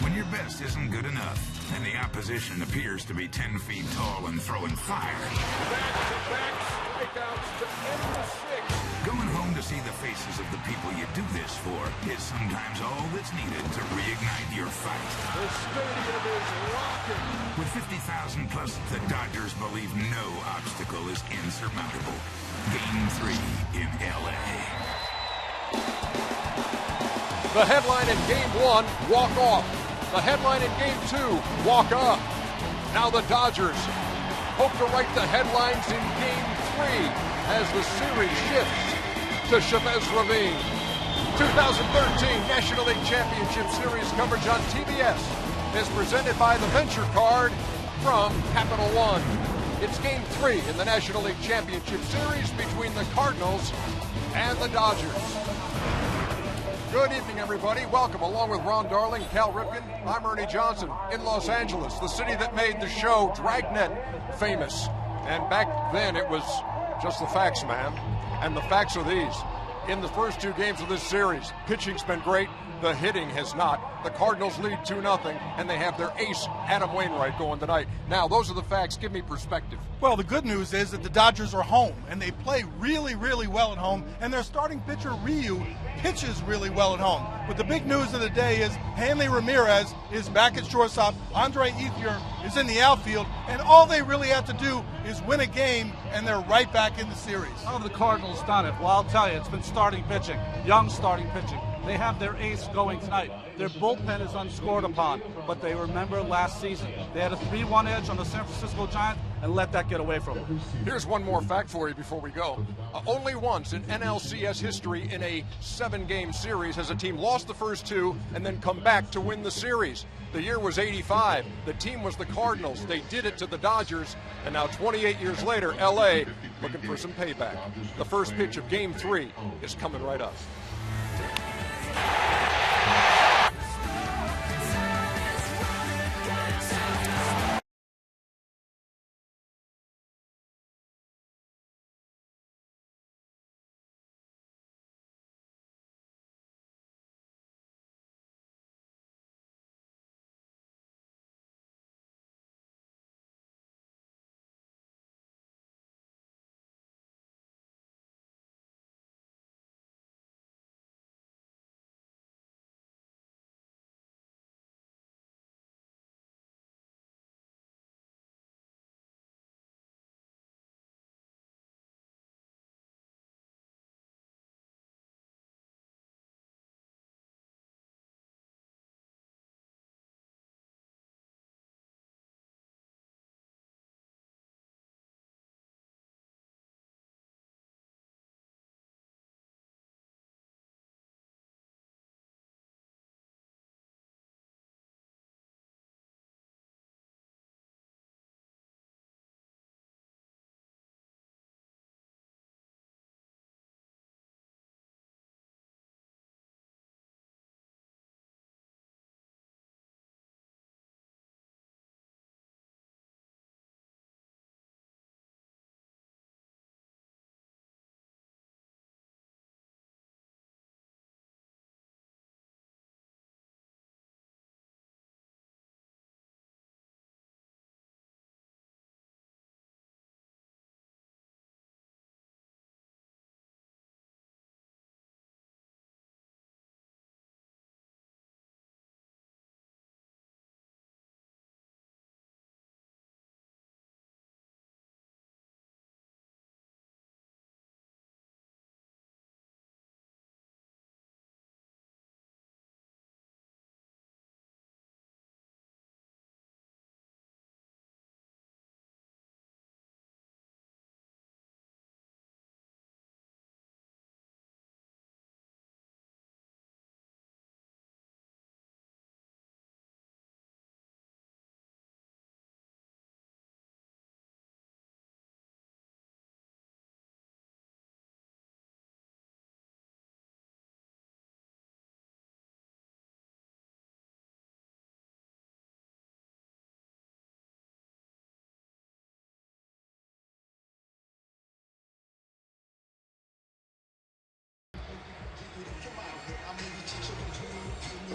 When your best isn't good enough, and the opposition appears to be 10 feet tall and throwing fire. Back-to-back strikeouts to end the sixth. Going home to see the faces of the people you do this for is sometimes all that's needed to reignite your fight. The stadium is rocking. With 50,000 plus, the Dodgers believe no obstacle is insurmountable. Game 3 in LA. The headline in Game 1, walk off. The headline in Game 2, walk up. Now the Dodgers hope to write the headlines in Game 3 as the series shifts to Chavez Ravine. 2013 National League Championship Series coverage on TBS is presented by the Venture Card from Capital One. It's Game 3 in the National League Championship Series between the Cardinals and the Dodgers. Good evening, everybody. Welcome. Along with Ron Darling, Cal Ripken, I'm Ernie Johnson in Los Angeles, the city that made the show Dragnet famous. And back then, it was just the facts, man. And the facts are these. In the first 2 games of this series, pitching's been great. The hitting has not. The Cardinals lead 2-0, and they have their ace, Adam Wainwright, going tonight. Now, those are the facts. Give me perspective. Well, the good news is that the Dodgers are home, and they play really, really well at home, and their starting pitcher, Ryu, pitches really well at home. But the big news of the day is Hanley Ramirez is back at shortstop, Andre Ethier is in the outfield, and all they really have to do is win a game, and they're right back in the series. How have the Cardinals done it? Well, I'll tell you, it's been starting pitching, young starting pitching. They have their ace going tonight. Their bullpen is unscored upon, but they remember last season. They had a 3-1 edge on the San Francisco Giants and let that get away from them. Here's one more fact for you before we go. Only once in NLCS history in a 7-game series has a team lost the first 2 and then come back to win the series. The year was '85. The team was the Cardinals. They did it to the Dodgers, and now 28 years later, LA looking for some payback. The first pitch of Game 3 is coming right up.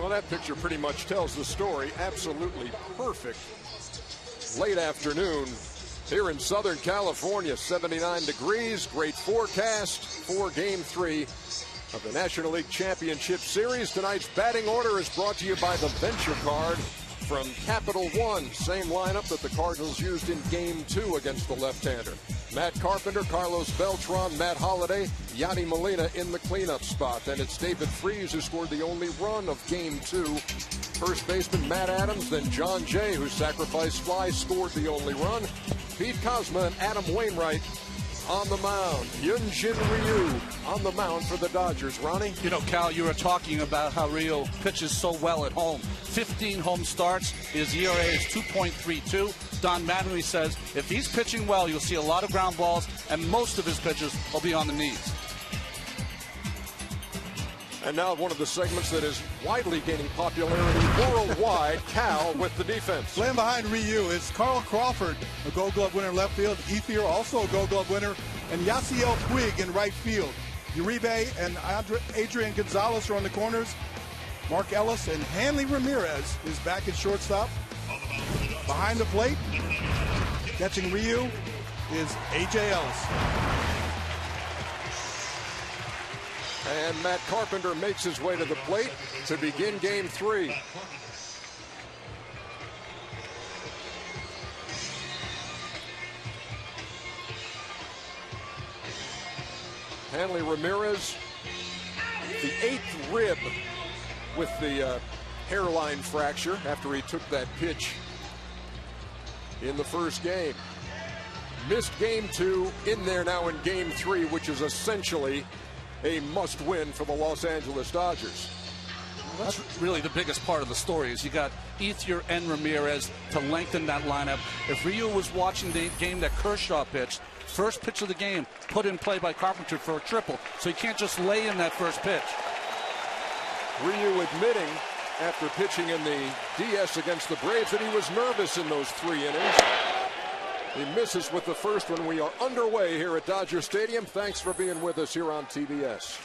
Well, that picture pretty much tells the story. Absolutely perfect. Late afternoon here in Southern California, 79 degrees, great forecast for Game 3 of the National League Championship Series. Tonight's batting order is brought to you by the Venture Card from Capital One. Same lineup that the Cardinals used in Game 2 against the left-hander. Matt Carpenter, Carlos Beltran, Matt Holliday, Yadi Molina in the cleanup spot. Then it's David Freese who scored the only run of Game 2. First baseman Matt Adams, then John Jay, who sacrificed fly, scored the only run. Pete Kozma and Adam Wainwright on the mound. Hyun-Jin Ryu on the mound for the Dodgers. Ronnie? You know, Cal, you were talking about how Ryu pitches so well at home. 15 home starts. His ERA is 2.32. Don Mattingly says if he's pitching well, you'll see a lot of ground balls, and most of his pitches will be on the knees. And now one of the segments that is widely gaining popularity worldwide, Cal with the defense. Playing behind Ryu is Carl Crawford, a Gold Glove winner in left field. Ethier, also a Gold Glove winner. And Yasiel Puig in right field. Uribe and Adrian Gonzalez are on the corners. Mark Ellis and Hanley Ramirez is back at shortstop. Behind the plate, catching Ryu, is A.J. Ellis. And Matt Carpenter makes his way to the plate to begin Game 3. Hanley Ramirez, the 8th rib with the hairline fracture after he took that pitch in the first game. Missed Game 2, in there now in Game 3, which is essentially a must-win for the Los Angeles Dodgers. Well, that's really the biggest part of the story is you got Ethier and Ramirez to lengthen that lineup. If Ryu was watching the game that Kershaw pitched, first pitch of the game put in play by Carpenter for a triple, so he can't just lay in that first pitch. Ryu admitting after pitching in the DS against the Braves that he was nervous in those 3 innings. He misses with the first one. We are underway here at Dodger Stadium. Thanks for being with us here on TBS.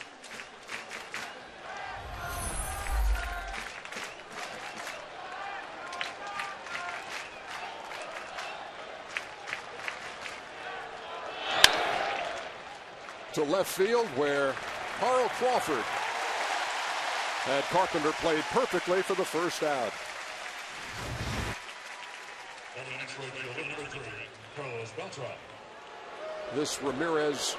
To left field where Carl Crawford had Carpenter played perfectly for the first out. This Ramirez.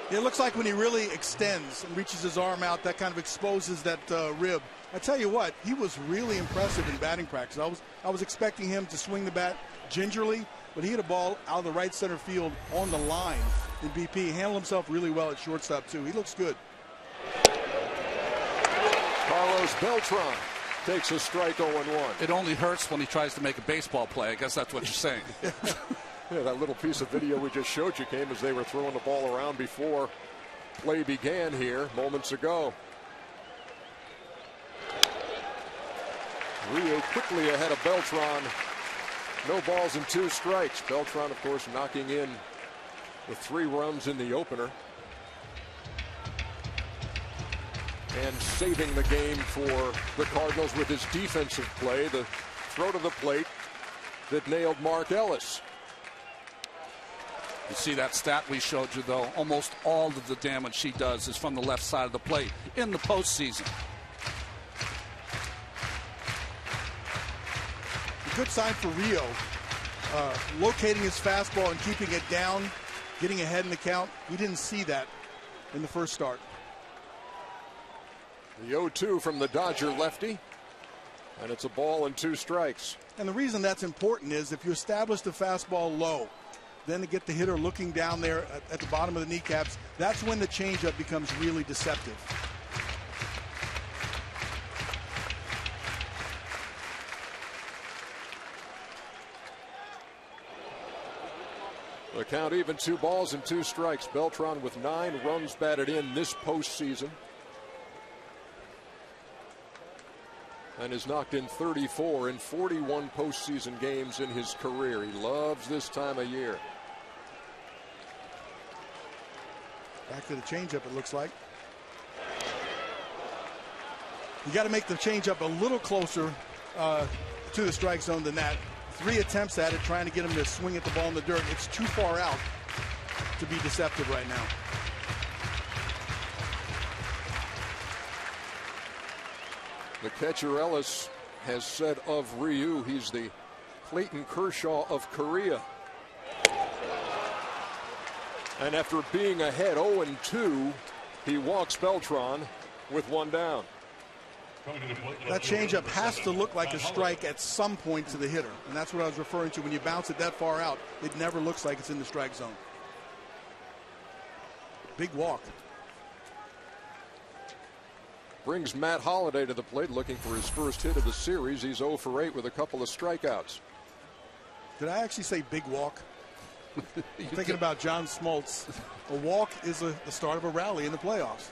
It looks like when he really extends and reaches his arm out, that kind of exposes that rib. I tell you what, he was really impressive in batting practice. I was expecting him to swing the bat gingerly, but he hit a ball out of the right center field on the line in BP. He handled himself really well at shortstop, too. He looks good. Carlos Beltran takes a strike 0-1. It only hurts when he tries to make a baseball play. I guess that's what you're saying. Yeah, that little piece of video we just showed you came as they were throwing the ball around before play began here moments ago. Ryu quickly ahead of Beltran. No balls and 2 strikes. Beltran, of course, knocking in the 3 runs in the opener. And saving the game for the Cardinals with his defensive play, the throw to the plate that nailed Mark Ellis. You see that stat we showed you, though. Almost all of the damage he does is from the left side of the plate in the postseason. A good sign for Rio. Locating his fastball and keeping it down, getting ahead in the count. We didn't see that in the first start. The 0-2 from the Dodger lefty. And it's a ball and 2 strikes. And the reason that's important is if you establish the fastball low, then to get the hitter looking down there at the bottom of the kneecaps, that's when the changeup becomes really deceptive. The count even, 2 balls and 2 strikes. Beltran with 9 runs batted in this postseason. And has knocked in 34 in 41 postseason games in his career. He loves this time of year. Back to the changeup, it looks like. You got to make the changeup a little closer to the strike zone than that. 3 attempts at it, trying to get him to swing at the ball in the dirt. It's too far out to be deceptive right now. The catcher Ellis has said of Ryu, he's the Clayton Kershaw of Korea. And after being ahead 0-2, he walks Beltran with 1 down. That changeup has to look like a strike at some point to the hitter, and that's what I was referring to. When you bounce it that far out, it never looks like it's in the strike zone. Big walk. Brings Matt Holliday to the plate, looking for his first hit of the series. He's 0 for 8 with a couple of strikeouts. Did I actually say big walk? I'm thinking about John Smoltz. A walk is the start of a rally in the playoffs.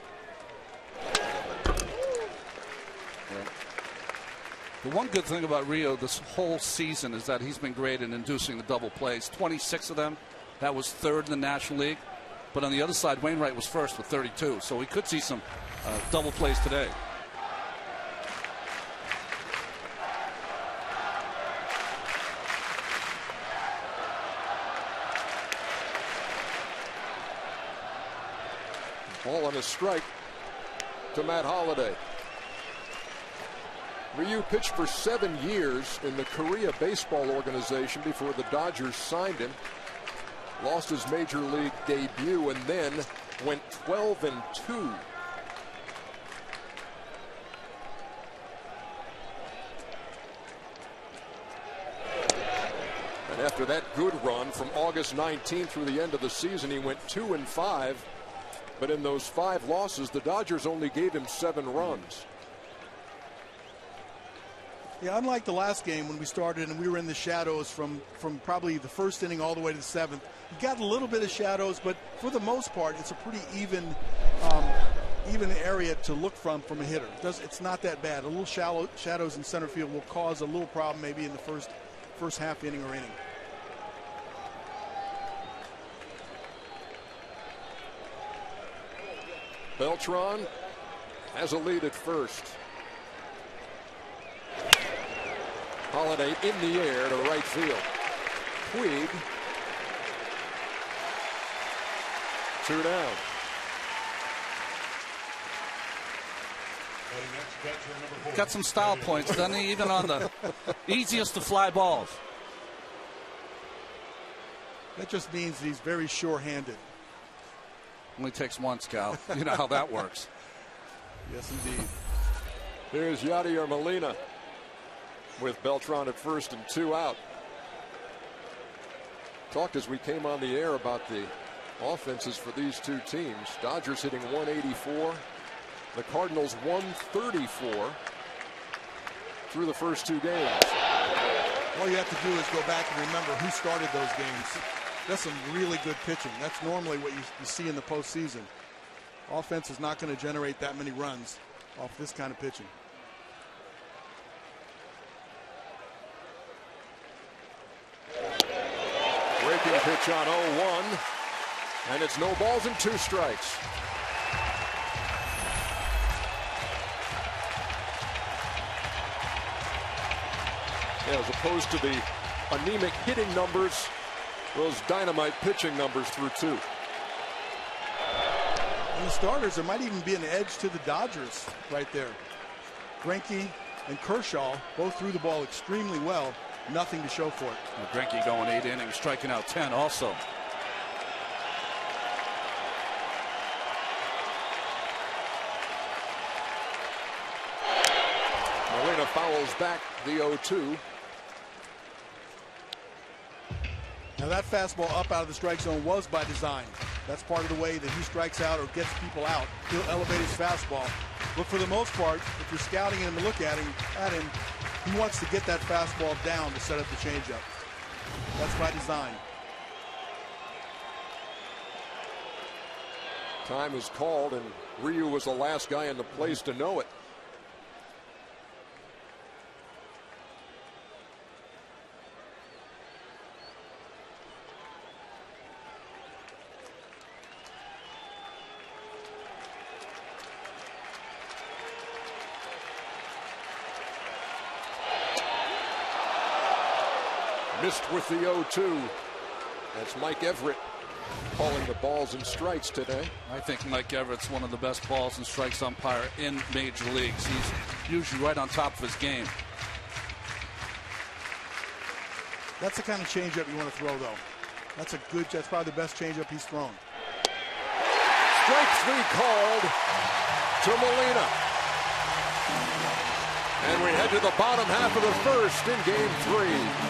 The one good thing about Ryu this whole season is that he's been great in inducing the double plays. 26 of them. That was 3rd in the National League. But on the other side, Wainwright was 1st with 32. So we could see some double plays today. Ball on a strike to Matt Holliday. Ryu pitched for 7 years in the Korea Baseball Organization before the Dodgers signed him. Lost his major league debut and then went 12-2. And after that good run from August 19 through the end of the season, he went 2-5. But in those 5 losses, the Dodgers only gave him 7 runs. Yeah, unlike the last game when we started and we were in the shadows from probably the 1st inning all the way to the 7th, you got a little bit of shadows, but for the most part, it's a pretty even area to look from a hitter. It's not that bad. A little shadows in center field will cause a little problem maybe in the first half inning or inning. Beltran has a lead at first. Holliday in the air to right field. Puig. 2 down. Got some style points, doesn't he? Even on the easiest to fly balls. That just means he's very sure-handed. Only takes 1, Scal. You know how that works. Yes, indeed. Here's Yadier Molina with Beltran at first and 2 out. Talked as we came on the air about the offenses for these 2 teams. Dodgers hitting 184. The Cardinals 134 through the first 2 games. All you have to do is go back and remember who started those games. That's some really good pitching. That's normally what you see in the postseason. Offense is not going to generate that many runs off this kind of pitching. Breaking pitch on 0-1, and it's no balls and 2 strikes. Yeah, as opposed to the anemic hitting numbers, those dynamite pitching numbers through 2. And the starters, there might even be an edge to the Dodgers right there. Greinke and Kershaw both threw the ball extremely well. Nothing to show for it. Well, Greinke going 8 innings, striking out 10 also. Molina fouls back the 0-2. Now that fastball up out of the strike zone was by design. That's part of the way that he strikes out or gets people out. He'll elevate his fastball. But for the most part, if you're scouting him and look at him, he wants to get that fastball down to set up the changeup. That's by design. Time is called, and Ryu was the last guy in the place to know it. Missed with the 0-2. That's Mike Everett calling the balls and strikes today. I think Mike Everett's one of the best balls and strikes umpire in major leagues. He's usually right on top of his game. That's the kind of changeup you want to throw, though. That's probably the best changeup he's thrown. Strike 3 called to Molina. And we head to the bottom half of the first in game 3.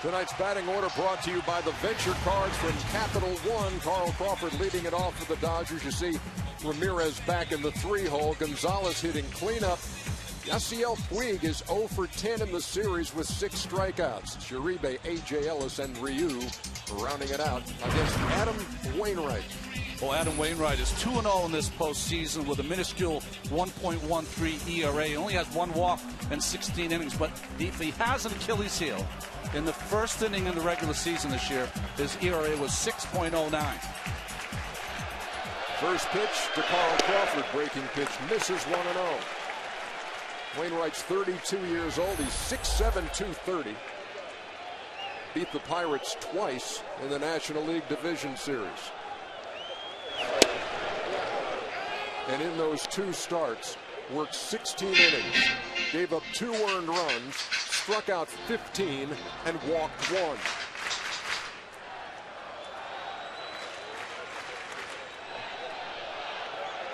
Tonight's batting order brought to you by the Venture Cards from Capital One. Carl Crawford leading it off for the Dodgers. You see Ramirez back in the 3-hole. Gonzalez hitting cleanup. Yasiel Puig is 0 for 10 in the series with 6 strikeouts. Uribe, A.J. Ellis, and Ryu rounding it out against Adam Wainwright. Well, Adam Wainwright is 2-0 in this postseason with a minuscule 1.13 ERA. He only has 1 walk and 16 innings, but if he has an Achilles heel, in the first inning in the regular season this year, his ERA was 6.09. First pitch to Carl Crawford. Breaking pitch misses 1-0. Wainwright's 32 years old. He's 6'7", 230. Beat the Pirates twice in the National League Division Series. And in those 2 starts, worked 16 innings, gave up 2 earned runs, struck out 15, and walked 1.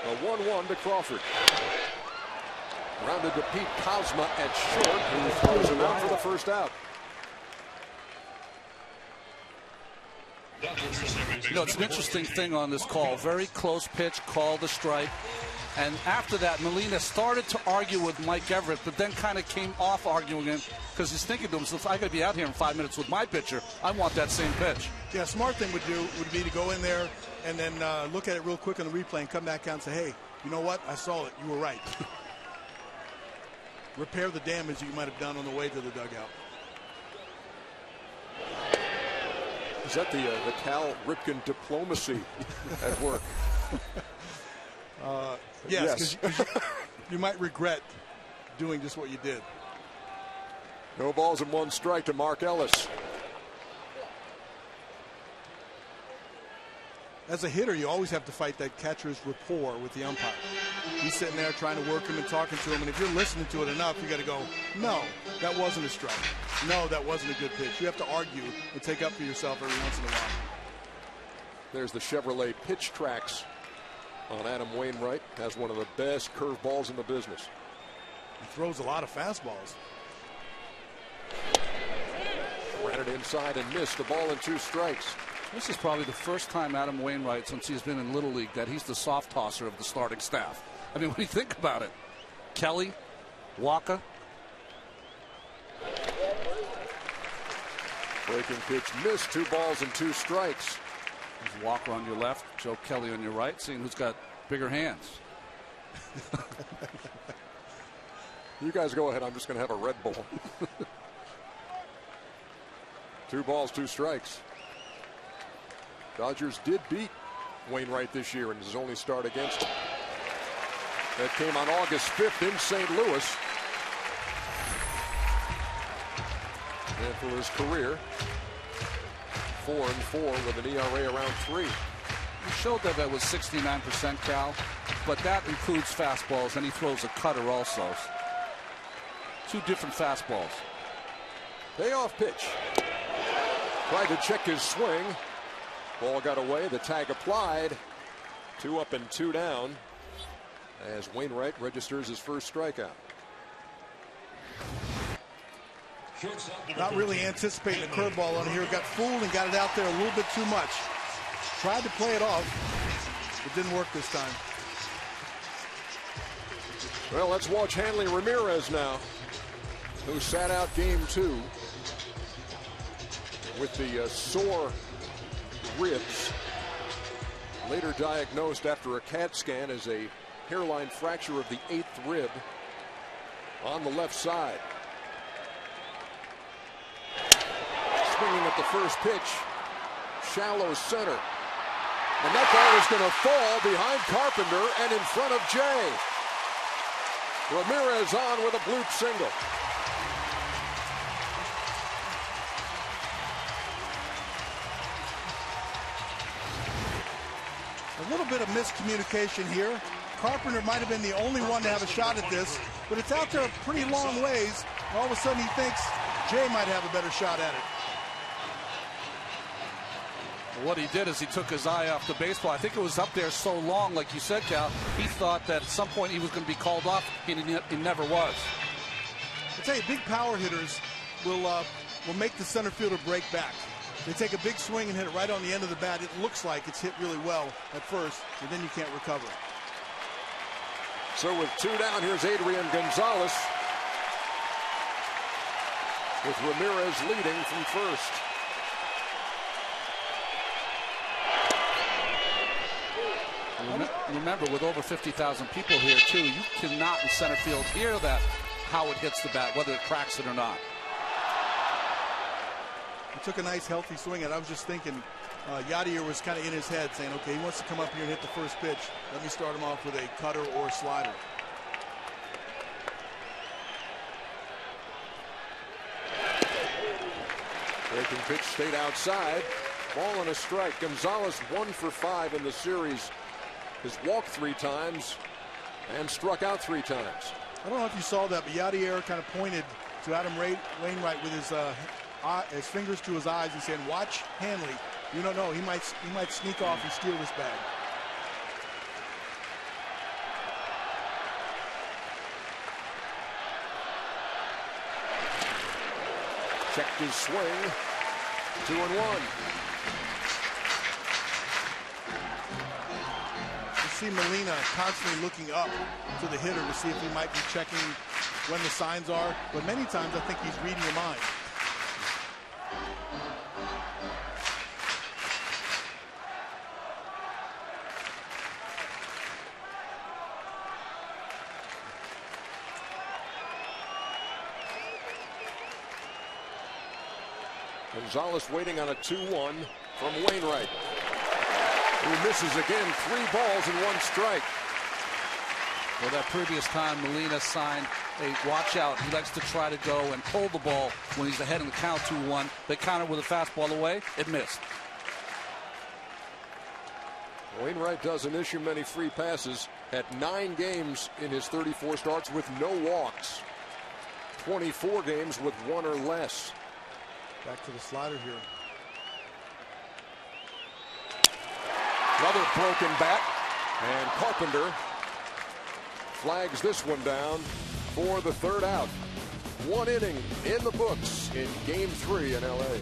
A 1-1 to Crawford. Rounded to Pete Kozma at short, who throws him out for the first out. You know, it's an interesting thing on this call. Very close pitch, called a strike. And after that, Molina started to argue with Mike Everett, but then kind of came off arguing him because he's thinking to himself, I got to be out here in 5 minutes with my pitcher. I want that same pitch. Yeah, smart thing would be to go in there and then look at it real quick on the replay and come back out and say, hey, you know what? I saw it. You were right. Repair the damage you might have done on the way to the dugout. Is that the Cal Ripken diplomacy at work? Yes, because you might regret doing just what you did. No balls and 1 strike to Mark Ellis. as a hitter, you always have to fight that catcher's rapport with the umpire. He's sitting there trying to work him and talking to him, and if you're listening to it enough, you got to go, no, that wasn't a strike. No, that wasn't a good pitch. You have to argue and take up for yourself every once in a while. There's the Chevrolet pitch tracks on Adam Wainwright. Has one of the best curveballs in the business. He throws a lot of fastballs. Ran it inside and missed. The ball and 2 strikes. This is probably the first time Adam Wainwright, since he's been in Little League, that he's the soft tosser of the starting staff. I mean, when you think about it, Kelly, Walker. Breaking pitch missed. 2 balls and 2 strikes. There's Walker on your left, Joe Kelly on your right, seeing who's got bigger hands. You guys go ahead. I'm just going to have a Red Bull. 2 balls, 2 strikes. Dodgers did beat Wainwright this year in his only start against him. That came on August 5th in St. Louis. And for his career, 4-4 with an ERA around 3. You showed that was 69%, Cal, but that includes fastballs, and he throws a cutter also. 2 different fastballs. Payoff pitch. Tried to check his swing. Ball got away. The tag applied. 2 up and 2 down as Wainwright registers his first strikeout. Not really anticipating a curveball on here. Got fooled and got it out there a little bit too much. Tried to play it off. It didn't work this time. Well, let's watch Hanley Ramirez now, who sat out game 2 with the sore ribs. Later diagnosed after a CAT scan as a hairline fracture of the 8th rib on the left side. Swinging at the first pitch. Shallow center. And that ball is going to fall behind Carpenter and in front of Jay. Ramirez on with a bloop single. A little bit of miscommunication here. Carpenter might have been the only one to have a shot at this, but it's out there a pretty long ways. All of a sudden he thinks Jay might have a better shot at it. What he did is he took his eye off the baseball. I think it was up there so long, like you said, Cal, he thought that at some point he was going to be called off, and he never was. I tell you, big power hitters will make the center fielder break back. They take a big swing and hit it right on the end of the bat. It looks like it's hit really well at first, and then you can't recover. So with 2 down, here's Adrian Gonzalez, with Ramirez leading from first. Remember, with over 50,000 people here, too, you cannot in center field hear that, how it hits the bat, whether it cracks it or not. He took a nice, healthy swing, and I was just thinking, Yadier was kind of in his head saying, okay, he wants to come up here and hit the first pitch. Let me start him off with a cutter or slider. Breaking pitch stayed outside. Ball and a strike. Gonzalez 1 for 5 in the series. Has walked 3 times and struck out 3 times. I don't know if you saw that, but Yadier kind of pointed to Adam Wainwright with his fingers to his eyes and saying, watch Hanley. You don't know, he might sneak off and steal this bag. Checked his swing. 2-1. You see Molina constantly looking up to the hitter to see if he might be checking when the signs are, but many times I think he's reading your mind. Gonzalez waiting on a 2-1 from Wainwright, who misses again. 3 balls and 1 strike. Well, that previous time, Molina signed a watch out. He likes to try to go and pull the ball when he's ahead in the count 2-1. They countered with a fastball away. It missed. Wainwright doesn't issue many free passes. Had 9 games in his 34 starts with no walks. 24 games with 1 or less. Back to the slider here. Another broken bat, and Carpenter flags this one down for the 3rd out. 1 inning in the books in Game 3 in L.A.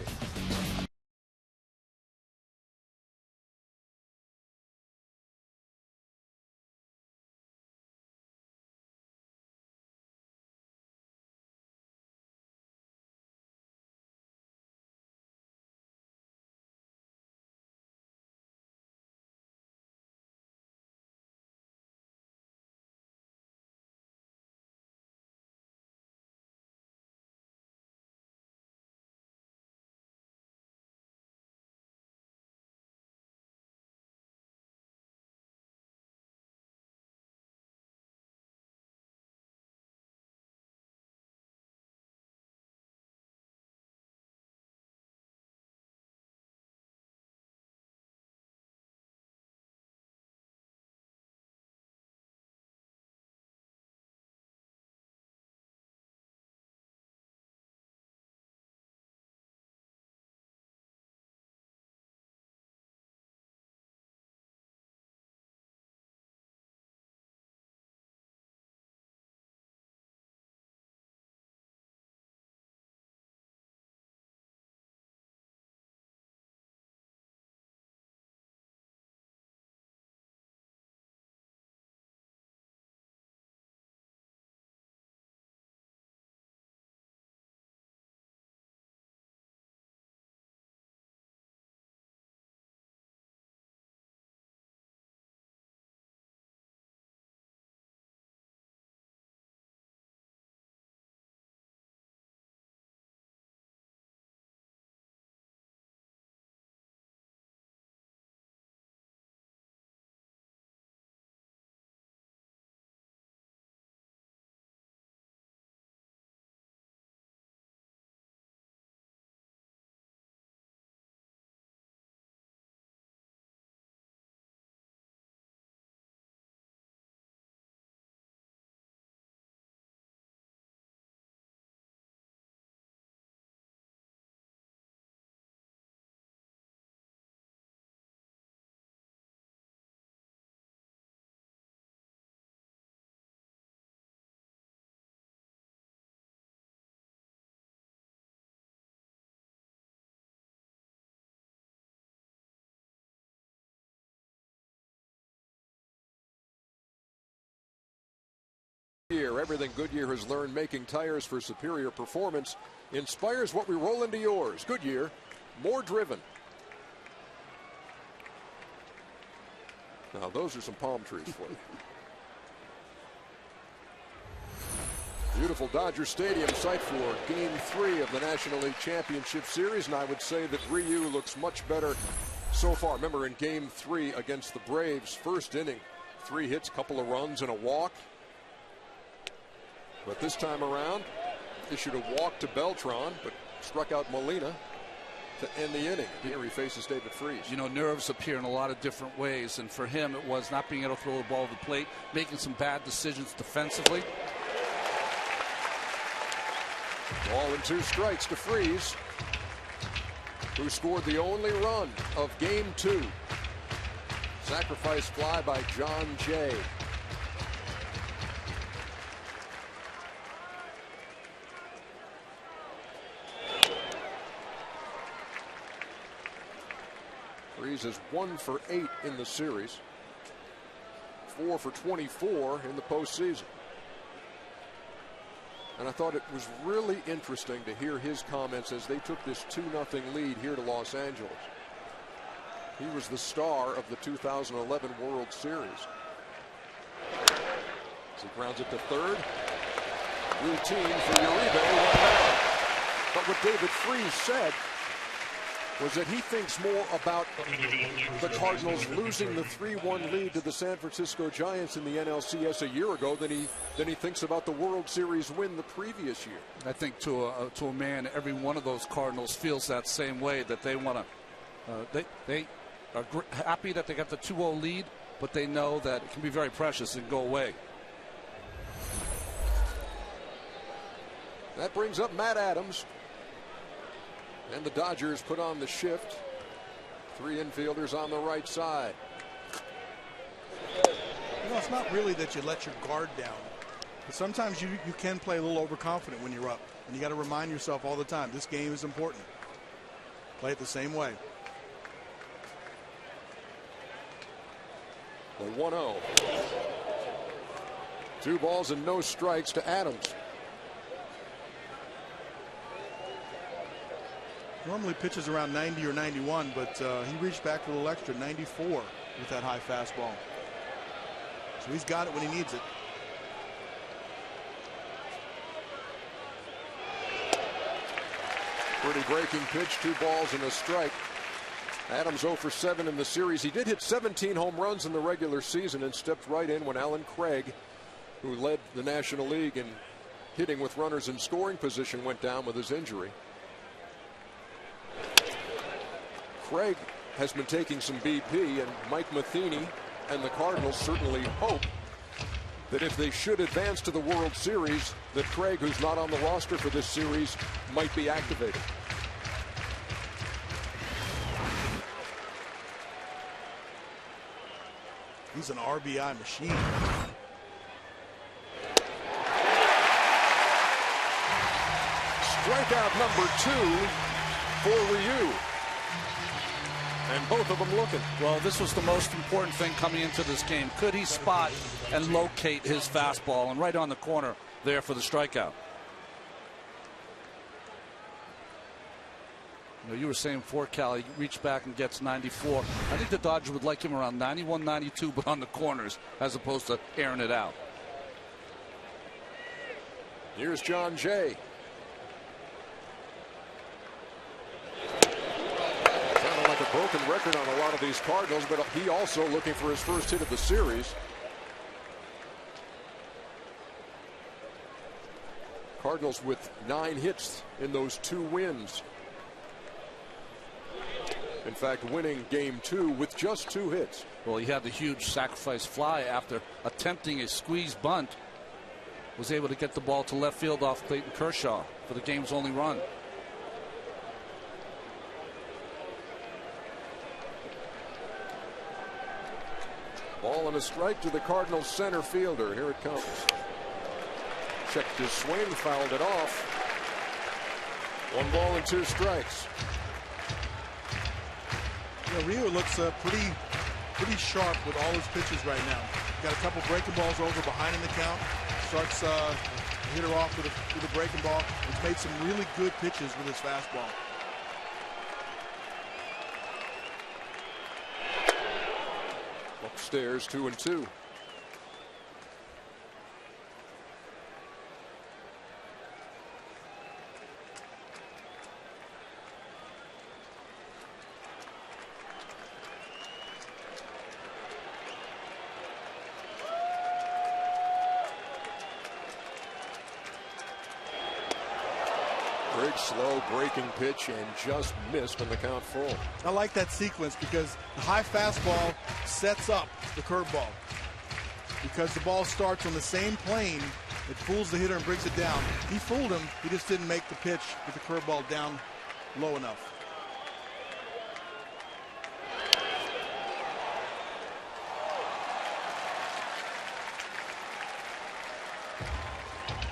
Everything Goodyear has learned making tires for superior performance inspires what we roll into yours. Goodyear, more driven. Now those are some palm trees for you. Beautiful Dodger Stadium site for Game 3 of the National League Championship Series, and I would say that Ryu looks much better so far. Remember, in Game 3 against the Braves, first inning, 3 hits, couple of runs, and a walk. But this time around, issued a walk to Beltran, but struck out Molina to end the inning. Here he faces David Freese. You know, nerves appear in a lot of different ways, and for him it was not being able to throw the ball to the plate, making some bad decisions defensively. Ball and 2 strikes to Freese, who scored the only run of Game 2. Sacrifice fly by John Jay. Freese is 1 for 8 in the series, 4 for 24 in the postseason. And I thought it was really interesting to hear his comments as they took this 2-0 lead here to Los Angeles. He was the star of the 2011 World Series. As he grounds it to third. Routine for Uribe. But what David Freese said was that he thinks more about the Cardinals losing the 3-1 lead to the San Francisco Giants in the NLCS a year ago than he thinks about the World Series win the previous year. I think to a man, every one of those Cardinals feels that same way, that they want to are happy that they got the 2-0 lead, but they know that it can be very precious and go away. That brings up Matt Adams. And the Dodgers put on the shift. 3 infielders on the right side. You know, it's not really that you let your guard down. But sometimes you can play a little overconfident when you're up. And you got to remind yourself all the time, this game is important. Play it the same way. The 1-0. 2 balls and no strikes to Adams. Normally pitches around 90 or 91, but he reached back for a little extra, 94 with that high fastball. So he's got it when he needs it. Pretty breaking pitch, 2 balls and a strike. Adams 0 for 7 in the series. He did hit 17 home runs in the regular season and stepped right in when Alan Craig, who led the National League in hitting with runners in scoring position, went down with his injury. Craig has been taking some BP, and Mike Matheny and the Cardinals certainly hope that if they should advance to the World Series, that Craig, who's not on the roster for this series, might be activated. He's an RBI machine. Strikeout number 2 for Ryu. And both of them looking. Well, this was the most important thing coming into this game. Could he spot and locate his fastball? And right on the corner there for the strikeout. You know, you were saying before, Cal, he reached back and gets 94. I think the Dodgers would like him around 91, 92, but on the corners as opposed to airing it out. Here's John Jay. Like a broken record on a lot of these Cardinals, but he also looking for his first hit of the series. Cardinals with 9 hits in those 2 wins. In fact, winning game 2 with just 2 hits. Well, he had the huge sacrifice fly after attempting a squeeze bunt. Was able to get the ball to left field off Clayton Kershaw for the game's only run. Ball and a strike to the Cardinals center fielder. Here it comes. Checked his swing, fouled it off. 1 ball and 2 strikes. You know, Ryu looks pretty sharp with all his pitches right now. Got a couple breaking balls over behind in the count. Starts hit her off with a breaking ball. He's made some really good pitches with his fastball. Upstairs, 2-2. Big slow breaking pitch and just missed on the count full. I like that sequence because the high fastball sets up the curveball. Because the ball starts on the same plane, it fools the hitter and brings it down. He fooled him, he just didn't make the pitch with the curveball down low enough.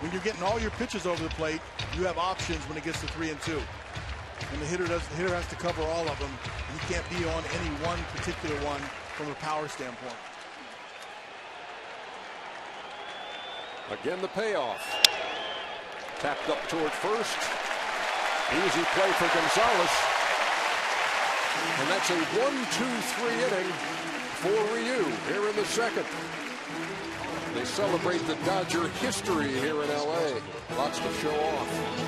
When you're getting all your pitches over the plate, you have options when it gets to 3 and 2. And the hitter has to cover all of them. He can't be on any one particular one from a power standpoint. Again, the payoff. Tapped up toward first. Easy play for Gonzalez. And that's a 1-2-3 inning for Ryu here in the second. They celebrate the Dodger history here in LA. Lots to show off.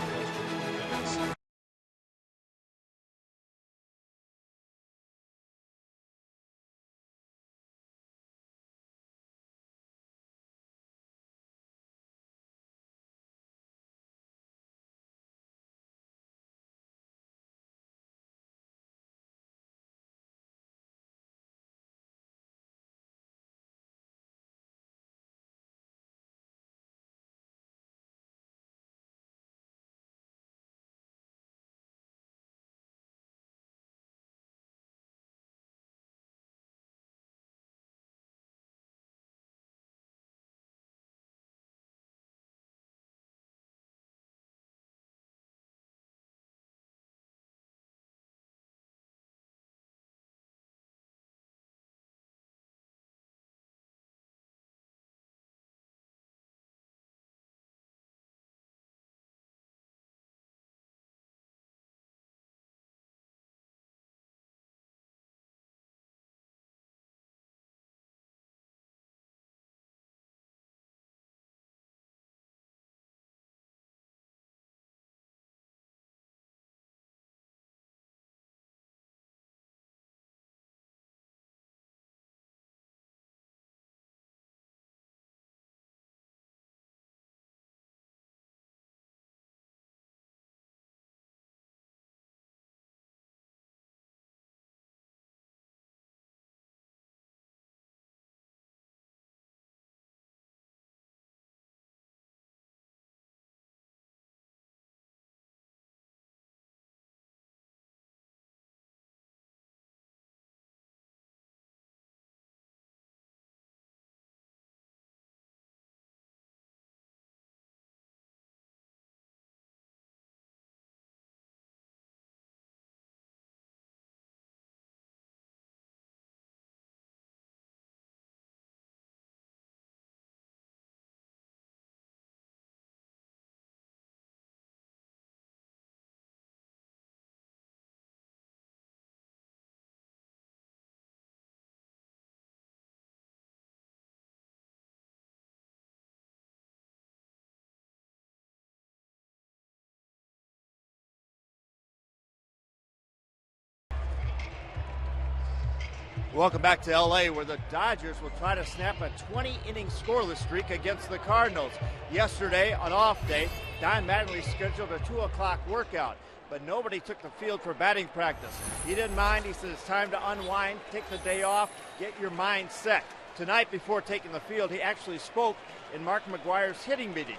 Welcome back to LA, where the Dodgers will try to snap a 20-inning scoreless streak against the Cardinals. Yesterday, on off day, Don Mattingly scheduled a 2 o'clock workout, but nobody took the field for batting practice. He didn't mind. He said it's time to unwind, take the day off, get your mind set. Tonight, before taking the field, he actually spoke in Mark McGuire's hitting meeting.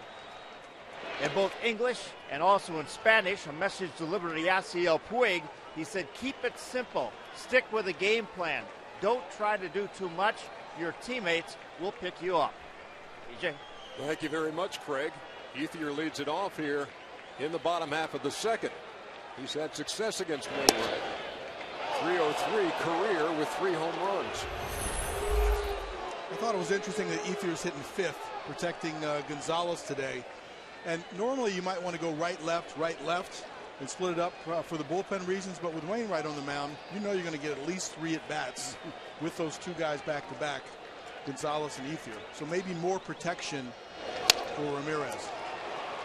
In both English and also in Spanish, a message delivered to Yasiel Puig. He said, keep it simple, stick with a game plan. Don't try to do too much. Your teammates will pick you up. EJ. Thank you very much, Craig. Ethier leads it off here in the bottom half of the second. He's had success against Wainwright. 303 career with 3 home runs. I thought it was interesting that Ethier's hitting fifth, protecting Gonzalez today. And normally you might want to go right, left, and split it up for the bullpen reasons. But with Wainwright on the mound, you know you're going to get at least 3 at-bats with those 2 guys back-to-back, Gonzalez and Ethier. So maybe more protection for Ramirez.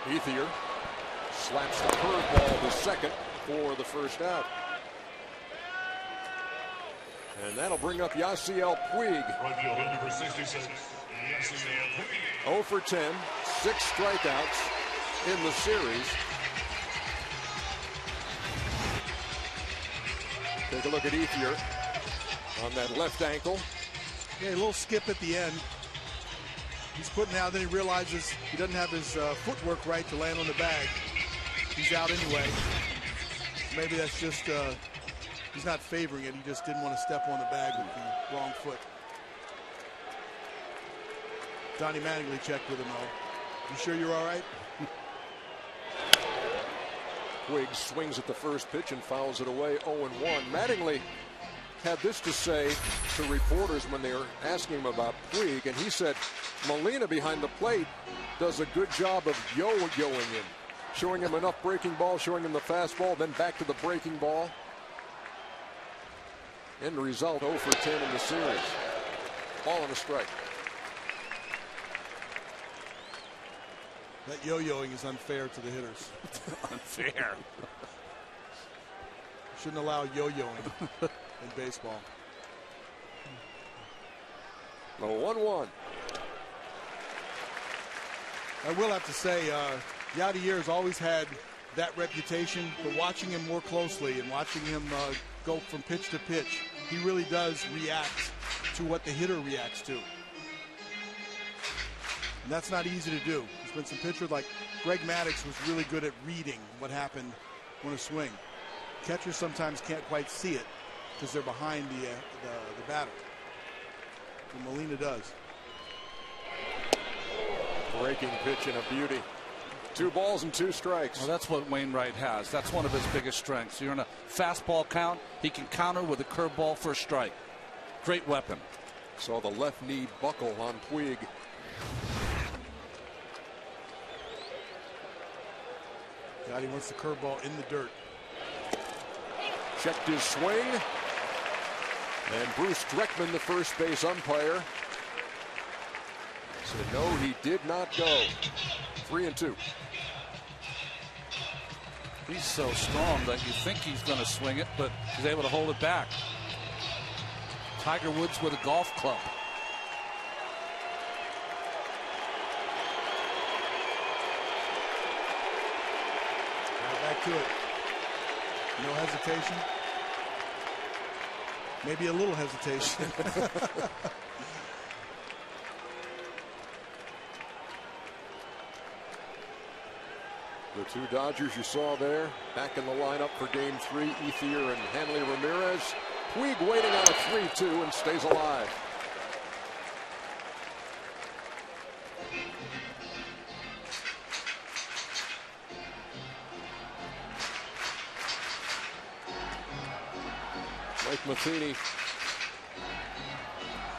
Ethier slaps the curveball to second for the first out. And that'll bring up Yasiel Puig. Right fielder, number 66, Yasiel Puig. 0 for 10, 6 strikeouts in the series. Take a look at Ethier on that left ankle. Yeah, a little skip at the end. He's putting out, then he realizes he doesn't have his footwork right to land on the bag. He's out anyway. Maybe that's just, he's not favoring it. He just didn't want to step on the bag with the wrong foot. Donnie Mattingly checked with him, though. You sure you're all right? Puig swings at the first pitch and fouls it away 0-1. Mattingly had this to say to reporters when they were asking him about Puig, and he said Molina behind the plate does a good job of yo-yoing him, showing him enough breaking ball, showing him the fastball, then back to the breaking ball. End result, 0 for 10 in the series. Ball and a strike. That yo-yoing is unfair to the hitters. Unfair. Shouldn't allow yo-yoing in baseball. 1-1. I will have to say, Yadier has always had that reputation, but watching him more closely and watching him go from pitch to pitch, he really does react to what the hitter reacts to. And that's not easy to do. There's been some pitchers like Greg Maddux was really good at reading what happened on a swing. Catchers sometimes can't quite see it because they're behind the batter. But Molina does. Breaking pitch and a beauty. 2 balls and 2 strikes. Well, that's what Wainwright has. That's one of his biggest strengths. You're in a fastball count. He can counter with a curveball for a strike. Great weapon. Saw the left knee buckle on Puig. God, he wants the curveball in the dirt. Checked his swing. And Bruce Dreckman, the first base umpire, said no, he did not go. 3-2. He's so strong that you think he's going to swing it, but he's able to hold it back. Tiger Woods with a golf club. Back to it. No hesitation. Maybe a little hesitation. The 2 Dodgers you saw there back in the lineup for game 3, Ethier and Hanley Ramirez. Puig waiting on a 3-2 and stays alive. Mike Matheny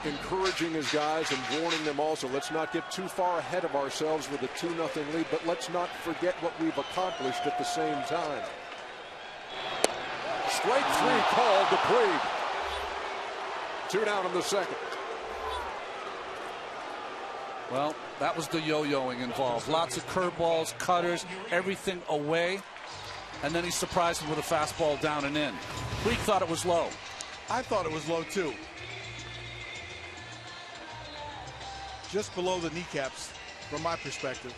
encouraging his guys and warning them also, let's not get too far ahead of ourselves with a 2-0 lead, but let's not forget what we've accomplished at the same time. Strike 3 called to Puig. 2 down in the second. Well, that was the yo-yoing involved. Lots of curveballs, cutters, everything away. And then he surprised him with a fastball down and in. Puig thought it was low. I thought it was low too. just below the kneecaps from my perspective.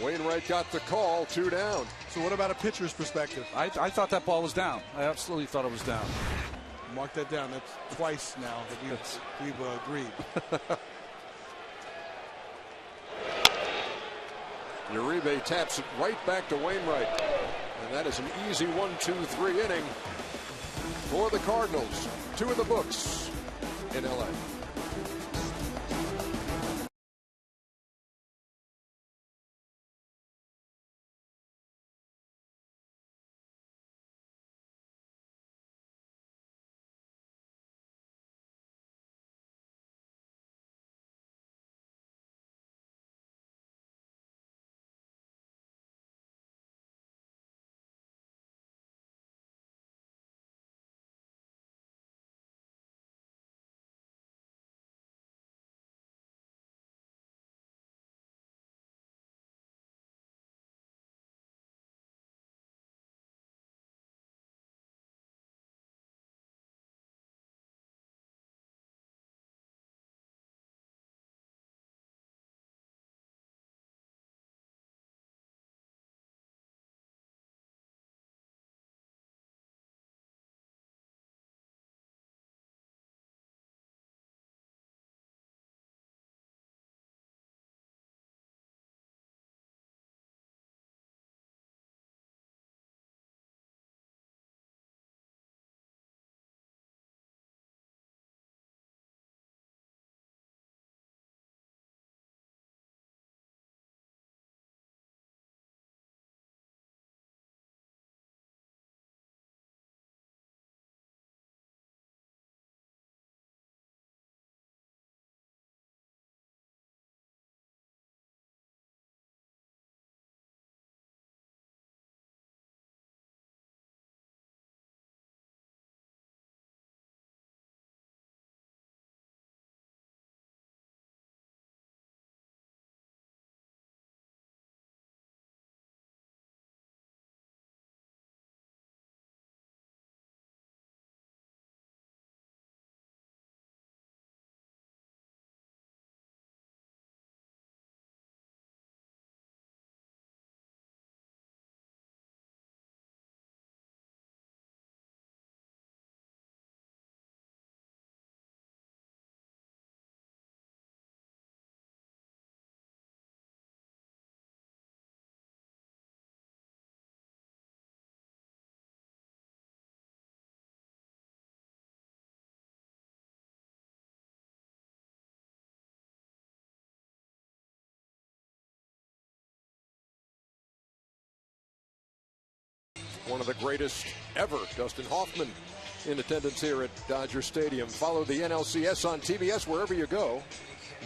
Wainwright got the call, 2 down. So what about a pitcher's perspective? I thought that ball was down. I absolutely thought it was down. Mark that down. That's twice now that we've agreed. Uribe taps it right back to Wainwright. And that is an easy 1-2-3 inning for the Cardinals. 2 in the books in LA. One of the greatest ever, Dustin Hoffman, in attendance here at Dodger Stadium. Follow the NLCS on TBS wherever you go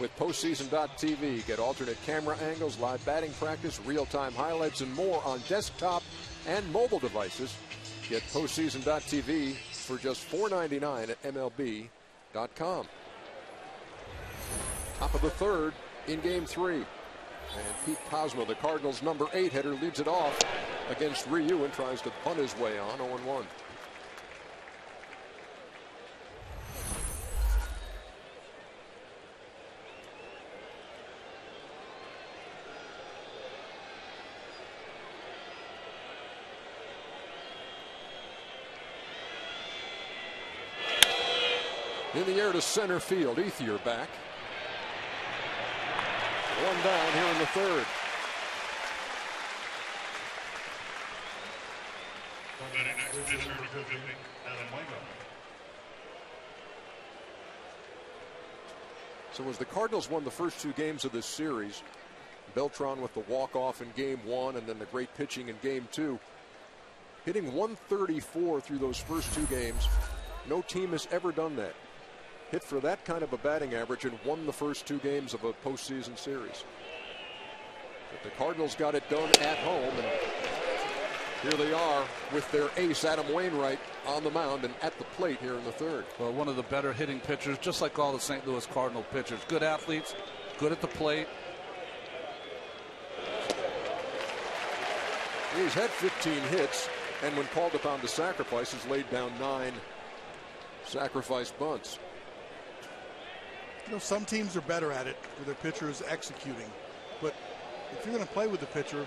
with postseason.tv. Get alternate camera angles, live batting practice, real-time highlights, and more on desktop and mobile devices. Get postseason.tv for just $4.99 at MLB.com. Top of the third in Game 3. And Pete Cosmo, the Cardinals' number 8 hitter, leads it off against Ryu and tries to punt his way on 0-1. In the air to center field, Ethier back. 1 down here in the third. So as the Cardinals won the first 2 games of this series, Beltran with the walk-off in Game 1 and then the great pitching in Game 2, hitting 134 through those first 2 games. No team has ever done that. Hit for that kind of a batting average and won the first 2 games of a postseason series. But the Cardinals got it done at home, and here they are with their ace Adam Wainwright on the mound and at the plate here in the third. Well, one of the better hitting pitchers, just like all the St. Louis Cardinal pitchers. Good athletes, good at the plate. He's had 15 hits, and when called upon to sacrifice, has laid down 9 sacrifice bunts. You know, some teams are better at it with their pitchers executing. But if you're going to play with the pitcher,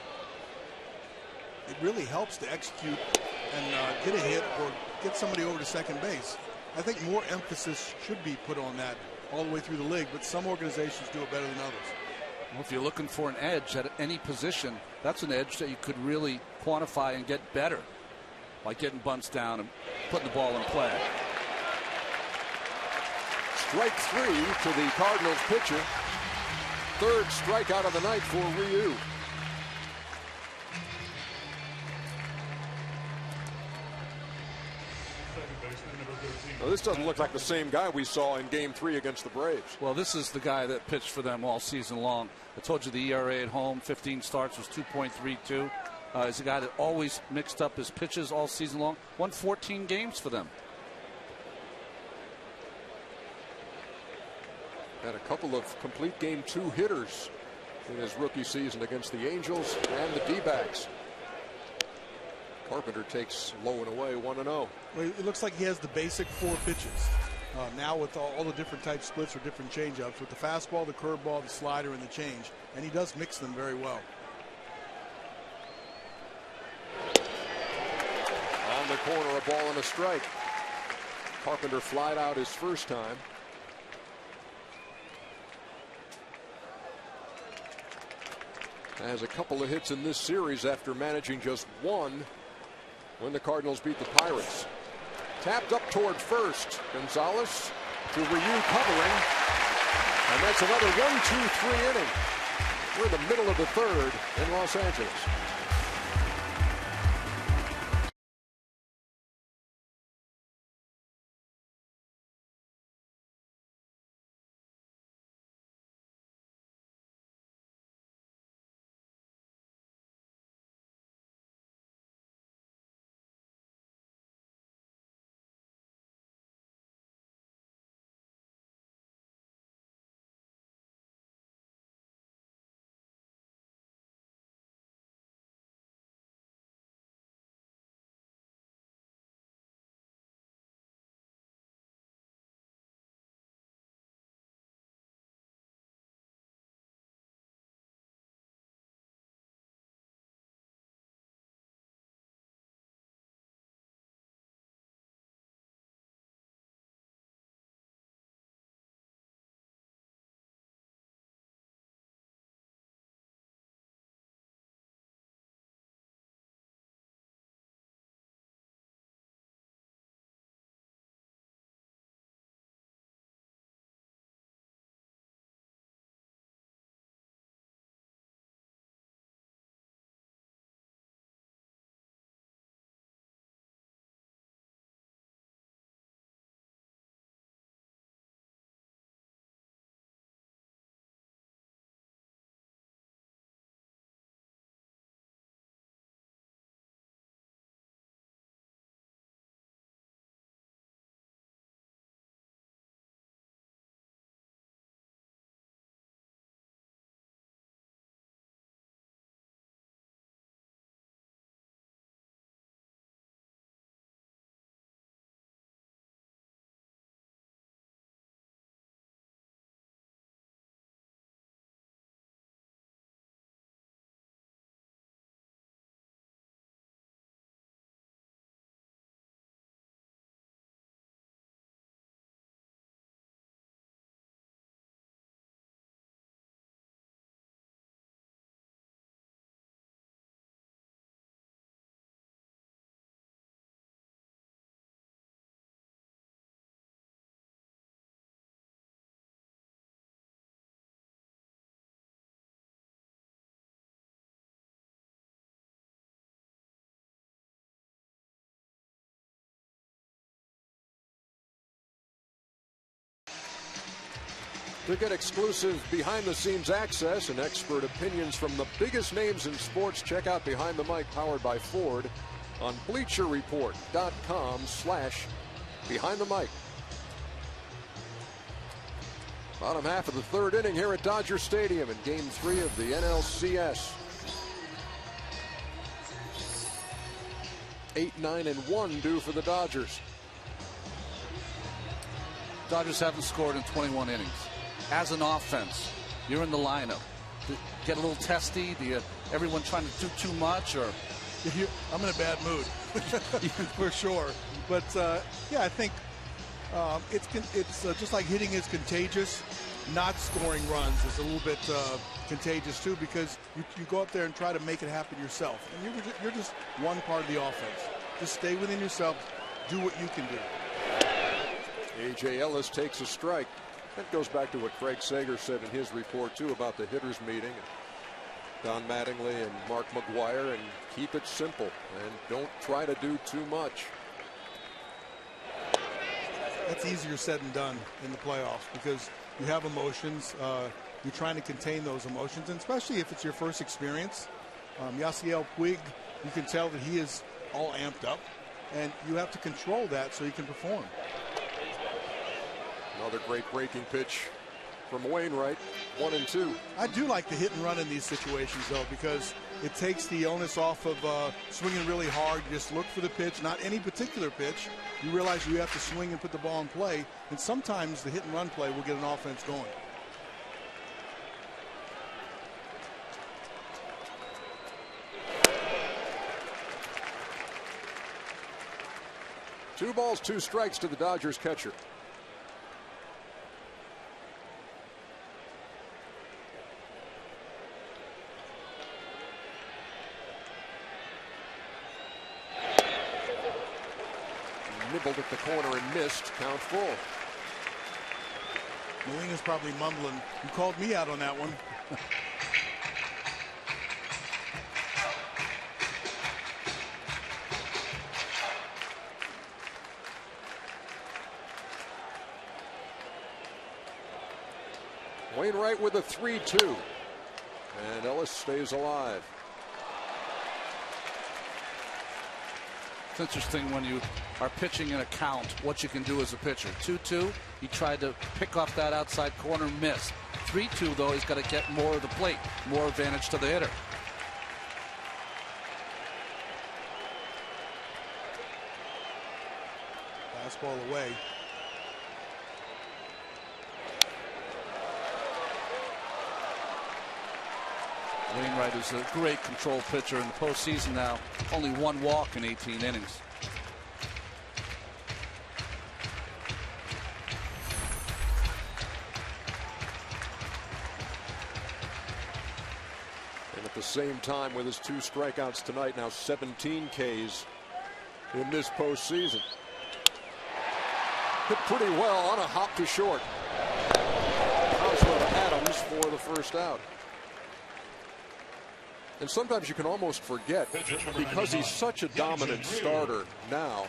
it really helps to execute and get a hit or get somebody over to second base. I think more emphasis should be put on that all the way through the league, but some organizations do it better than others. Well, if you're looking for an edge at any position, that's an edge that you could really quantify and get better, like getting bunts down and putting the ball in play. Strike 3 to the Cardinals pitcher. Third strikeout of the night for Ryu. Now, this doesn't look like the same guy we saw in Game 3 against the Braves. Well, this is the guy that pitched for them all season long. I told you the ERA at home, 15 starts, was 2.32. He's a guy that always mixed up his pitches all season long. Won 14 games for them. Had a couple of complete Game 2 hitters in his rookie season against the Angels and the D-backs. Carpenter takes low and away, 1-0. Well, it looks like he has the basic 4 pitches. Now with all the different type splits or different changeups, with the fastball, the curveball, the slider, and the change, and he does mix them very well. On the corner, a ball and a strike. Carpenter flied out his first time. Has a couple of hits in this series after managing just one when the Cardinals beat the Pirates. Tapped up toward first. Gonzalez to Ryu covering. And that's another 1-2-3 inning. We're in the middle of the third in Los Angeles. To get exclusive behind-the-scenes access and expert opinions from the biggest names in sports, check out Behind the Mic, powered by Ford, on BleacherReport.com/Behind the Mic. Bottom half of the third inning here at Dodger Stadium in Game 3 of the NLCS. 8-9-1 due for the Dodgers. Dodgers haven't scored in 21 innings. as an offense, you're in the lineup. Get a little testy? Do you everyone trying to do too much, or? I'm in a bad mood for sure. But yeah, I think it's just like hitting is contagious. Not scoring runs is a little bit contagious too, because you go up there and try to make it happen yourself, and you're just one part of the offense. Just stay within yourself, do what you can do. A.J. Ellis takes a strike. That goes back to what Craig Sager said in his report too about the hitters meeting. Don Mattingly and Mark McGuire, and keep it simple and don't try to do too much. That's easier said than done in the playoffs, because you have emotions. You're trying to contain those emotions, and especially if it's your first experience. Yasiel Puig, you can tell that he is all amped up, and you have to control that so you can perform. Another great breaking pitch from Wainwright, 1-2. I do like the hit and run in these situations, though, because it takes the onus off of swinging really hard. You just look for the pitch, not any particular pitch. You realize you have to swing and put the ball in play, and sometimes the hit and run play will get an offense going. Two balls, two strikes to the Dodgers catcher. Nibbled at the corner and missed. Count full. Molina's probably mumbling. You called me out on that one. Wainwright with a 3-2. And Ellis stays alive. It's interesting when you are pitching in a count, what you can do as a pitcher. 2-2, he tried to pick off that outside corner, missed. 3-2, though, he's got to get more of the plate, more advantage to the hitter. Fastball away. Wainwright is a great control pitcher in the postseason now. Only one walk in 18 innings. And at the same time, with his 2 strikeouts tonight, now 17 Ks in this postseason. Hit pretty well on a hop to short. House with Adams for the first out. And sometimes you can almost forget, because he's such a dominant starter now,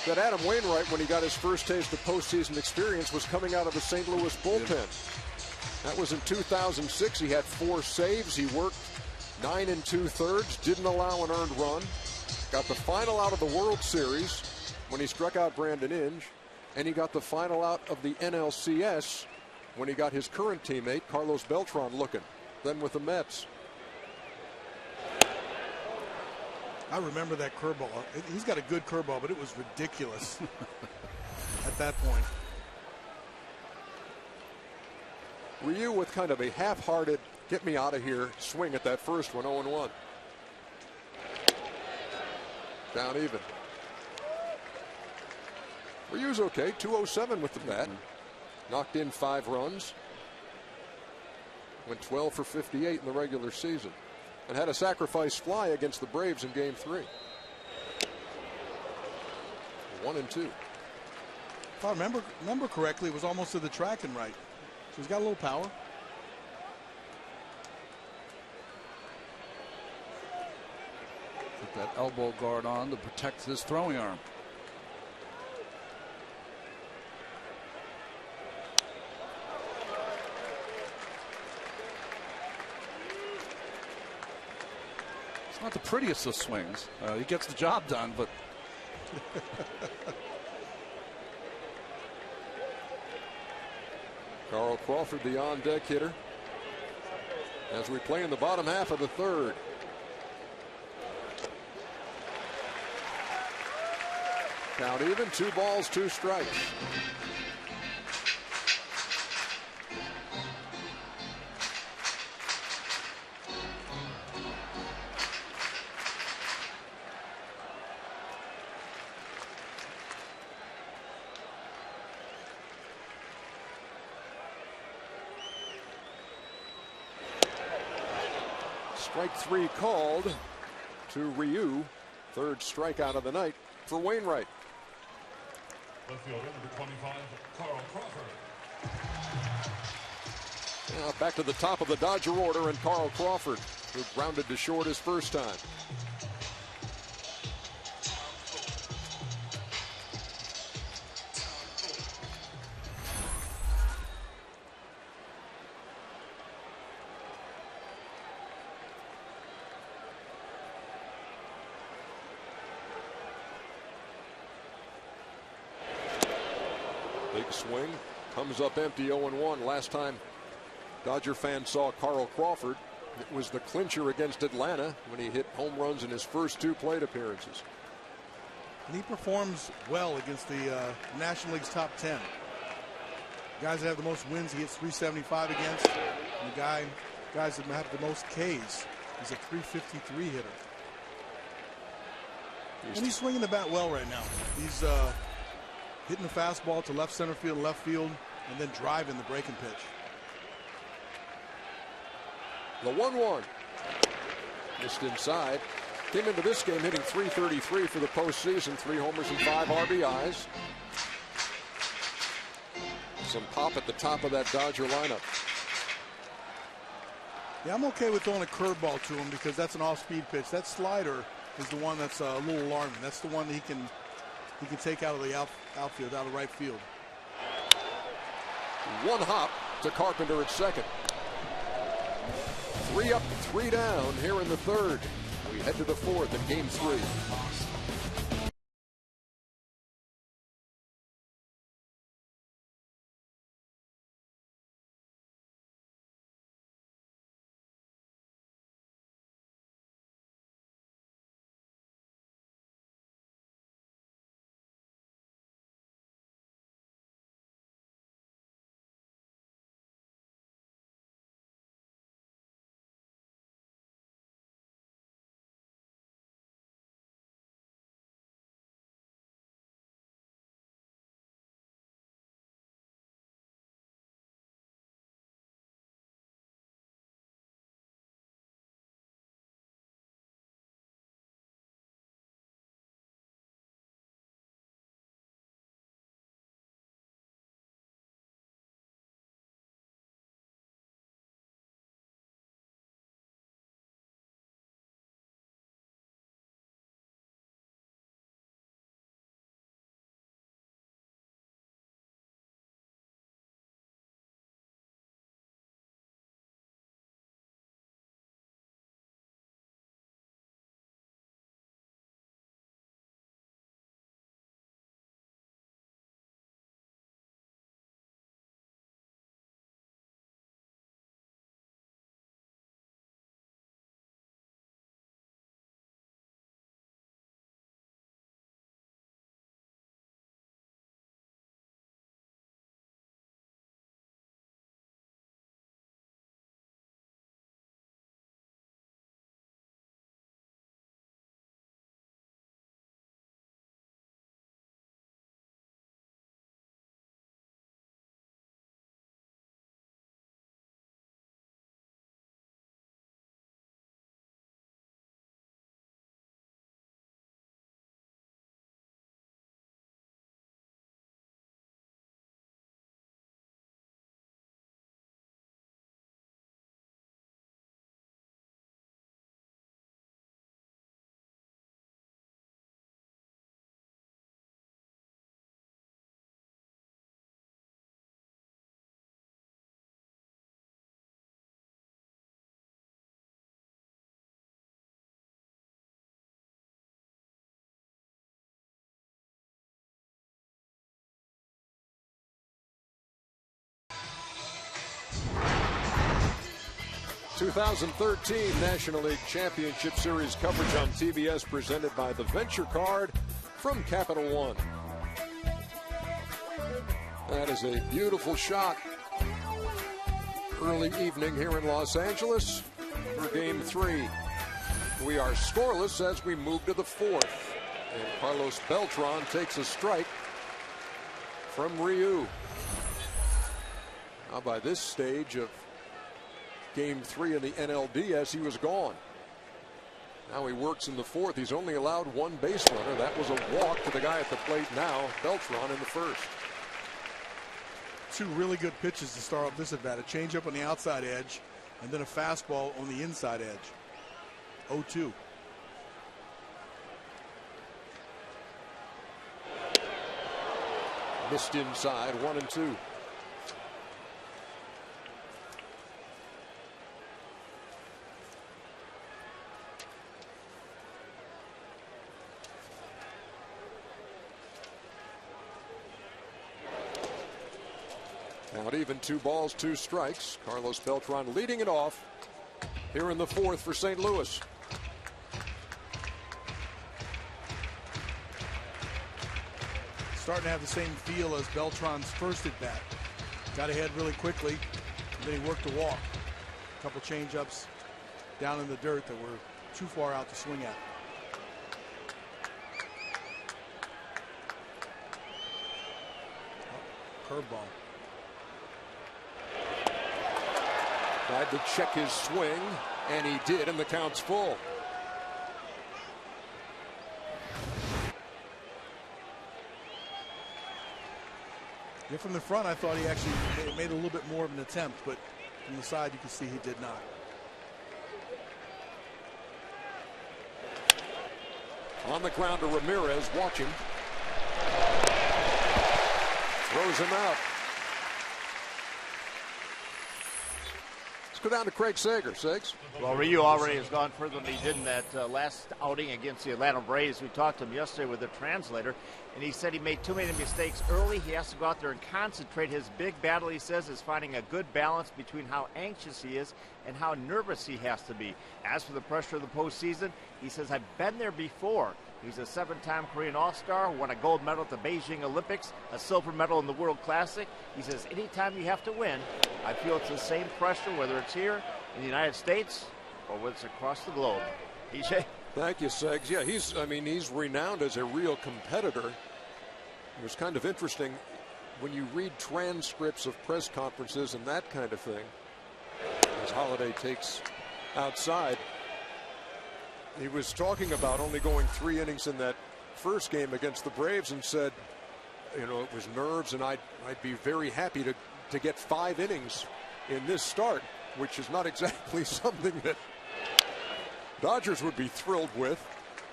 that Adam Wainwright, when he got his first taste of postseason experience, was coming out of the St. Louis bullpen. That was in 2006. He had 4 saves. He worked 9 2/3, didn't allow an earned run. Got the final out of the World Series when he struck out Brandon Inge, and he got the final out of the NLCS when he got his current teammate Carlos Beltran looking, then with the Mets. I remember that curveball. He's got a good curveball, but it was ridiculous at that point. Ryu with kind of a half-hearted, get me out of here swing at that first one, 0-1. Down even. Ryu's okay, 207 with the bat. Knocked in 5 runs. Went 12 for 58 in the regular season. And had a sacrifice fly against the Braves in Game 3. 1-2. If I remember correctly, it was almost to the track and right. So he's got a little power. Put that elbow guard on to protect his throwing arm. It's not the prettiest of swings. He gets the job done, but Carl Crawford, the on-deck hitter, as we play in the bottom half of the 3rd. Count even, 2 balls, 2 strikes. Strike 3 called to Ryu. Third strikeout of the night for Wainwright. Left fielder, number 25, Carl Crawford. Now back to the top of the Dodger order, and Carl Crawford, who grounded to short his first time. Big swing, comes up empty. 0-1. Last time Dodger fans saw Carl Crawford, it was the clincher against Atlanta when he hit home runs in his first 2 plate appearances. And he performs well against the National League's top 10. Guys that have the most wins, he hits 375 against. And the guys that have the most Ks, he's a 353 hitter. And he's swinging the bat well right now. He's hitting the fastball to left center field, left field, and then driving the breaking pitch. The 1-1. Missed inside. Came into this game hitting .333 for the postseason. 3 homers and 5 RBIs. Some pop at the top of that Dodger lineup. Yeah, I'm okay with throwing a curveball to him because that's an off-speed pitch. That slider is the one that's a little alarming. That's the one that he can take out of the outfield, out of right field. 1 hop to Carpenter at second. 3 up, 3 down here in the third. We head to the fourth in game 3. '13 National League Championship Series coverage on TBS presented by the Venture Card from Capital One. That is a beautiful shot. Early evening here in Los Angeles for Game 3. We are scoreless as we move to the fourth. And Carlos Beltran takes a strike from Ryu. Now by this stage of Game 3 in the NLDS, he was gone. Now he works in the fourth. He's only allowed one base runner. That was a walk to the guy at the plate now, Beltran, in the first. Two really good pitches to start off this at bat. A changeup on the outside edge, and then a fastball on the inside edge. 0-2. Missed inside, 1-2. Now even 2 balls, 2 strikes. Carlos Beltran leading it off here in the fourth for St. Louis. Starting to have the same feel as Beltran's first at bat. Got ahead really quickly, and then he worked the walk. A couple change-ups down in the dirt that were too far out to swing at. Curveball. Tried to check his swing, and he did, and the count's full. Yeah, from the front, I thought he actually made a little bit more of an attempt, but from the side, you can see he did not. On the ground to Ramirez, watching. Throws him out. Let's go down to Craig Sager. Segs. Well, Ryu already has gone further than he did in that last outing against the Atlanta Braves. We talked to him yesterday with the translator, and he said he made too many mistakes early. He has to go out there and concentrate. His big battle, he says, is finding a good balance between how anxious he is and how nervous he has to be. As for the pressure of the postseason, he says, I've been there before. He's a 7-time Korean All-Star, won a gold medal at the Beijing Olympics, a silver medal in the World Classic. He says, anytime you have to win, I feel it's the same pressure, whether it's here in the United States or whether it's across the globe. DJ? Thank you, Segs. Yeah, he's renowned as a real competitor. It was kind of interesting when you read transcripts of press conferences and that kind of thing, as Holiday takes outside. He was talking about only going 3 innings in that first game against the Braves and said, you know, it was nerves, and I'd be very happy to get 5 innings in this start, which is not exactly something that Dodgers would be thrilled with.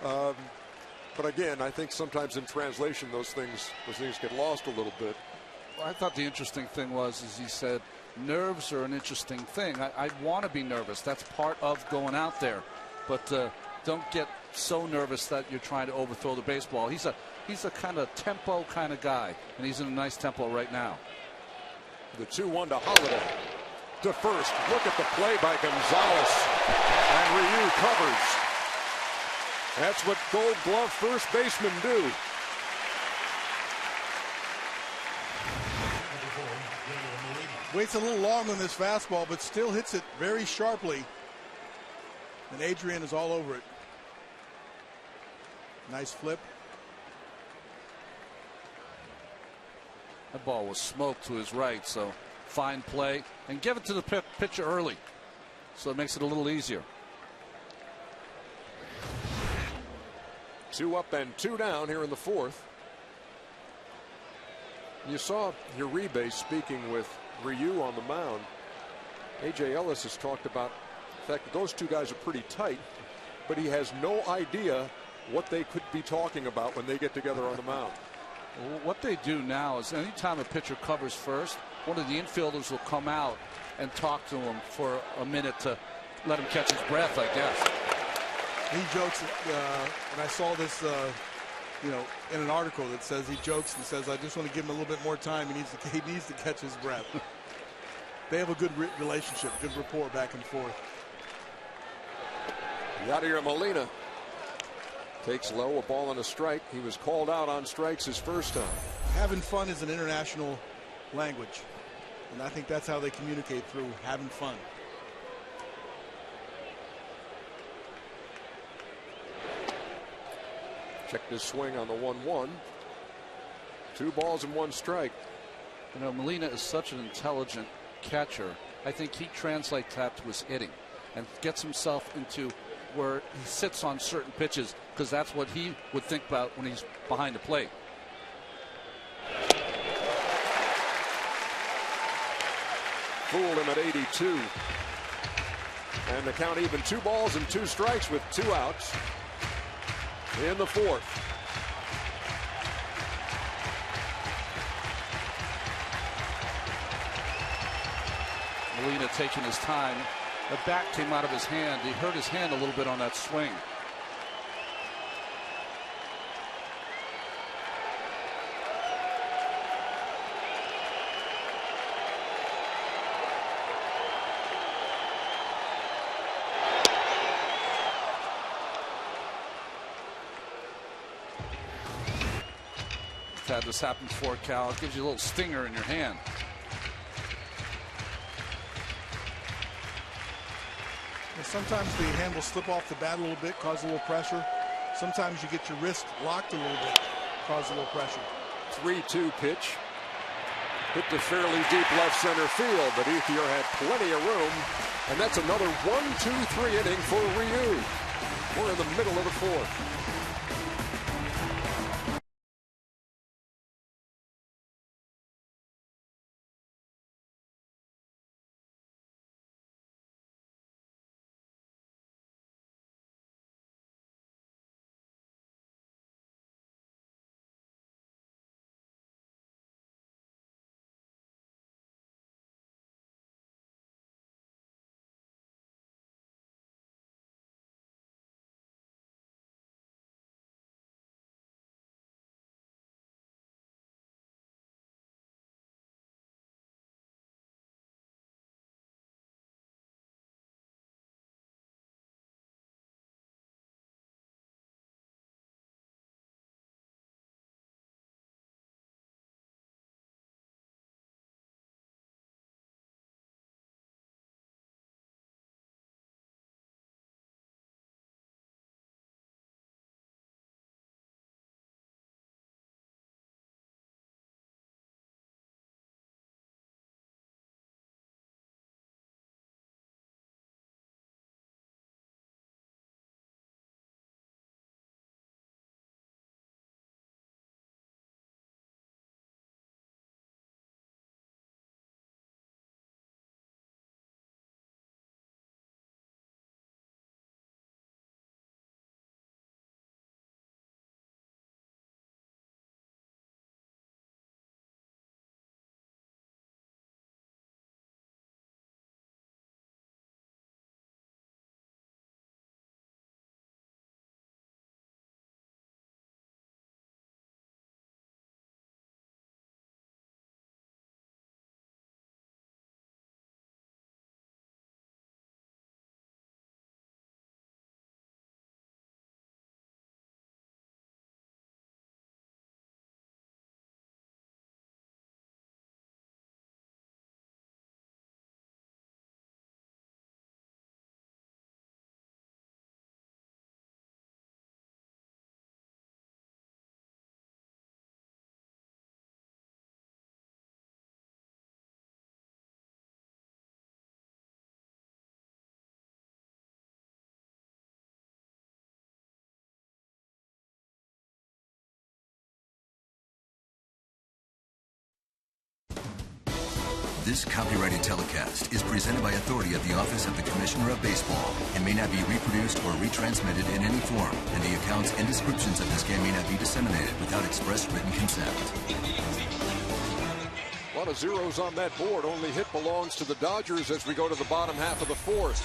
But again, I think sometimes in translation those things get lost a little bit. Well, I thought the interesting thing was he said, nerves are an interesting thing. I want to be nervous. That's part of going out there. But don't get so nervous that you're trying to overthrow the baseball. He's a kind of tempo kind of guy, and he's in a nice tempo right now. The 2-1 to Holiday. To first. Look at the play by Gonzalez. And Ryu covers. That's what Gold Glove first basemen do. Waits a little long on this fastball, but still hits it very sharply. And Adrian is all over it. Nice flip. That ball was smoked to his right, so fine play. And give it to the pitcher early, so it makes it a little easier. 2 up and 2 down here in the fourth. You saw Uribe speaking with Ryu on the mound. A.J. Ellis has talked about the fact that those two guys are pretty tight, but he has no idea what they could be talking about when they get together on the mound. What they do now is anytime a pitcher covers first, one of the infielders will come out and talk to him for a minute to let him catch his breath, I guess. He jokes, and I saw this, in an article that says he jokes and says, I just want to give him a little bit more time. He needs to catch his breath. They have a good relationship, good rapport back and forth. Yadier Molina takes low, a ball and a strike. He was called out on strikes his first time. Having fun is an international language, and I think that's how they communicate, through having fun. Checked his swing on the 1-1. 2 balls and 1 strike. You know, Molina is such an intelligent catcher. I think he translates that to his hitting and gets himself into where he sits on certain pitches, because that's what he would think about when he's behind the plate. Fooled him at 82. And the count even, 2 balls and 2 strikes with 2 outs in the 4th. Molina taking his time. The bat came out of his hand. He hurt his hand a little bit on that swing. I've had this happen before, Cal. It gives you a little stinger in your hand. Sometimes the hand will slip off the bat a little bit, cause a little pressure. Sometimes you get your wrist locked a little bit, cause a little pressure. 3-2 pitch. Hit to fairly deep left center field, but Ethier had plenty of room. And that's another 1-2-3 inning for Ryu. We're in the middle of the 4th. This copyrighted telecast is presented by authority of the Office of the Commissioner of Baseball and may not be reproduced or retransmitted in any form, and the accounts and descriptions of this game may not be disseminated without express written consent. A lot of zeros on that board. Only hit belongs to the Dodgers as we go to the bottom half of the 4th.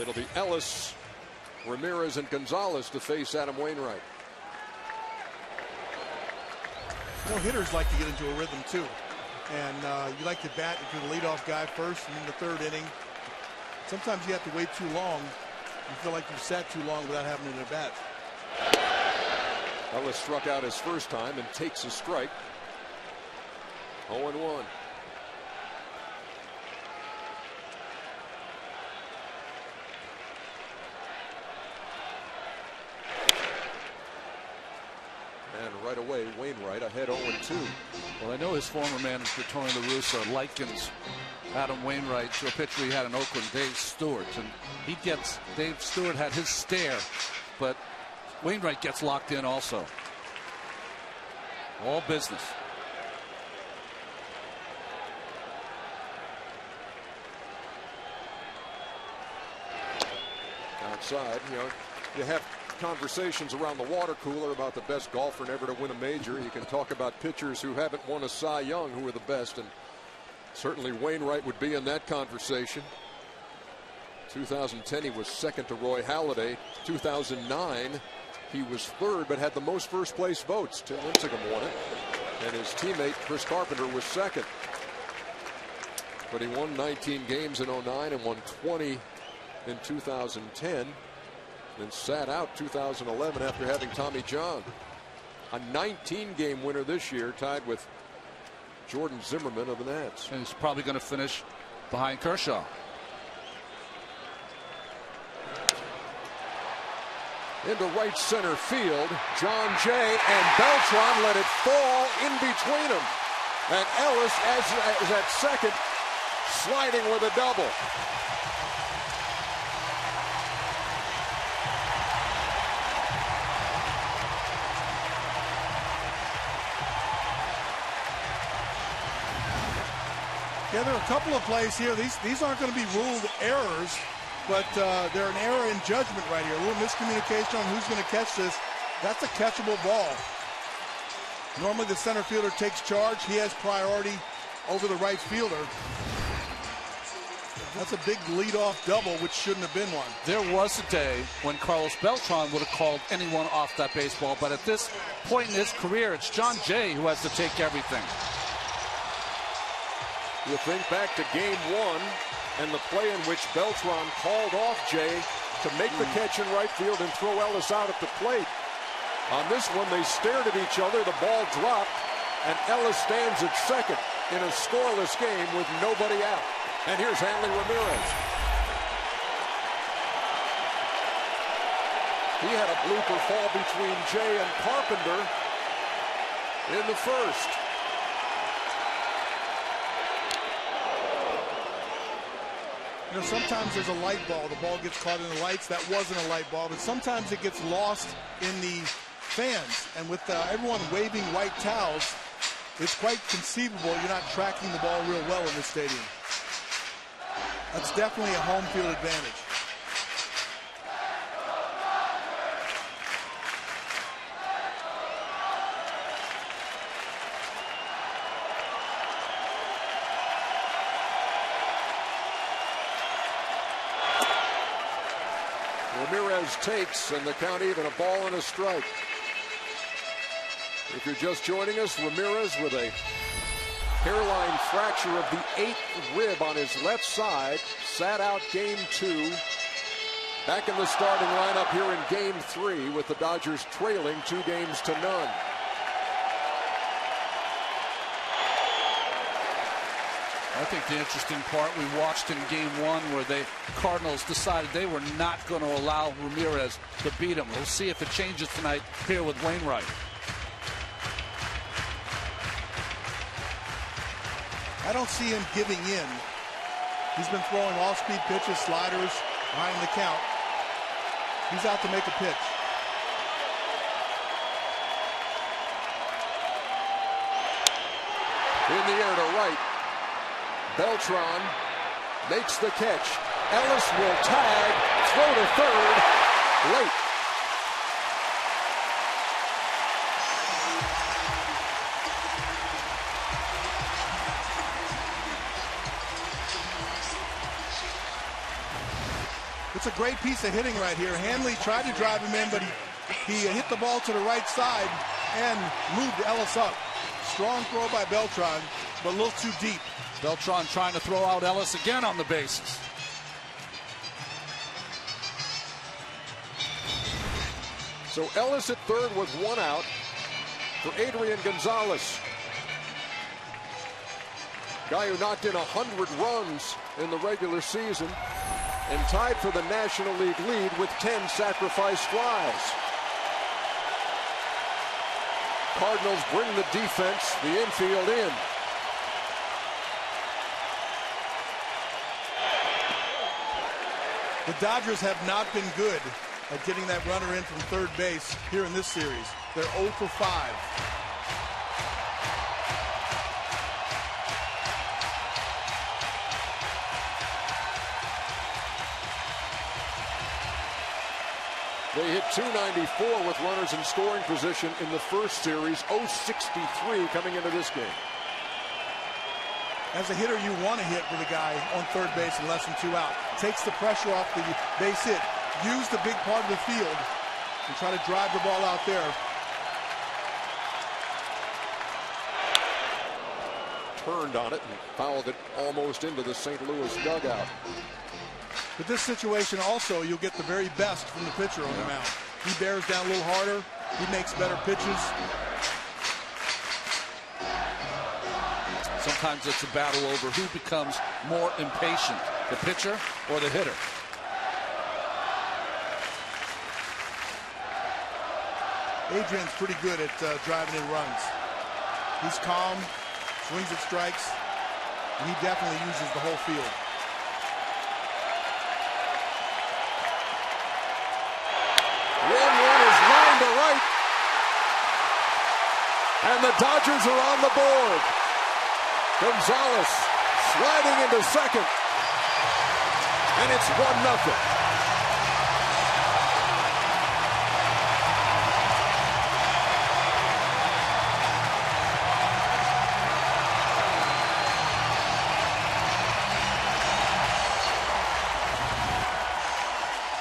It'll be Ellis, Ramirez, and Gonzalez to face Adam Wainwright. You know, hitters like to get into a rhythm too, and you like to bat if you're the leadoff guy first, and in the 3rd inning, sometimes you have to wait too long. You feel like you've sat too long without having an at-bat. Ellis struck out his first time and takes a strike. 0-1. And right away, Wainwright ahead 0-2. Well, I know his former manager, Tony La Russa, likens Adam Wainwright to a pitcher he had in Oakland, Dave Stewart. And Dave Stewart had his stare, but Wainwright gets locked in also. All business. Outside, you have conversations around the water cooler about the best golfer never to win a major. You can talk about pitchers who haven't won a Cy Young who are the best, and certainly Wainwright would be in that conversation. 2010 he was second to Roy Halladay. 2009 he was third but had the most first place votes. Tim Lincecum won it, and his teammate Chris Carpenter was second. But he won 19 games in 09 and won 20 in 2010, and sat out 2011 after having Tommy John. A 19-game winner this year, tied with Jordan Zimmerman of the Nats. And he's probably going to finish behind Kershaw. Into right center field, John Jay, and Beltran let it fall in between them. And Ellis is at second, sliding with a double. Yeah, there are a couple of plays here. These aren't going to be ruled errors, but they're an error in judgment right here. A little miscommunication on who's going to catch this. That's a catchable ball. Normally the center fielder takes charge. He has priority over the right fielder. That's a big leadoff double, which shouldn't have been one. There was a day when Carlos Beltran would have called anyone off that baseball, but at this point in his career, it's John Jay who has to take everything. You think back to game one and the play in which Beltran called off Jay to make the catch in right field and throw Ellis out at the plate. On this one, they stared at each other, the ball dropped, and Ellis stands at second in a scoreless game with nobody out. And here's Hanley Ramirez. He had a blooper fall between Jay and Carpenter in the first. Sometimes there's a light ball. The ball gets caught in the lights. That wasn't a light ball, but sometimes it gets lost in the fans. And with everyone waving white towels, it's quite conceivable you're not tracking the ball real well in this stadium. That's definitely a home field advantage. Ramirez takes, and the count even, a ball and a strike. If you're just joining us, Ramirez with a hairline fracture of the 8th rib on his left side, sat out game 2. Back in the starting lineup here in game 3 with the Dodgers trailing 2-0. I think the interesting part we watched in game 1 where the Cardinals decided they were not going to allow Ramirez to beat him. We'll see if it changes tonight here with Wainwright. I don't see him giving in. He's been throwing off-speed pitches, sliders, behind the count. He's out to make a pitch. In the air to right. Beltran makes the catch. Ellis will tag, throw to third, late. It's a great piece of hitting right here. Hanley tried to drive him in, but he hit the ball to the right side and moved Ellis up. Strong throw by Beltran, but a little too deep. Beltran trying to throw out Ellis again on the bases. So Ellis at third with 1 out for Adrian Gonzalez. Guy who knocked in 100 runs in the regular season and tied for the National League lead with 10 sacrifice flies. Cardinals bring the defense, the infield in. The Dodgers have not been good at getting that runner in from third base here in this series. They're 0 for 5. They hit .294 with runners in scoring position in the first series, .063 coming into this game. As a hitter, you want to hit with a guy on third base and less than 2 out. Takes the pressure off the base hit. Use the big part of the field and try to drive the ball out there. Turned on it and fouled it almost into the St. Louis dugout. But this situation also, you'll get the very best from the pitcher on the mound. He bears down a little harder. He makes better pitches. Sometimes it's a battle over who becomes more impatient, the pitcher or the hitter. Adrian's pretty good at driving in runs. He's calm, swings at strikes, and he definitely uses the whole field. One is line to right. And the Dodgers are on the board. Gonzalez sliding into second. And it's 1-0.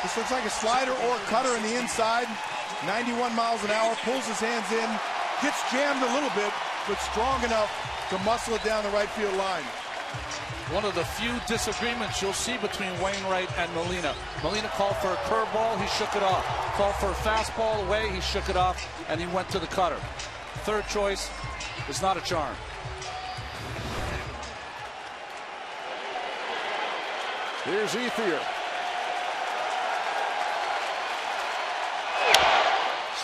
This looks like a slider or a cutter in the inside. 91 miles an hour, pulls his hands in, gets jammed a little bit, but strong enough to muscle it down the right field line. One of the few disagreements you'll see between Wainwright and Molina. Molina called for a curveball, he shook it off. Called for a fastball away, he shook it off, and he went to the cutter. Third choice is not a charm. Here's Ethier.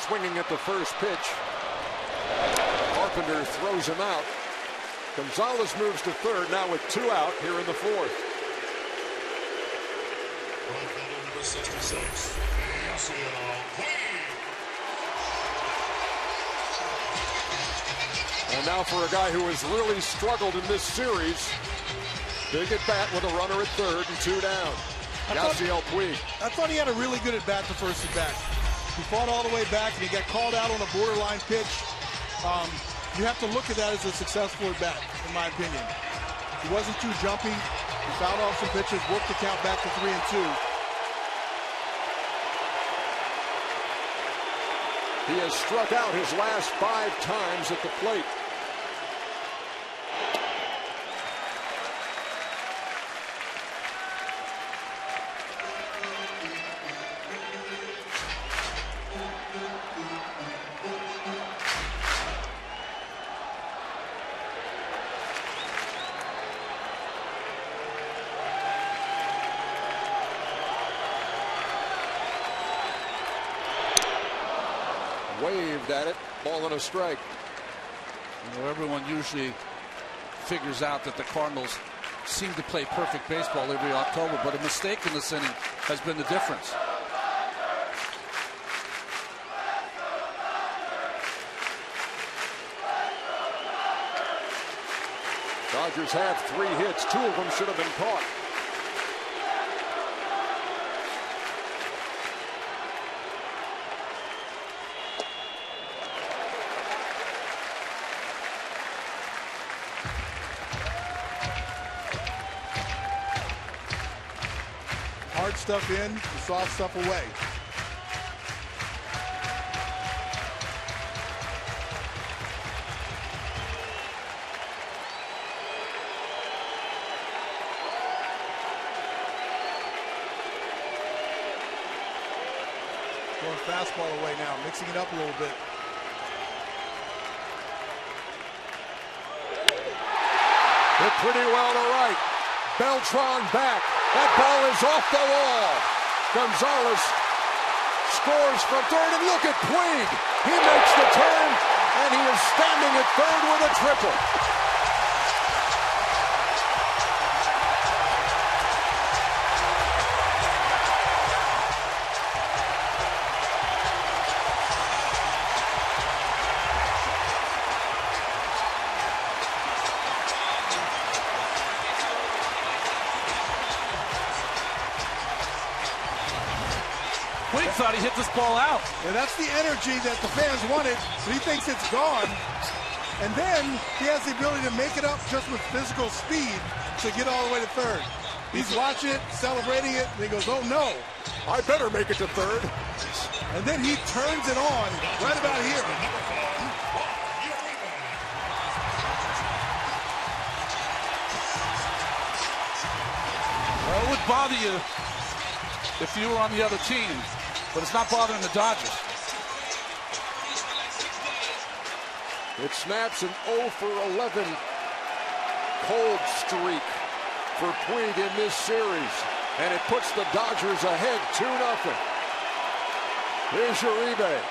Swinging at the first pitch. Carpenter throws him out. Gonzalez moves to third now with 2 out here in the fourth. Number 66, Yasiel Puig. And now for a guy who has really struggled in this series. Big at bat with a runner at third and 2 down. Yasiel Puig. I thought he had a really good at bat the first at bat. He fought all the way back and he got called out on a borderline pitch. You have to look at that as a successful at bat, in my opinion. He wasn't too jumpy. He fouled off some pitches, worked the count back to 3-2. He has struck out his last 5 times at the plate. Waved at it, ball and a strike. You know, everyone usually figures out that the Cardinals seem to play perfect baseball every October, but a mistake in this inning has been the difference. Dodgers have 3 hits, 2 of them should have been caught. Hard stuff in, the soft stuff away. Going fastball away now, mixing it up a little bit. Hit pretty well to right. Beltran back. That ball is off the wall. Gonzalez scores from third, and look at Puig. He makes the turn, and he is standing at third with a triple. Puig thought he hit this ball out. And that's the energy that the fans wanted, but he thinks it's gone. And then he has the ability to make it up just with physical speed to get all the way to third. He's watching it, celebrating it, and he goes, oh no, I better make it to third. And then he turns it on right about here. Well, it would bother you if you were on the other team, but it's not bothering the Dodgers. It snaps an 0 for 11 cold streak for Puig in this series, and it puts the Dodgers ahead 2-0. Here's Uribe.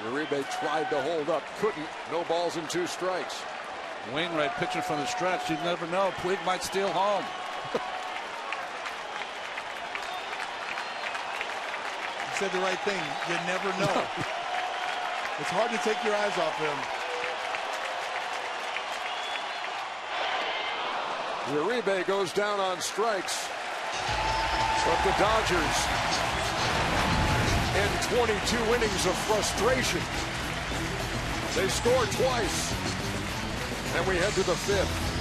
Uribe tried to hold up, couldn't. No balls and 2 strikes. Wainwright pitching from the stretch. You never know. Puig might steal home. You said the right thing. You never know. It's hard to take your eyes off him. Uribe goes down on strikes, but the Dodgers in 22 innings of frustration, they score twice, and we head to the 5th.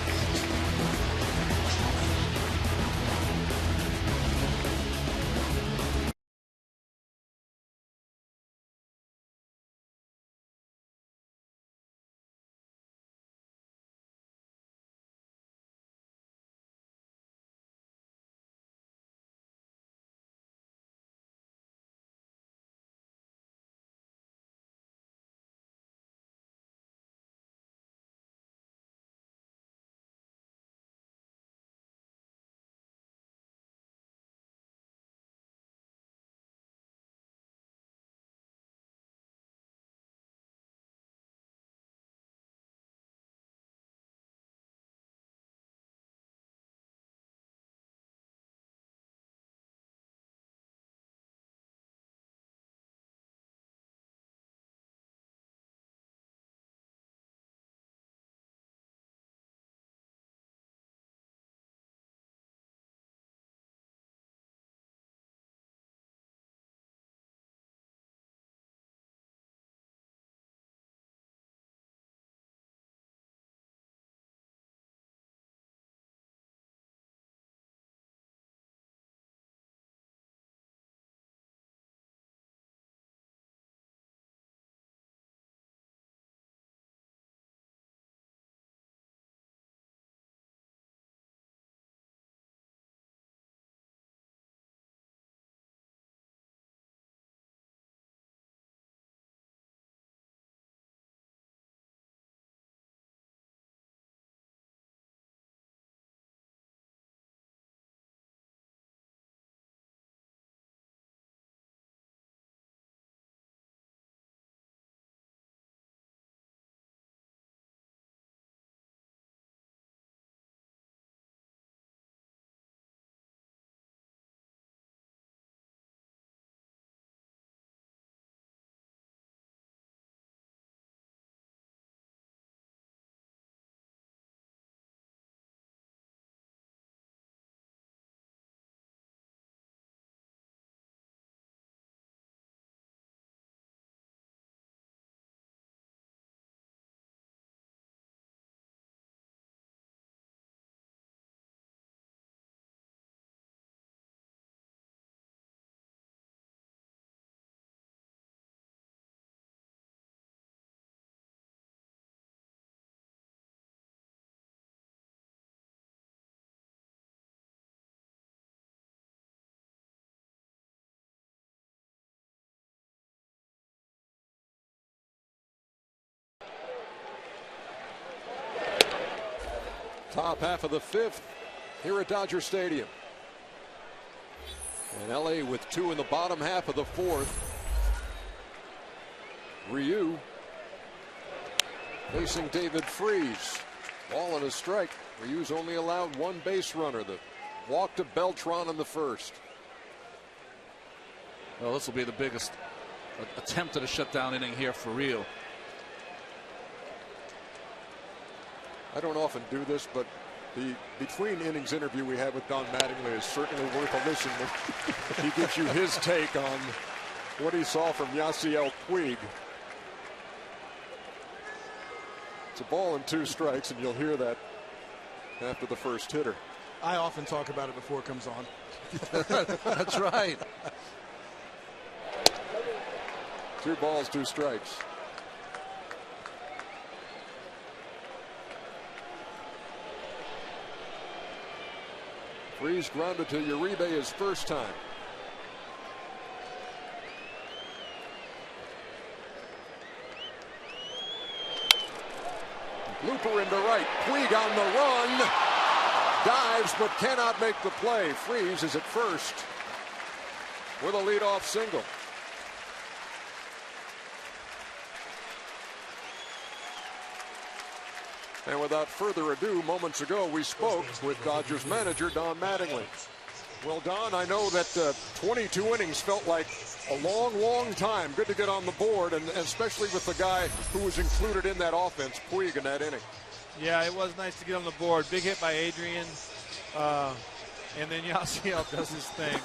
Top half of the 5th here at Dodger Stadium. And LA with 2 in the bottom half of the 4th. Ryu facing David Freese. Ball and a strike. Ryu's only allowed one base runner. The walk to Beltran in the first. Well, this will be the biggest attempt at a shutdown inning here for Ryu. I don't often do this, but the between innings interview we had with Don Mattingly is certainly worth a listen. He gives you his take on what he saw from Yasiel Puig. It's a ball and 2 strikes, and you'll hear that after the first hitter. I often talk about it before it comes on. That's right. 2 balls, 2 strikes. Freeze grounded to Uribe his first time. Looper into right. Puig on the run. Dives but cannot make the play. Freeze is at first with a leadoff single. And without further ado, moments ago we spoke with Dodgers manager Don Mattingly. Well, Don, I know that 22 innings felt like a long, long time. Good to get on the board, and especially with the guy who was included in that offense, Puig, in that inning. Yeah, it was nice to get on the board. Big hit by Adrian. And then Yasiel does his thing.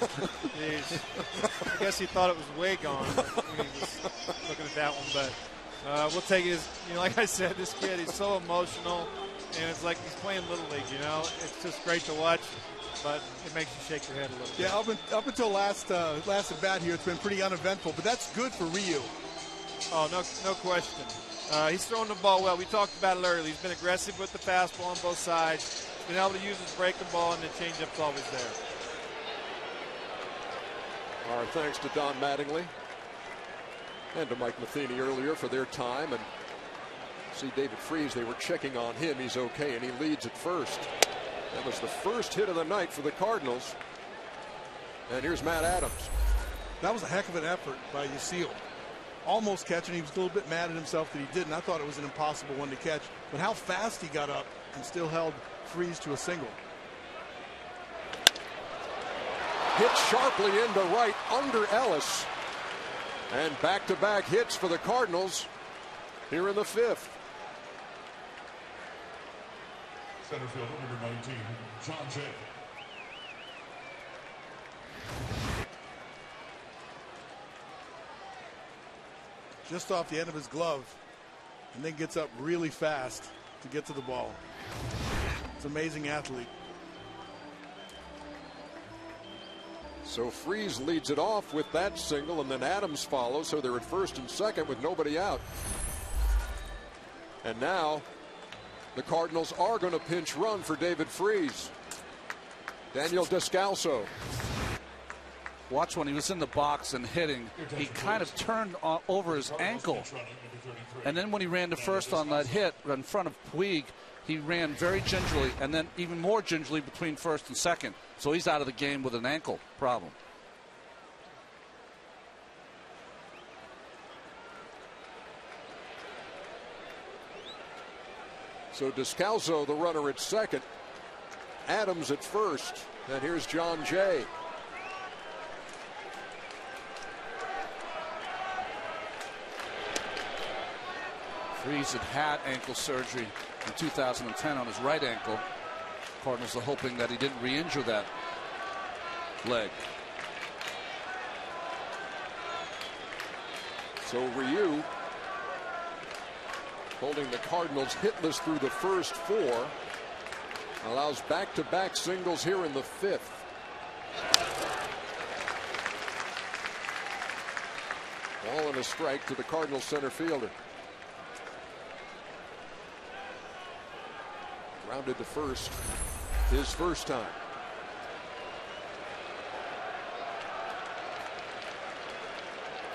I guess he thought it was way gone when he was looking at that one, but we'll take it. Like I said, this kid, he's so emotional, and it's like he's playing Little League, It's just great to watch, but it makes you shake your head a little bit. Yeah, up until last at bat here, it's been pretty uneventful, but that's good for Ryu. Oh, no question. He's throwing the ball well. We talked about it earlier. He's been aggressive with the fastball on both sides. Been able to use his breaking ball, and the changeup's always there. Our thanks to Don Mattingly and to Mike Matheny earlier for their time. And see David Freese, they were checking on him. He's okay, and he leads at first. That was the first hit of the night for the Cardinals. And here's Matt Adams. That was a heck of an effort by Yasiel. Almost catching. He was a little bit mad at himself that he didn't. I thought it was an impossible one to catch. But how fast he got up and still held Freeze to a single. Hit sharply into right under Ellis. And back-to-back hits for the Cardinals here in the 5th. Center fielder, number 19, John Jay. Just off the end of his glove, and then gets up really fast to get to the ball. It's an amazing athlete. So Freeze leads it off with that single, and then Adams follows, so they're at first and second with nobody out. And now the Cardinals are going to pinch run for David Freeze. Daniel Descalso. Watch when he was in the box and hitting, he kind of turned over his ankle. And then when he ran to first on that hit in front of Puig, he ran very gingerly, and then even more gingerly between first and second. So he's out of the game with an ankle problem. So Descalso, the runner at second. Adams at first. And here's John Jay. Freeze had ankle surgery in 2010 on his right ankle. Cardinals are hoping that he didn't re-injure that leg. So Ryu holding the Cardinals hitless through the first 4. Allows back-to-back singles here in the 5th. Ball and a strike to the Cardinals center fielder. Grounded to first, his first time.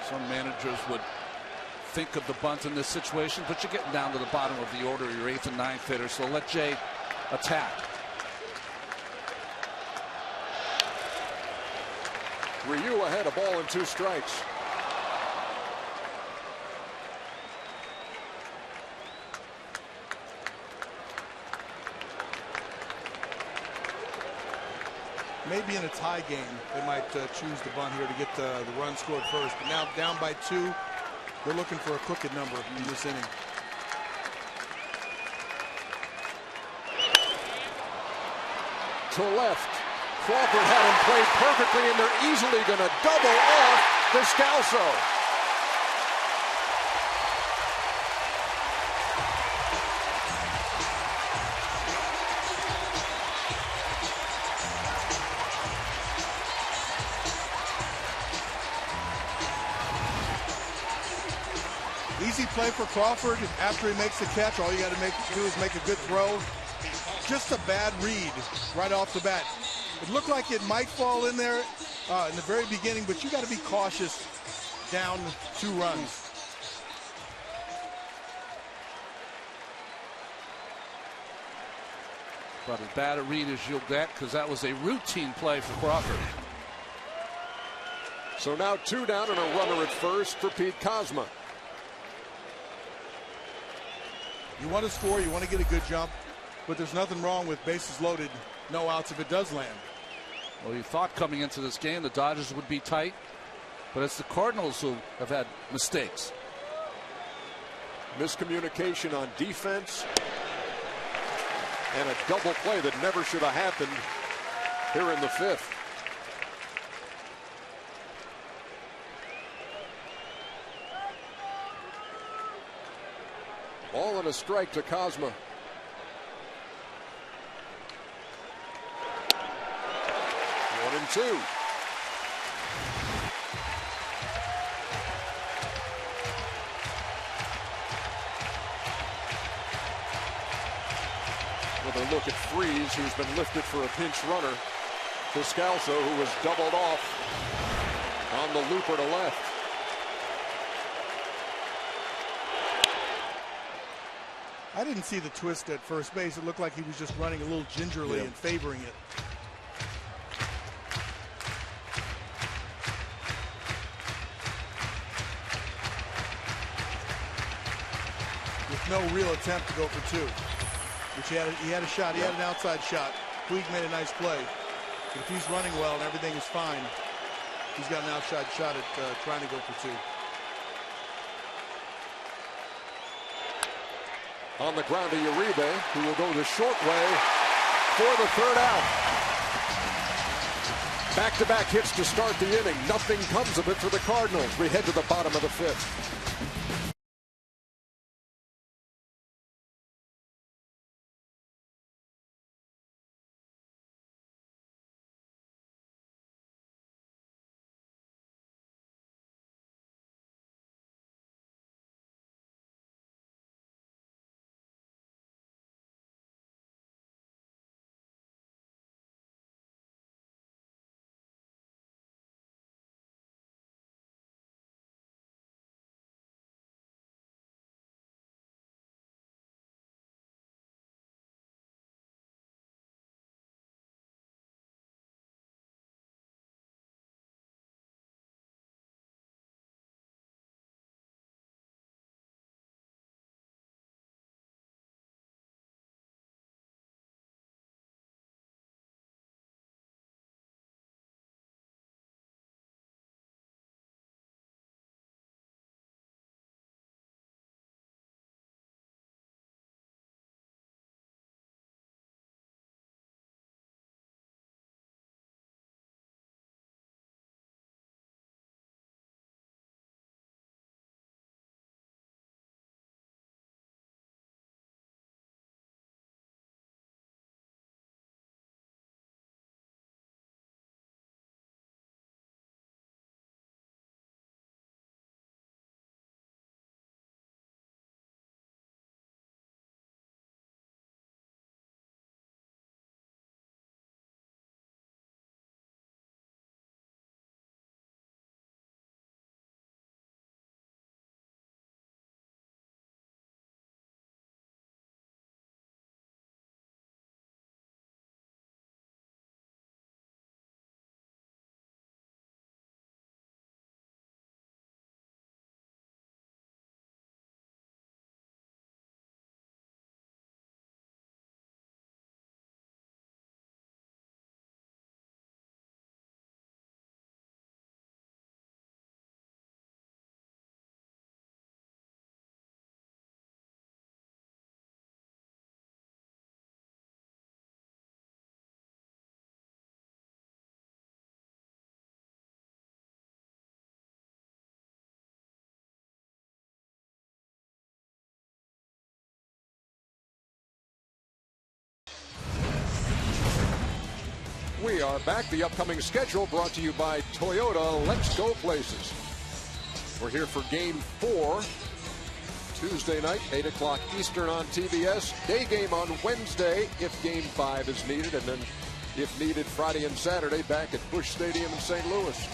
Some managers would think of the bunt in this situation, but you're getting down to the bottom of the order, your 8th and 9th hitter, so let Jay attack. Ryu ahead, a ball and 2 strikes. Maybe in a tie game, they might choose the bunt here to get the run scored first. But now down by 2, they're looking for a crooked number in this inning. To left. Crawford had him played perfectly, and they're easily going to double off Descalso. Easy play for Crawford. After he makes the catch, all you got to do is make a good throw. Just a bad read right off the bat. It looked like it might fall in there in the very beginning, but you got to be cautious down 2 runs. But as bad a read as you'll get, because that was a routine play for Crawford. So now 2 down and a runner at first for Pete Kozma. You want to score, you want to get a good jump, but there's nothing wrong with bases loaded, no outs if it does land. Well, you thought coming into this game the Dodgers would be tight, but it's the Cardinals who have had mistakes. Miscommunication on defense and a double play that never should have happened here in the 5th. Ball and a strike to Kozma. One and 2. With a look at Freeze, who's been lifted for a pinch runner. Descalso, who was doubled off on the looper to left. I didn't see the twist at first base. It looked like he was just running a little gingerly and favoring it. With no real attempt to go for 2. Which he had a shot. He had an outside shot. Puig made a nice play. But if he's running well and everything is fine, he's got an outside shot at trying to go for 2. On the ground to Uribe, who will go the short way for the 3rd out. Back-to-back hits to start the inning. Nothing comes of it for the Cardinals. We head to the bottom of the 5th. We are back. The upcoming schedule brought to you by Toyota. Let's go places. We're here for Game 4. Tuesday night, 8 o'clock Eastern on TBS. Day game on Wednesday if Game 5 is needed. And then, if needed, Friday and Saturday back at Busch Stadium in St. Louis.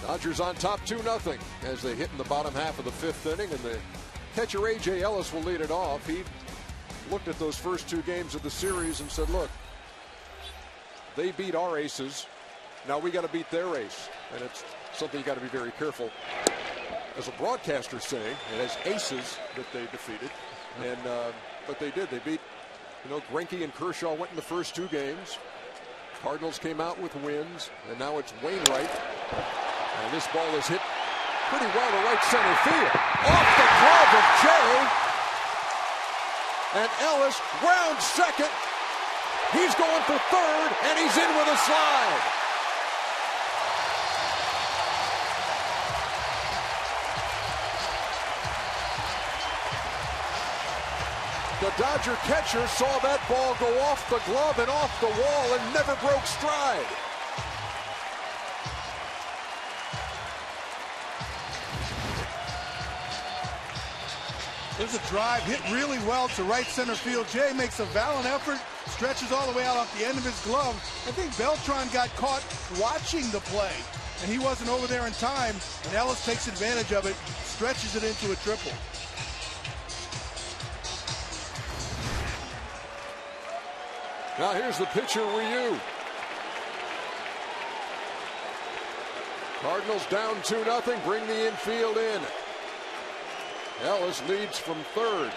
Dodgers on top 2-0 as they hit in the bottom half of the 5th inning. And the catcher A.J. Ellis will lead it off. He looked at those first 2 games of the series and said, look, they beat our aces. Now we got to beat their ace. And it's something you got to be very careful as a broadcaster saying, and as aces that they defeated. And but they did. They beat, Greinke and Kershaw went in the first 2 games. Cardinals came out with wins, and now it's Wainwright. And this ball is hit pretty well to right center field. Off the glove of Jay. And Ellis round second. He's going for third, and he's in with a slide. The Dodger catcher saw that ball go off the glove and off the wall and never broke stride. There's a drive hit really well to right center field. Jay makes a valiant effort, stretches all the way out off the end of his glove. I think Beltran got caught watching the play, and he wasn't over there in time, and Ellis takes advantage of it, stretches it into a triple. Now here's the pitcher, Ryu. Cardinals down 2-0, bring the infield in. Ellis leads from third.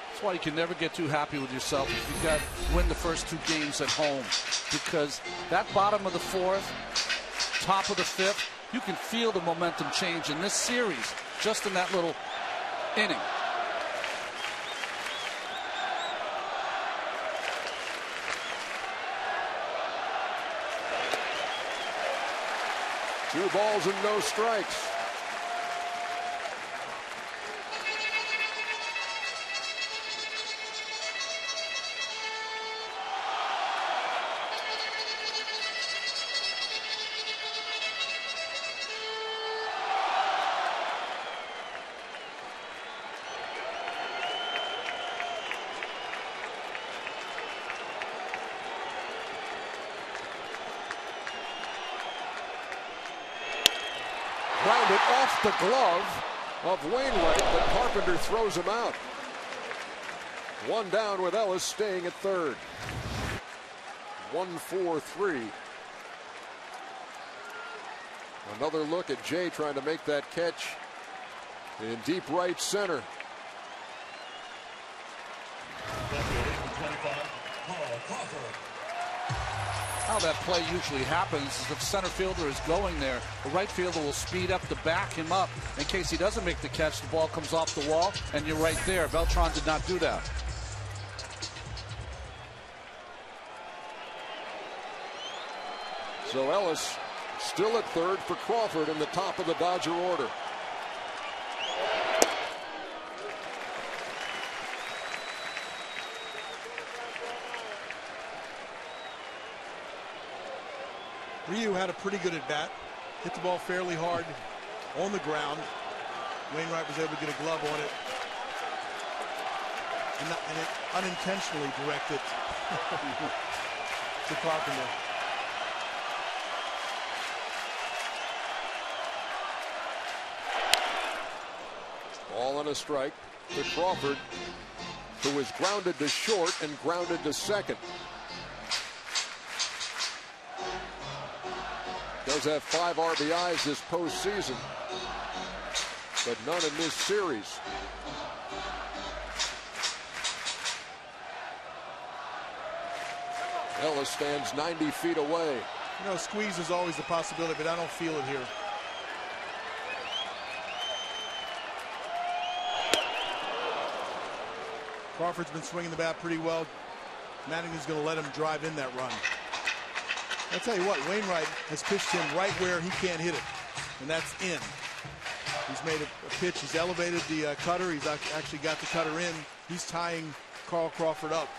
That's why you can never get too happy with yourself if you've got to win the first 2 games at home. Because that bottom of the 4th, top of the 5th, you can feel the momentum change in this series just in that little inning. Two balls and no strikes. Grounded off the glove of Wainwright, but Carpenter throws him out. 1 down with Ellis staying at third. 1-4-3. Another look at Jay trying to make that catch in deep right center. How that play usually happens is if center fielder is going there, the right fielder will speed up to back him up. In case he doesn't make the catch, the ball comes off the wall, and you're right there. Beltran did not do that. So Ellis still at third for Crawford in the top of the Dodger order. Ryu had a pretty good at bat, hit the ball fairly hard on the ground. Wainwright was able to get a glove on it, and it unintentionally directed to Carpenter. Ball and a strike to Crawford, who was grounded to short and grounded to second. Does have 5 RBIs this postseason, but none in this series. Ellis stands 90 feet away. You know, squeeze is always a possibility, but I don't feel it here. Crawford's been swinging the bat pretty well. Mattingly's going to let him drive in that run. I'll tell you what, Wainwright has pitched him right where he can't hit it, and that's in. He's made a pitch. He's elevated the cutter. He's actually got the cutter in. He's tying Carl Crawford up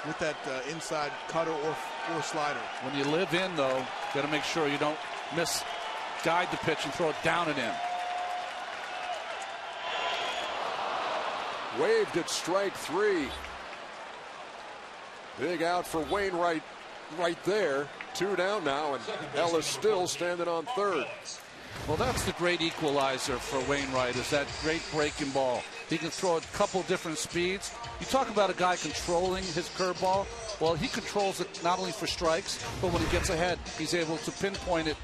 with that inside cutter or slider. When you live in, though, got to make sure you don't misguide the pitch and throw it down and in. Waved at strike 3. Big out for Wainwright right there. 2 down now, and Ellis still standing on third. Well, that's the great equalizer for Wainwright, is that great breaking ball. He can throw at a couple different speeds. You talk about a guy controlling his curveball. Well, he controls it not only for strikes, but when he gets ahead, he's able to pinpoint it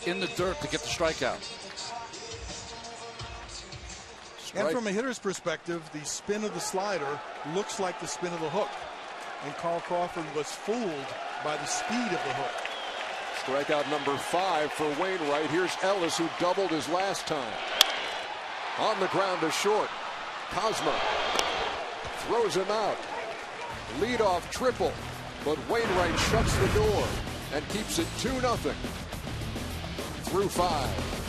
in the dirt to get the strikeout. And from a hitter's perspective, the spin of the slider looks like the spin of the hook. And Carl Crawford was fooled by the speed of the hook. Strikeout number 5 for Wainwright. Here's Ellis, who doubled his last time. On the ground to short. Cosmo throws him out. Leadoff triple, but Wainwright shuts the door and keeps it 2-0 through 5.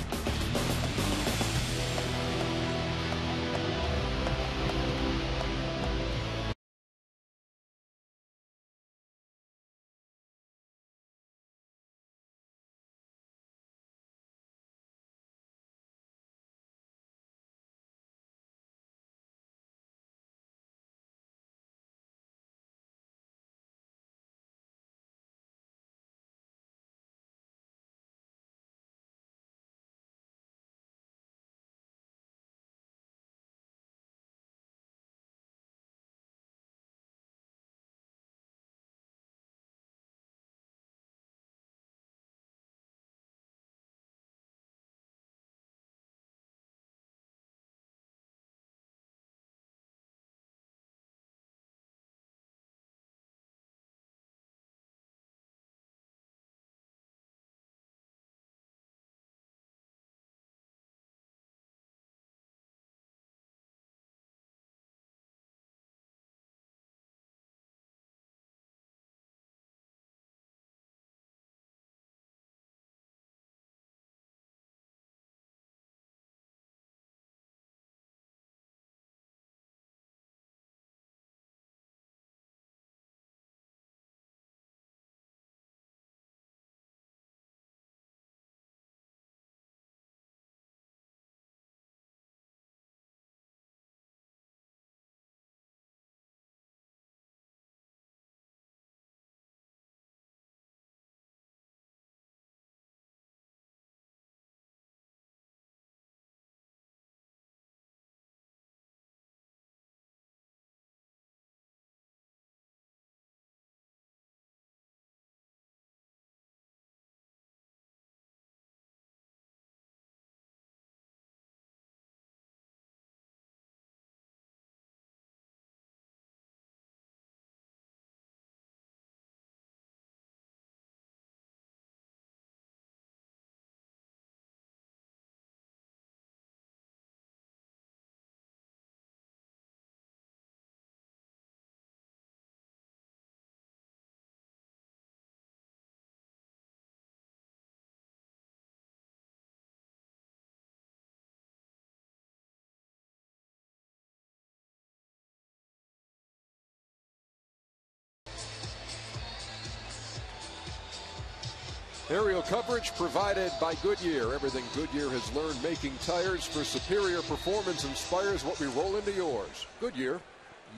Aerial coverage provided by Goodyear. Everything Goodyear has learned making tires for superior performance inspires what we roll into yours. Goodyear,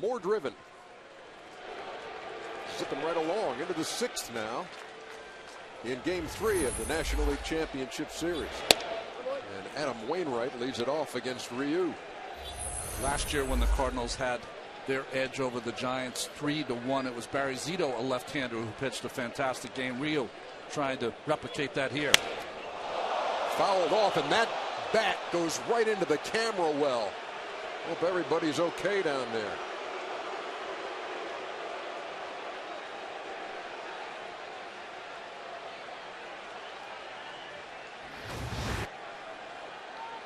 more driven. Zipping right along into the 6th now in Game 3 of the National League Championship Series. And Adam Wainwright leads it off against Ryu. Last year when the Cardinals had their edge over the Giants 3-1, it was Barry Zito, a left-hander, who pitched a fantastic game. Ryu trying to replicate that here. Fouled off, and that bat goes right into the camera well. Hope everybody's okay down there.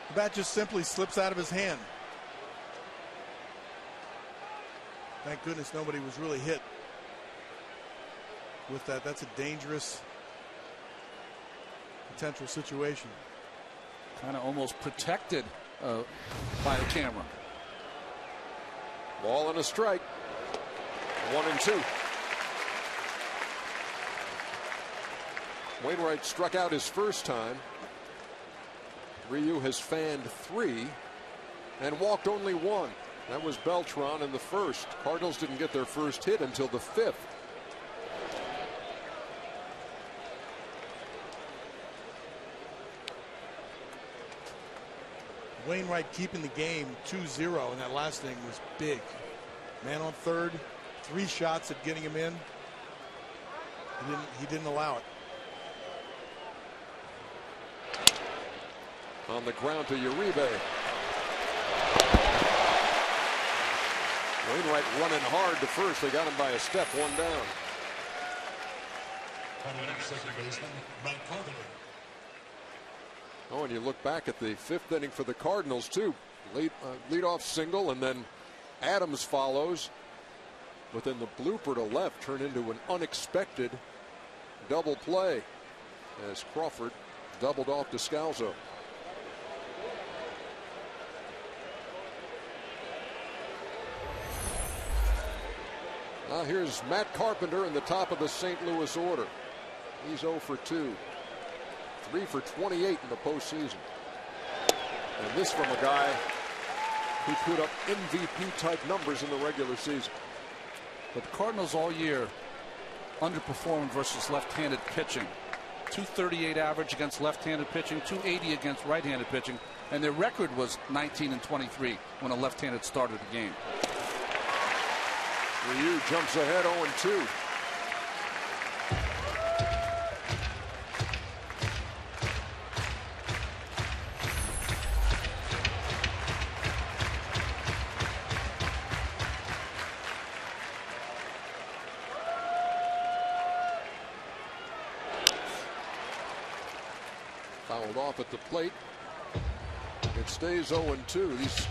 The bat just simply slips out of his hand. Thank goodness nobody was really hit with that. That's a dangerous potential situation. Kind of almost protected by the camera. Ball and a strike. 1-2. Wainwright struck out his first time. Ryu has fanned 3 and walked only 1. That was Beltran in the first. Cardinals didn't get their first hit until the 5th. Wainwright keeping the game 2-0 in that last inning was big. Man on third, 3 shots at getting him in. He didn't allow it. On the ground to Uribe. Wainwright running hard to first. They got him by a step, 1 down. Oh, and you look back at the 5th inning for the Cardinals too. Lead off single, and then Adams follows. But then the blooper to left turned into an unexpected double play as Crawford doubled off Descalzo. Now here's Matt Carpenter in the top of the St. Louis order. He's 0 for 2. 3 for 28 in the postseason. And this from a guy who put up MVP type numbers in the regular season. But the Cardinals all year underperformed versus left-handed pitching. 238 average against left-handed pitching, 280 against right-handed pitching, and their record was 19-23 when a left-handed started the game. Ryu jumps ahead 0-2. Fouled off at the plate. It stays 0-2. These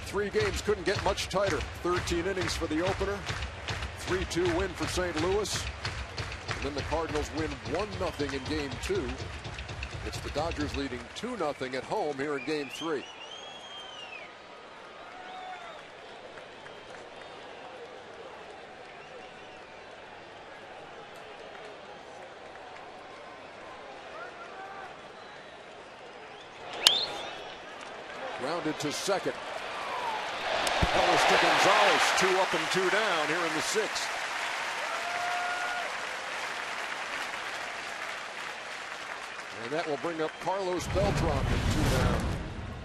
3 games couldn't get much tighter. 13 innings for the opener. 3-2 win for St. Louis. And then the Cardinals win 1-0 in game 2. It's the Dodgers leading 2-0 at home here in game 3. Grounded to second. Ellis to Gonzalez, 2 up and 2 down here in the 6th. And that will bring up Carlos Beltran to 2 down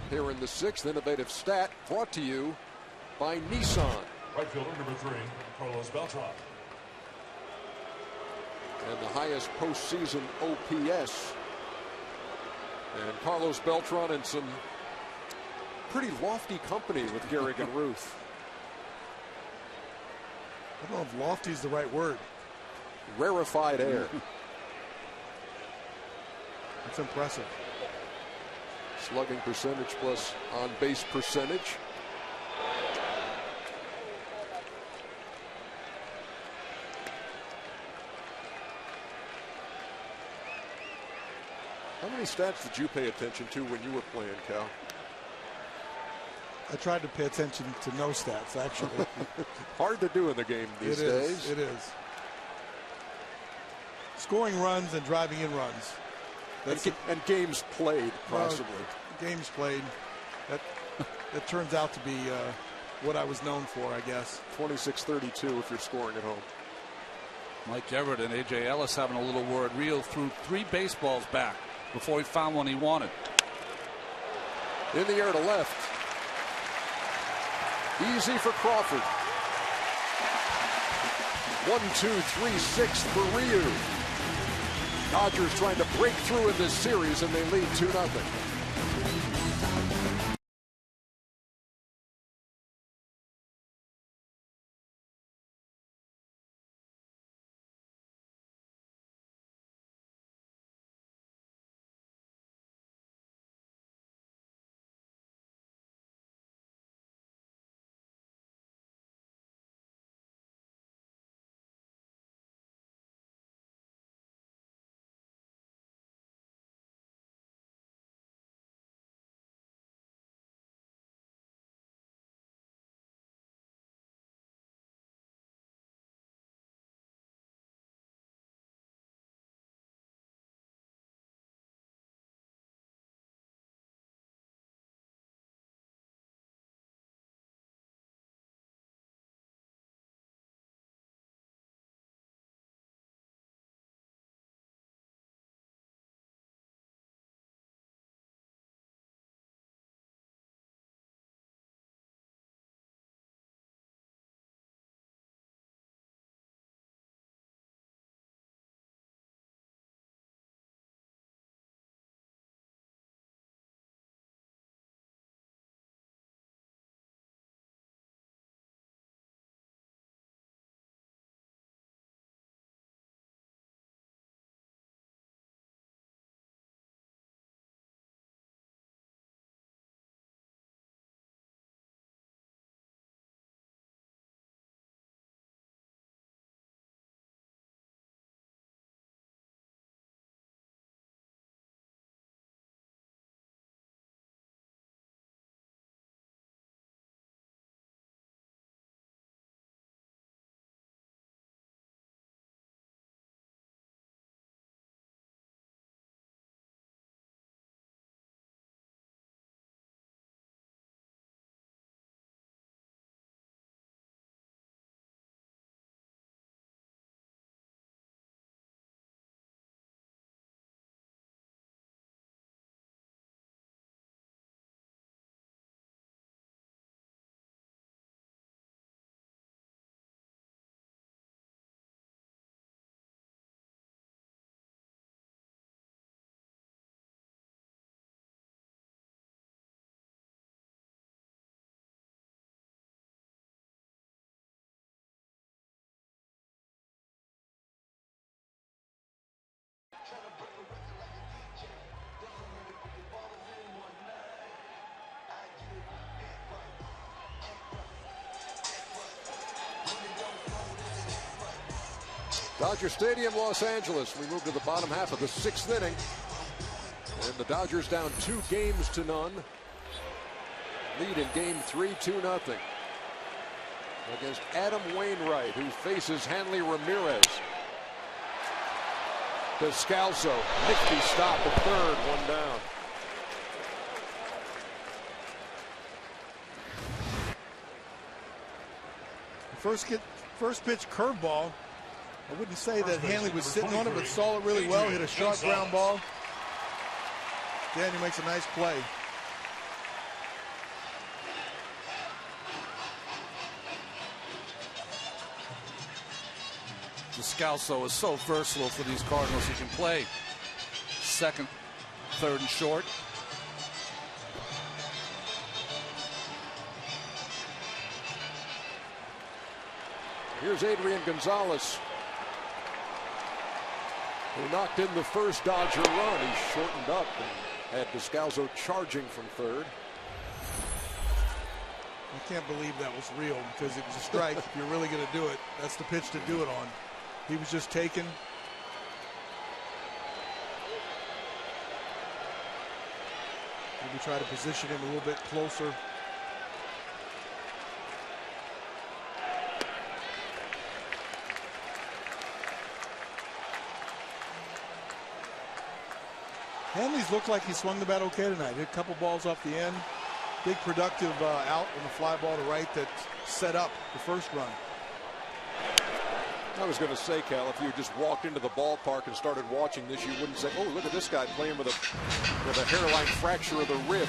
here in the 6th. Innovative stat brought to you by Nissan. Right fielder number 3, Carlos Beltran. And the highest postseason OPS. And Carlos Beltran in some pretty lofty company with Garrigan Ruth. I don't know if lofty is the right word. Rarefied air. That's impressive. Slugging percentage plus on base percentage. How many stats did you pay attention to when you were playing, Cal? I tried to pay attention to no stats, actually. Hard to do in the game these days. It is. Scoring runs and driving in runs. And games played, possibly. Games played. That turns out to be what I was known for, I guess. 26-32 if you're scoring at home. Mike Everett and A.J. Ellis having a little word. Rio threw 3 baseballs back before he found one he wanted. In the air to left. Easy for Crawford. 1-2-3-6 for Ryu. Dodgers trying to break through in this series, and they lead 2-0. Dodger Stadium, Los Angeles. We move to the bottom half of the 6th inning. And the Dodgers down 2-0. Lead in game 3, 2-0. Against Adam Wainwright, who faces Hanley Ramirez. Descalso, nifty stop at third, 1 down. First pitch curveball. I wouldn't say that Hanley was sitting on it, but saw it really well. Hit a sharp ground ball. Daniel makes a nice play. Descalso is so versatile for these Cardinals. He can play second, third, and short. Here's Adrian Gonzalez, who knocked in the first Dodger run. He shortened up and had Descalso charging from third. I can't believe that was real, because it was a strike. If you're really going to do it, that's the pitch to do it on. He was just taken. Maybe try to position him a little bit closer. Hanley's looked like he swung the bat okay tonight. Hit a couple balls off the end. Big productive out on the fly ball to right that set up the first run. I was going to say, Cal, if you just walked into the ballpark and started watching this, you wouldn't say, oh, look at this guy playing with a hairline fracture of the rib.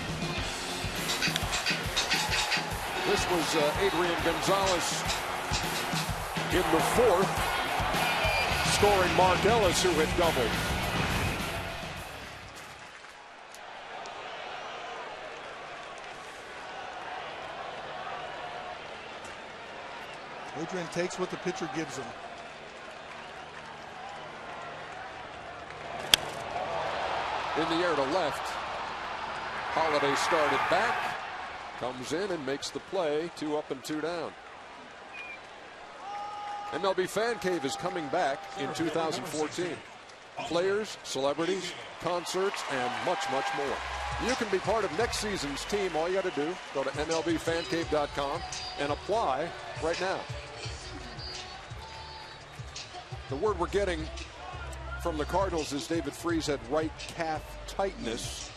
This was Adrian Gonzalez in the 4th, scoring Mark Ellis, who had doubled. Adrian takes what the pitcher gives him. In the air to left. Holiday started back, comes in and makes the play. 2 up and 2 down. MLB Fan Cave is coming back in 2014. Players, celebrities, concerts, and much, much more. You can be part of next season's team. All you got to do, go to MLBFancave.com and apply right now. The word we're getting from the Cardinals is David Freese had right calf tightness,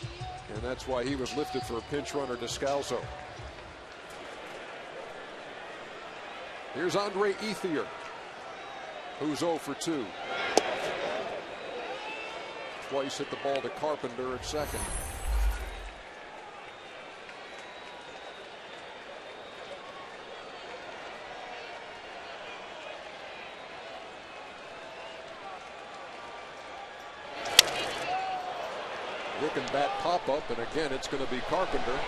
and that's why he was lifted for a pinch runner, Descalso. Here's Andre Ethier, who's 0 for 2. Twice hit the ball to Carpenter at second. Looking bat pop up, and again it's going to be Carpenter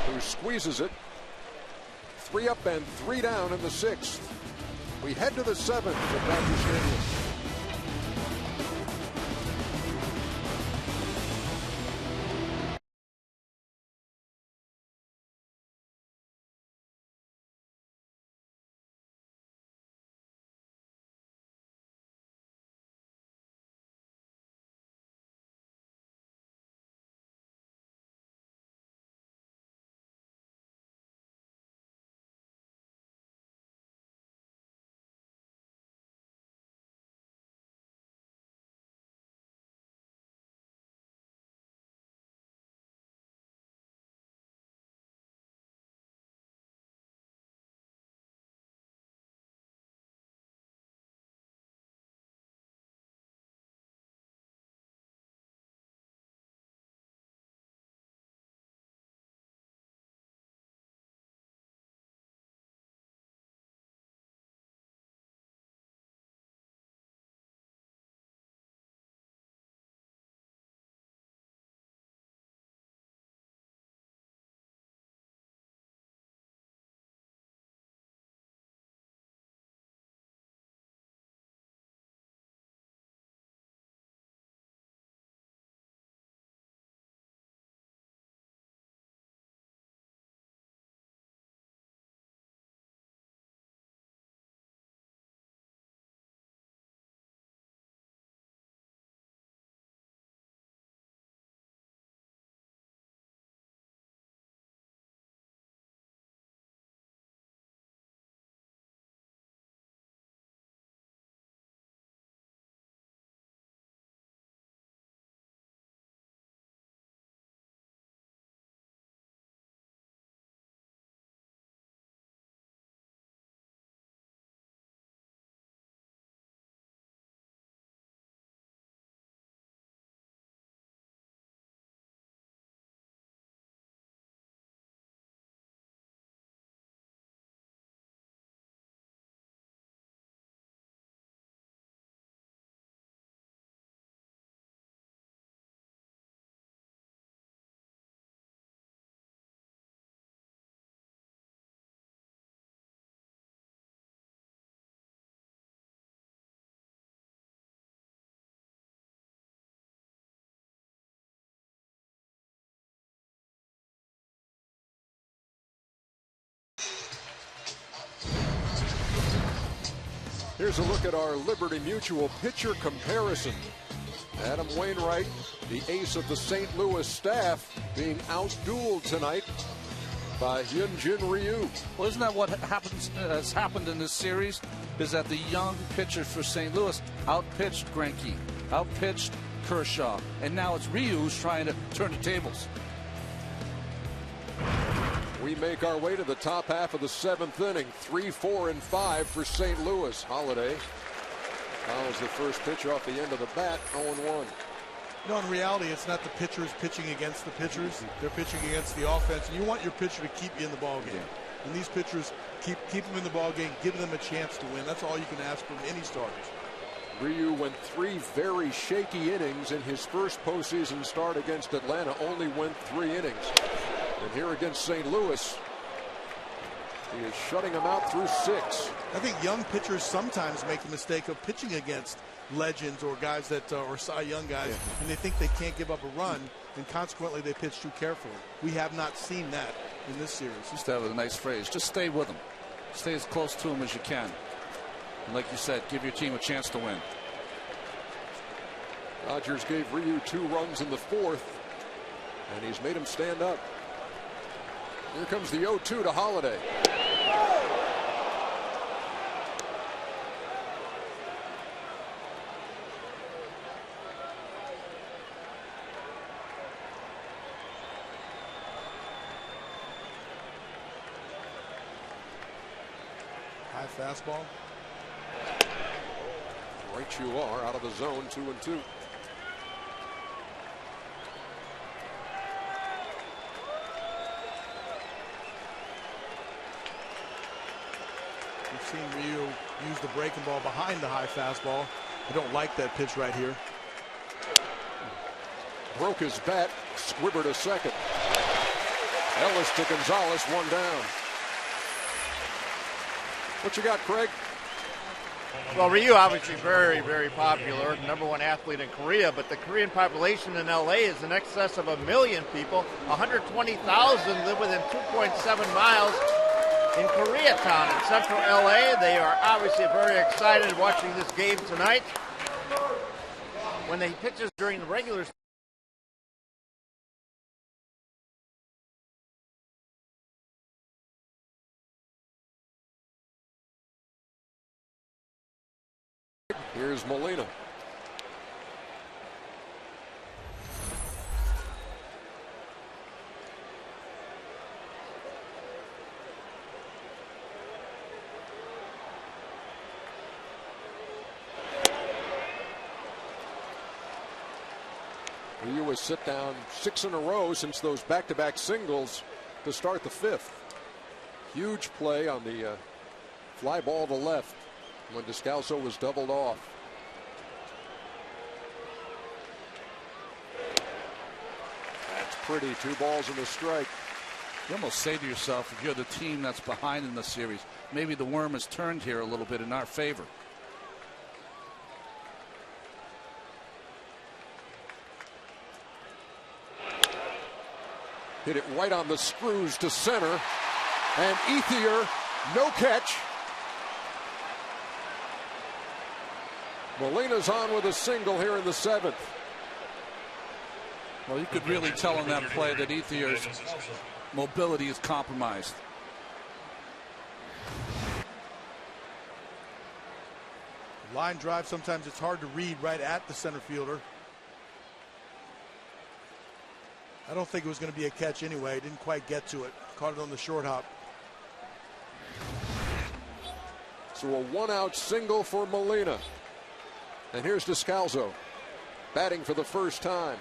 who squeezes it. 3 up and 3 down in the 6th. We head to the 7th at Dodger Stadium. Here's a look at our Liberty Mutual pitcher comparison. Adam Wainwright, the ace of the St. Louis staff, being outdueled tonight by Hyun-Jin Ryu. Well, isn't that what has happened in this series? Is that the young pitchers for St. Louis outpitched Greinke, outpitched Kershaw, and now it's Ryu who's trying to turn the tables. We make our way to the top half of the 7th inning. 3, 4, and 5 for St. Louis. Holiday fouls the first pitch off the end of the bat, 0-1. No, in reality, it's not the pitchers pitching against the pitchers. They're pitching against the offense, and you want your pitcher to keep you in the ball game. Yeah. And these pitchers keep them in the ball game, give them a chance to win. That's all you can ask from any starters. Ryu went 3 very shaky innings in his first postseason start against Atlanta. Only went 3 innings. And here against St. Louis, he is shutting them out through 6. I think young pitchers sometimes make the mistake of pitching against legends or guys that or Cy Young guys, and they think they can't give up a run, and consequently they pitch too carefully. We have not seen that in this series. Just have a nice phrase. Just stay with them. Stay as close to them as you can. And like you said, give your team a chance to win. Dodgers gave Ryu 2 runs in the 4th, and he's made him stand up. Here comes the 0-2 to Holiday. High fastball. Right you are, out of the zone, 2-2. We've seen Ryu use the breaking ball behind the high fastball. I don't like that pitch right here. Broke his bat, squibbered a second. Ellis to Gonzalez, 1 down. What you got, Craig? Well, Ryu obviously very, very popular, #1 athlete in Korea, but the Korean population in LA is in excess of 1 million people. 120,000 live within 2.7 miles in Koreatown in central LA. They are obviously very excited watching this game tonight. When he pitches during the regular season, here's Molina. Ryu has sit down 6 in a row since those back-to-back singles to start the 5th. Huge play on the fly ball to left when Descalso was doubled off. That's pretty. 2 balls and a strike. You almost say to yourself, if you're the team that's behind in the series, maybe the worm has turned here a little bit in our favor. Hit it right on the screws to center. And Ethier, no catch. Molina's on with a single here in the 7th. Well, you could really tell in that play that Ethier's mobility is compromised. Line drive, sometimes it's hard to read right at the center fielder. I don't think it was going to be a catch anyway. Didn't quite get to it. Caught it on the short hop. So a 1-out single for Molina. And here's Descalso batting for the first time.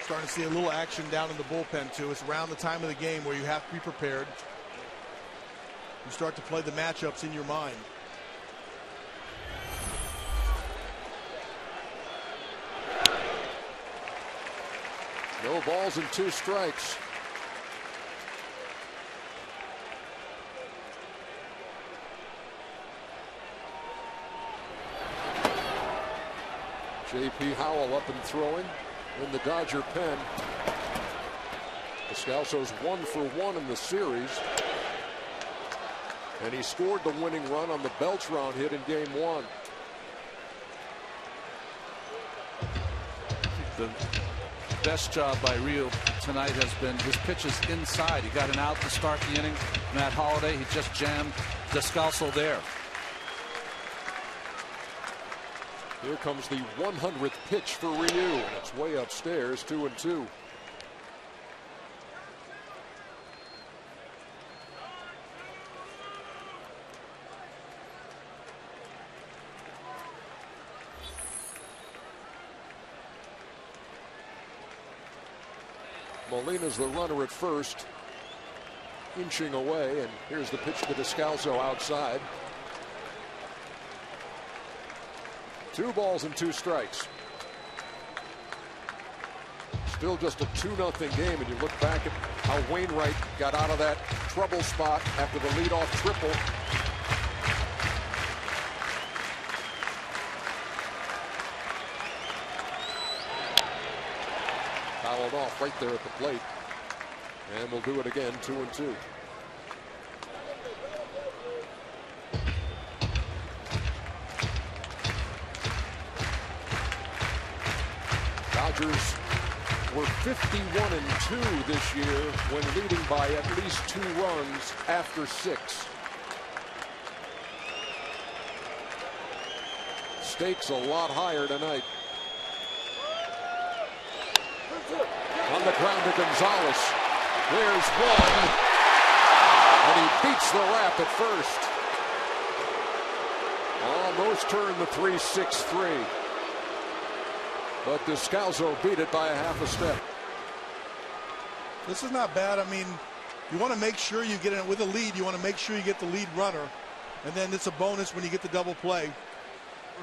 Starting to see a little action down in the bullpen too. It's around the time of the game where you have to be prepared. You start to play the matchups in your mind. No balls and 2 strikes. J.P. Howell up and throwing in the Dodger pen. Descalso's 1 for 1 in the series. And he scored the winning run on the Beltran hit in game 1. The best job by Ryu tonight has been his pitches inside. He got an out to start the inning. Matt Holliday, he just jammed Descalso there. Here comes the 100th pitch for Ryu, and it's way upstairs, 2-2. Molina's the runner at first, inching away, and here's the pitch to Descalso outside. 2 balls and 2 strikes. Still just a 2-0 game, and you look back at how Wainwright got out of that trouble spot after the leadoff triple. Fouled off right there at the plate, and we'll do it again, 2-2. Dodgers were 51-2 this year when leading by at least 2 runs after 6. Stakes a lot higher tonight. On the ground to Gonzalez. There's one. And he beats the wrap at first. Almost turned the 3-6-3. But Descalso beat it by a half a step. This is not bad. I mean, you want to make sure you get in with a lead. You want to make sure you get the lead runner. And then it's a bonus when you get the double play.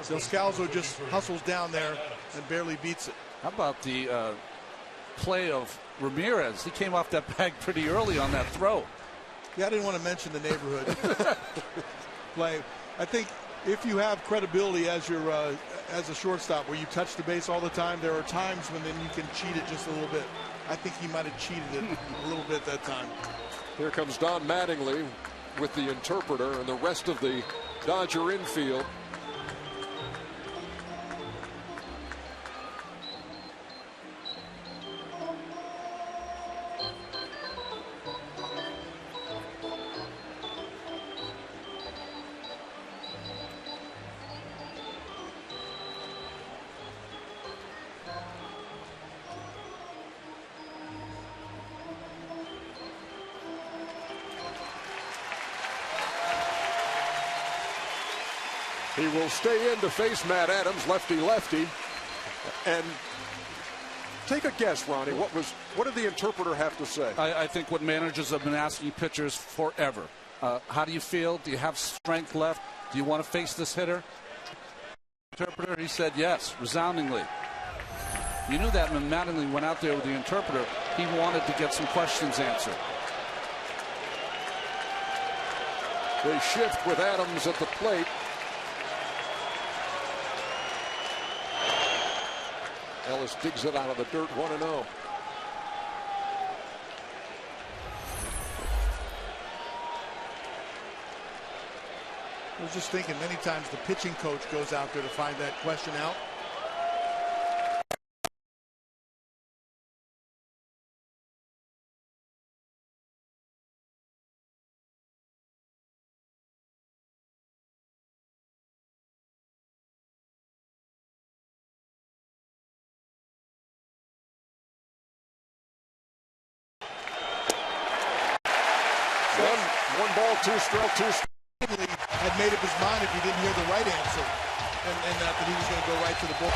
Descalso just hustles down there and barely beats it. How about the play of Ramirez? He came off that bag pretty early on that throw. Yeah, I didn't want to mention the neighborhood play. I think if you have credibility as your as a shortstop where you touch the base all the time, there are times when then you can cheat it just a little bit. I think he might have cheated it a little bit that time. Here comes Don Mattingly with the interpreter and the rest of the Dodger infield. He will stay in to face Matt Adams, lefty-lefty. And take a guess, Ronnie. What did the interpreter have to say? I think what managers have been asking pitchers forever. How do you feel? Do you have strength left? Do you want to face this hitter? Interpreter, he said yes, resoundingly. You knew that when Mattingly went out there with the interpreter, he wanted to get some questions answered. They shift with Adams at the plate. Ellis digs it out of the dirt, 1-0. I was just thinking many times the pitching coach goes out there to find that question out. One ball, 2 strike, 2 strike. Had made up his mind if he didn't hear the right answer, and that he was going to go right to the ball.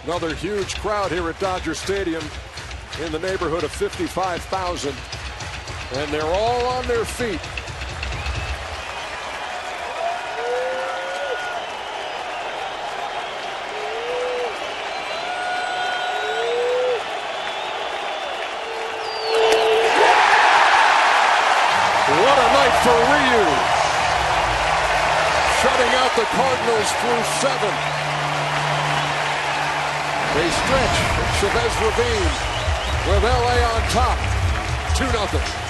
Another huge crowd here at Dodger Stadium, in the neighborhood of 55,000, and they're all on their feet. rounding out the Cardinals through 7. They stretch Chavez Ravine with LA on top, 2-0.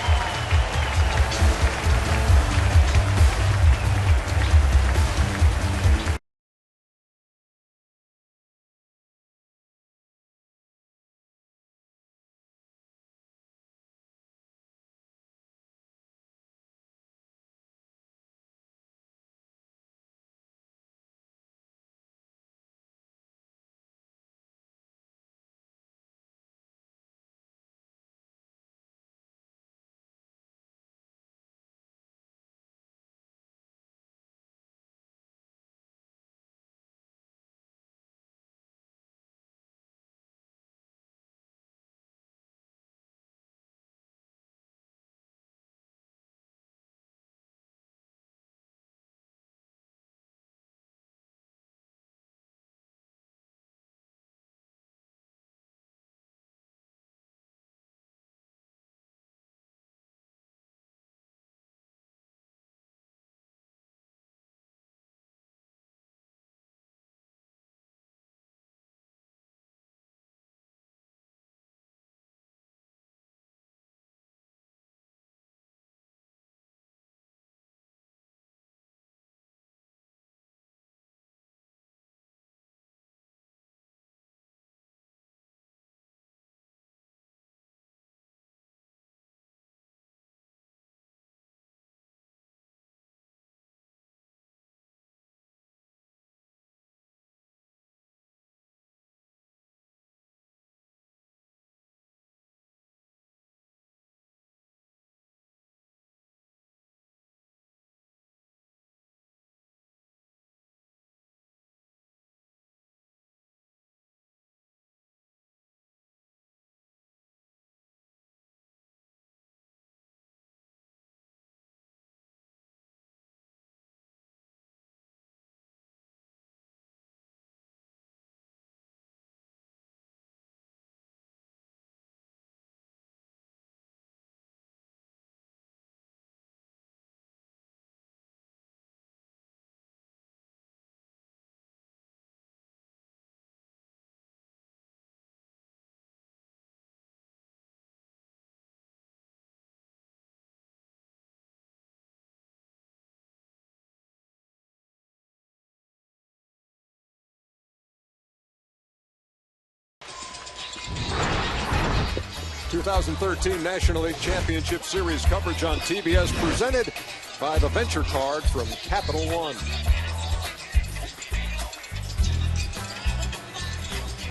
The 2013 National League Championship Series coverage on TBS presented by the Venture Card from Capital One.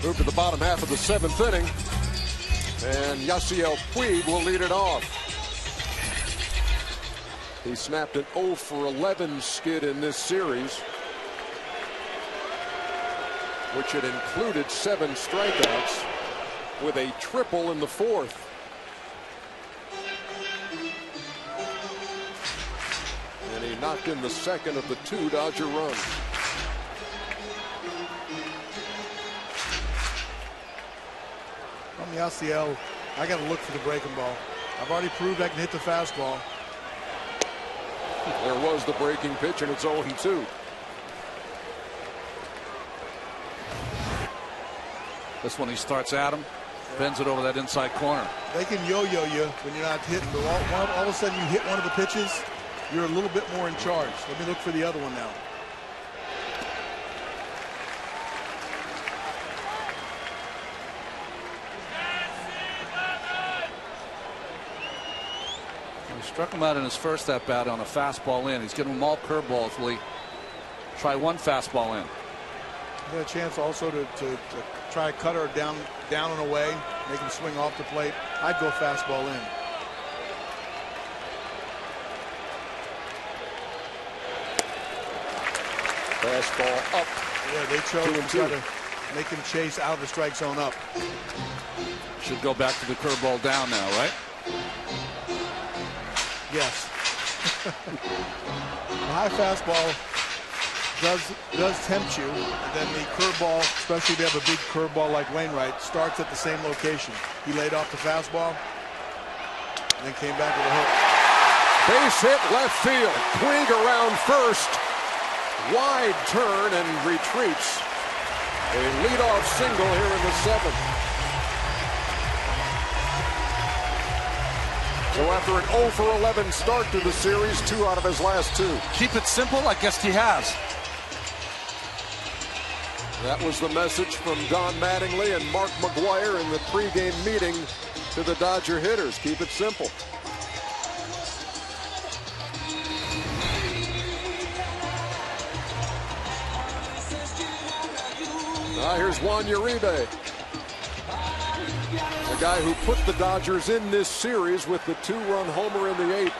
Move to the bottom half of the 7th inning, and Yasiel Puig will lead it off. He snapped an 0 for 11 skid in this series, which had included 7 strikeouts, with a triple in the 4th. And he knocked in the second of the 2 Dodger runs. From Yasiel, I got to look for the breaking ball. I've already proved I can hit the fastball. There was the breaking pitch, and it's 0-2. This one he starts Adam. Bends it over that inside corner. They can yo-yo you when you're not hitting, but all of a sudden you hit one of the pitches, you're a little bit more in charge. Let me look for the other one now. He struck him out in his first at bat on a fastball in. He's giving them all curveballs. Will he try one fastball in? He had a chance also to try to cut her down and away, make him swing off the plate. I'd go fastball in. Fastball up. Yeah, they chose to try to make him chase out of the strike zone up. Should go back to the curveball down now, right? Yes. The high fastball does tempt you, and then the curveball, especially if you have a big curveball like Wainwright, starts at the same location. He laid off the fastball and then came back with a hook. Base hit left field. Puig around first. Wide turn and retreats. A leadoff single here in the 7th. So after an 0 for 11 start to the series, 2 out of his last 2. Keep it simple. I guess he has. That was the message from Don Mattingly and Mark McGuire in the pregame meeting to the Dodger hitters. Keep it simple. Now here's Juan Uribe, the guy who put the Dodgers in this series with the 2-run homer in the 8th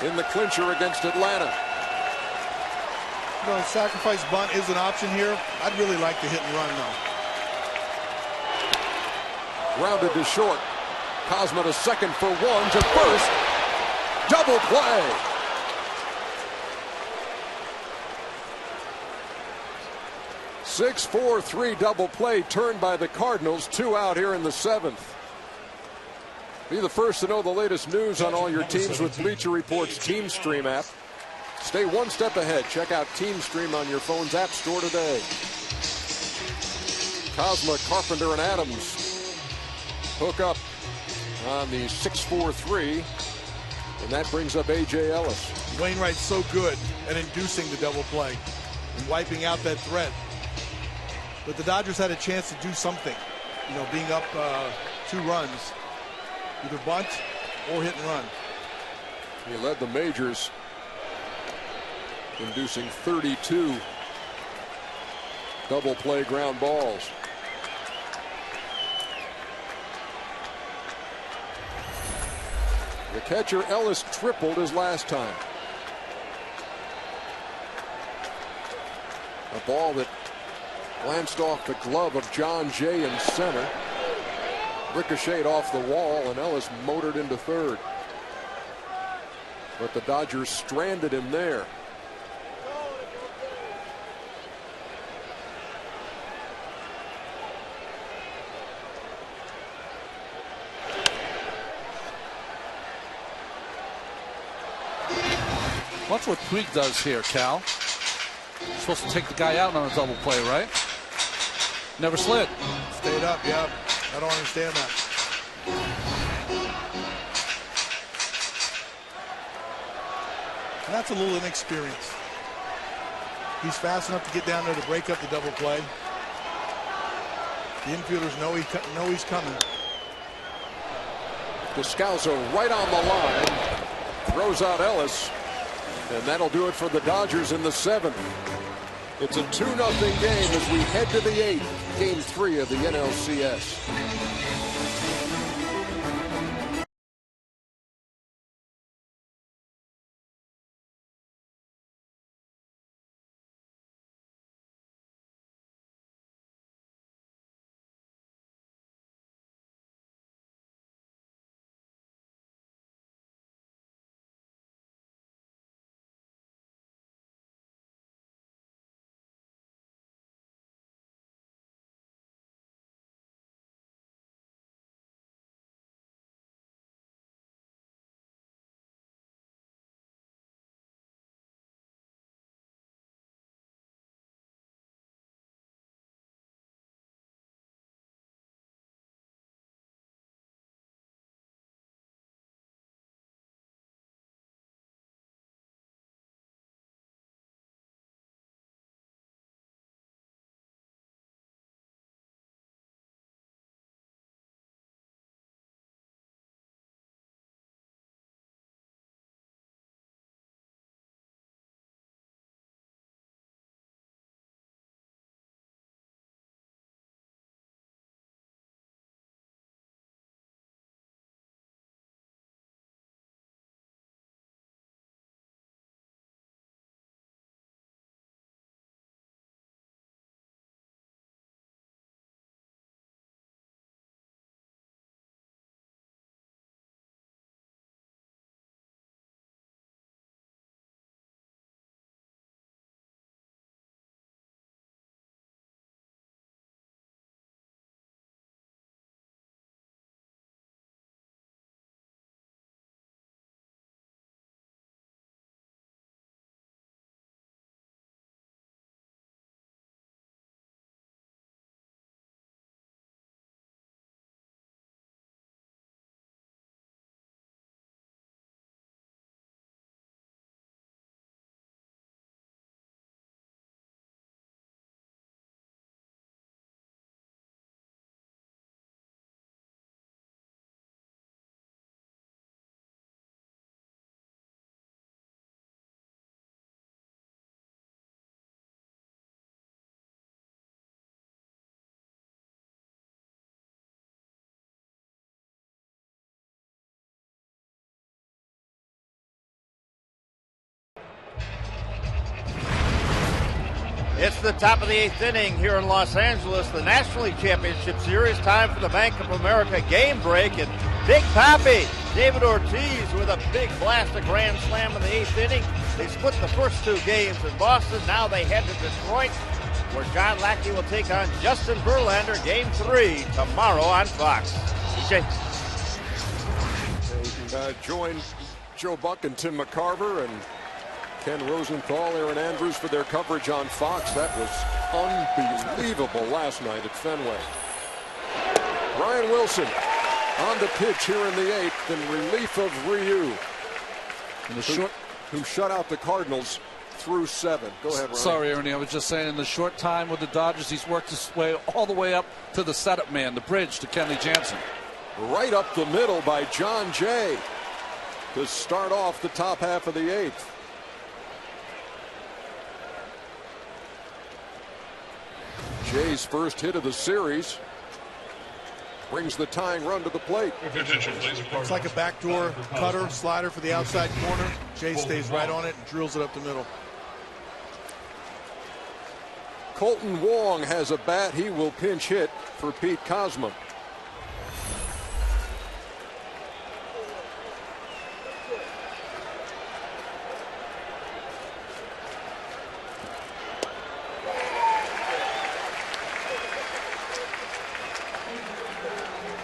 in the clincher against Atlanta. You know, sacrifice bunt is an option here. I'd really like to hit and run though. Grounded to short. Cosma to second for 1 to first. Double play. Six, 4, 3 double play turned by the Cardinals. 2 out here in the 7th. Be the first to know the latest news on all your teams with Bleacher Report's Team Stream app. Stay one step ahead. Check out Team Stream on your phone's app store today. Cosma, Carpenter, and Adams hook up on the 6-4-3, and that brings up A.J. Ellis. Wainwright's so good at inducing the double play and wiping out that threat. But the Dodgers had a chance to do something, you know, being up 2 runs, either bunt or hit and run. He led the majors, inducing 32 double play ground balls. The catcher Ellis tripled his last time. A ball that glanced off the glove of John Jay in center. Ricocheted off the wall, and Ellis motored into third. But the Dodgers stranded him there. Watch what Puig does here, Cal. Supposed to take the guy out on a double play, right? Never slid. Stayed up, yeah. I don't understand that. And that's a little inexperience. He's fast enough to get down there to break up the double play. The infielders know he's coming. Descalzo right on the line. Throws out Ellis. And that'll do it for the Dodgers in the 7th. It's a 2-0 game as we head to the 8th, Game 3 of the NLCS. It's the top of the 8th inning here in Los Angeles, the National League Championship Series. Time for the Bank of America game break. And Big Papi, David Ortiz, with a big blast, a grand slam in the 8th inning. They split the first 2 games in Boston. Now they head to Detroit, where John Lackey will take on Justin Verlander. Game 3 tomorrow on Fox. DJ. Join Joe Buck and Tim McCarver and Ken Rosenthal, Aaron Andrews for their coverage on Fox. That was unbelievable last night at Fenway. Brian Wilson on the pitch here in the 8th in relief of Ryu, who shut out the Cardinals through 7. Go ahead, Ryan. Sorry, Ernie. I was just saying in the short time with the Dodgers, he's worked his way all the way up to the setup man, the bridge to Kenley Jansen. Right up the middle by John Jay to start off the top half of the 8th. Jay's first hit of the series brings the tying run to the plate. Looks like a backdoor cutter, slider for the outside corner. Jay stays right on it and drills it up the middle. Colton Wong has a bat. He will pinch hit for Pete Kozma.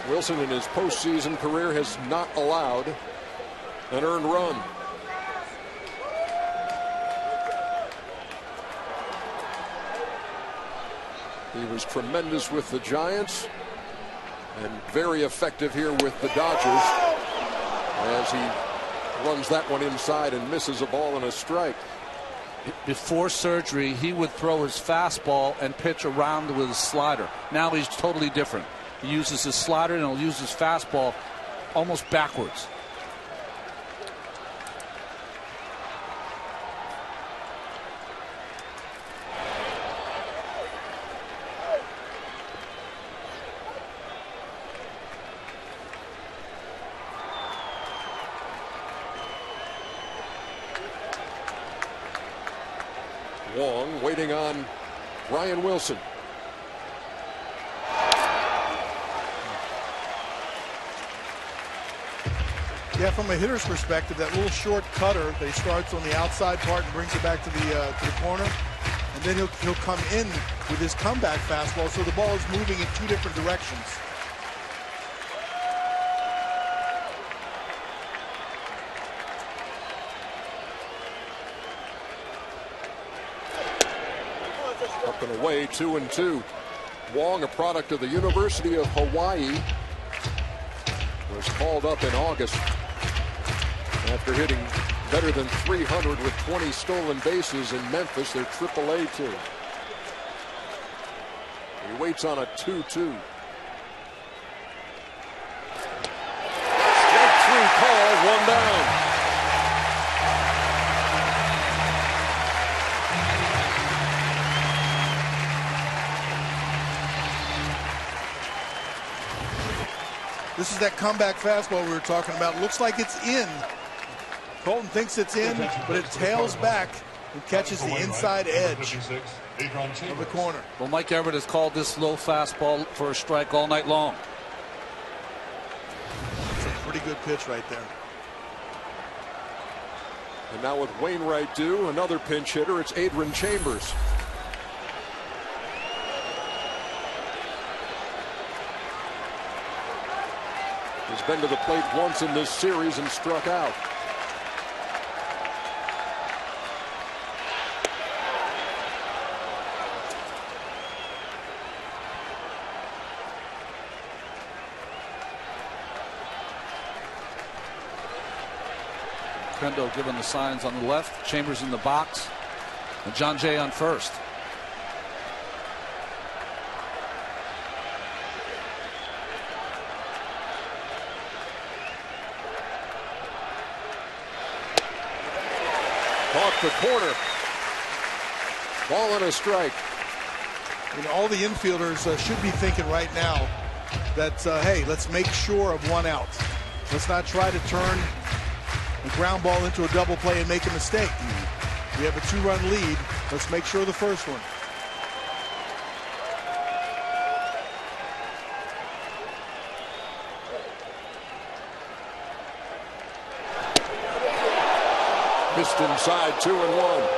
Wilson in his postseason career has not allowed an earned run. He was tremendous with the Giants and very effective here with the Dodgers as he runs that one inside and misses a ball and a strike. Before surgery, he would throw his fastball and pitch around with his slider. Now he's totally different. He uses his slider and he'll use his fastball almost backwards. Wong waiting on Brian Wilson. Yeah, from a hitter's perspective, that little short cutter that he starts on the outside part and brings it back to the corner, and then he'll come in with his comeback fastball, so the ball is moving in 2 different directions. Up and away, 2-2. Wong, a product of the University of Hawaii, was called up in August after hitting better than 300 with 20 stolen bases in Memphis, their AAA team. He waits on a 2-2. Strike 3 call, 1 down. This is that comeback fastball we were talking about. Looks like it's in. Colton thinks it's in, but it tails back and catches the inside edge of the corner. Well, Mike Everett has called this low fastball for a strike all night long. It's a pretty good pitch right there. And now with Wainwright due, another pinch hitter, it's Adrian Chambers. He's been to the plate once in this series and struck out. Kendo giving the signs on the left, Chambers in the box, and John Jay on first. Off the corner. Ball and a strike. You know, all the infielders should be thinking right now that, hey, let's make sure of 1 out. Let's not try to turn the ground ball into a double play and make a mistake. We have a 2-run lead. Let's make sure of the first one. Missed inside, 2-1.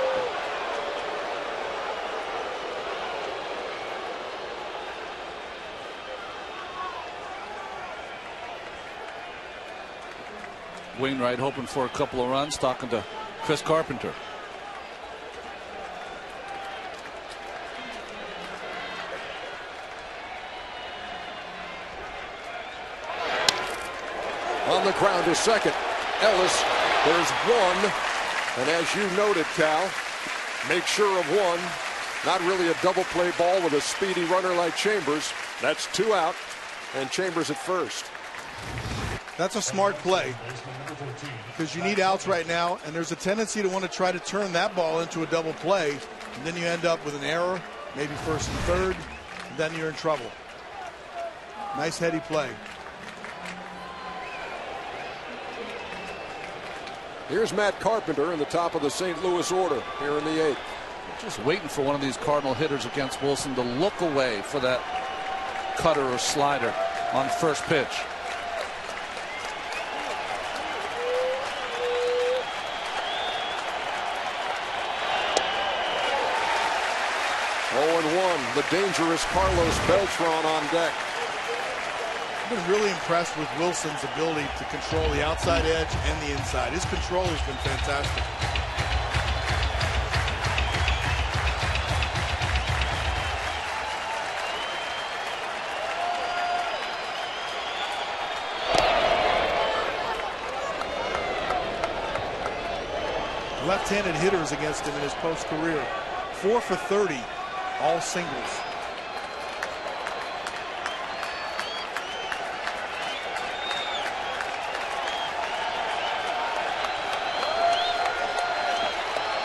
Wainwright hoping for a couple of runs, talking to Chris Carpenter. On the ground to second. Ellis, there's one. And as you noted, Cal, make sure of one. Not really a double play ball with a speedy runner like Chambers. That's 2 out, and Chambers at first. That's a smart play because you need outs right now, and there's a tendency to want to try to turn that ball into a double play, and then you end up with an error, maybe first and third, and then you're in trouble. Nice heady play. Here's Matt Carpenter in the top of the St. Louis order here in the 8th. Just waiting for one of these Cardinal hitters against Wilson to look away for that cutter or slider on first pitch. Oh, 1. The dangerous Carlos Beltran on deck. I've been really impressed with Wilson's ability to control the outside edge and the inside. His control has been fantastic. Left-handed hitters against him in his post-career. 4 for 30, all singles.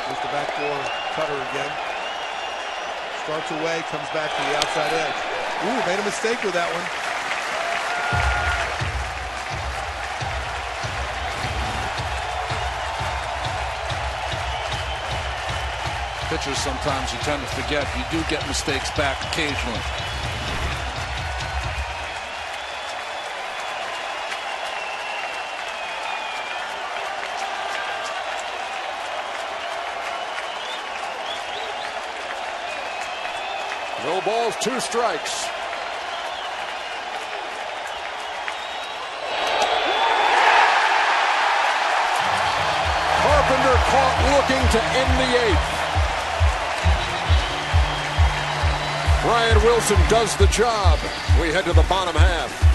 There's the backdoor cutter again. Starts away, comes back to the outside edge. Ooh, made a mistake with that one. Pitchers, sometimes you tend to forget you do get mistakes back occasionally. No balls, 2 strikes. Carpenter caught looking to end the 8th. Brian Wilson does the job. We head to the bottom half.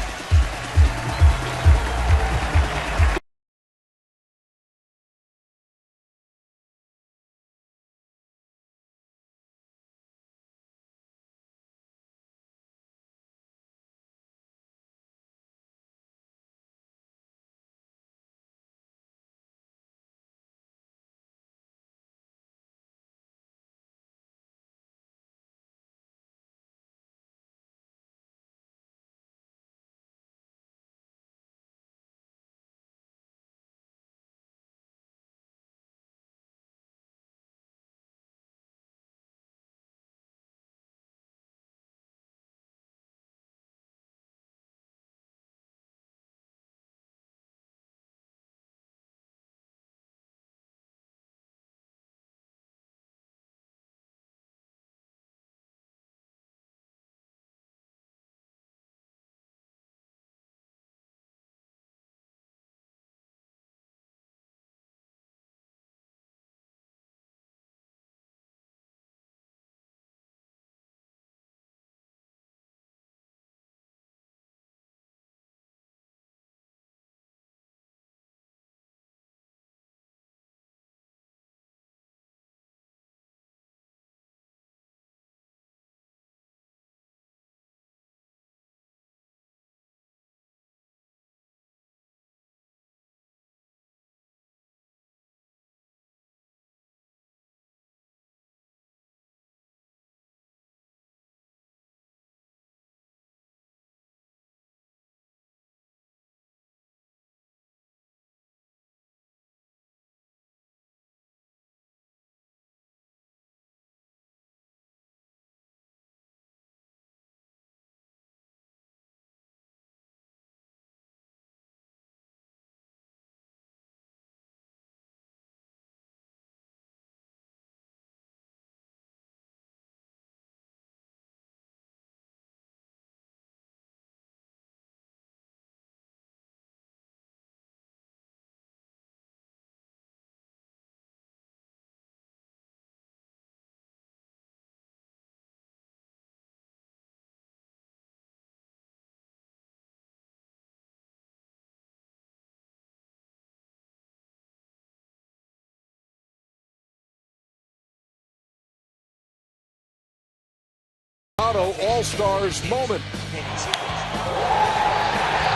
Toronto All-Stars moment.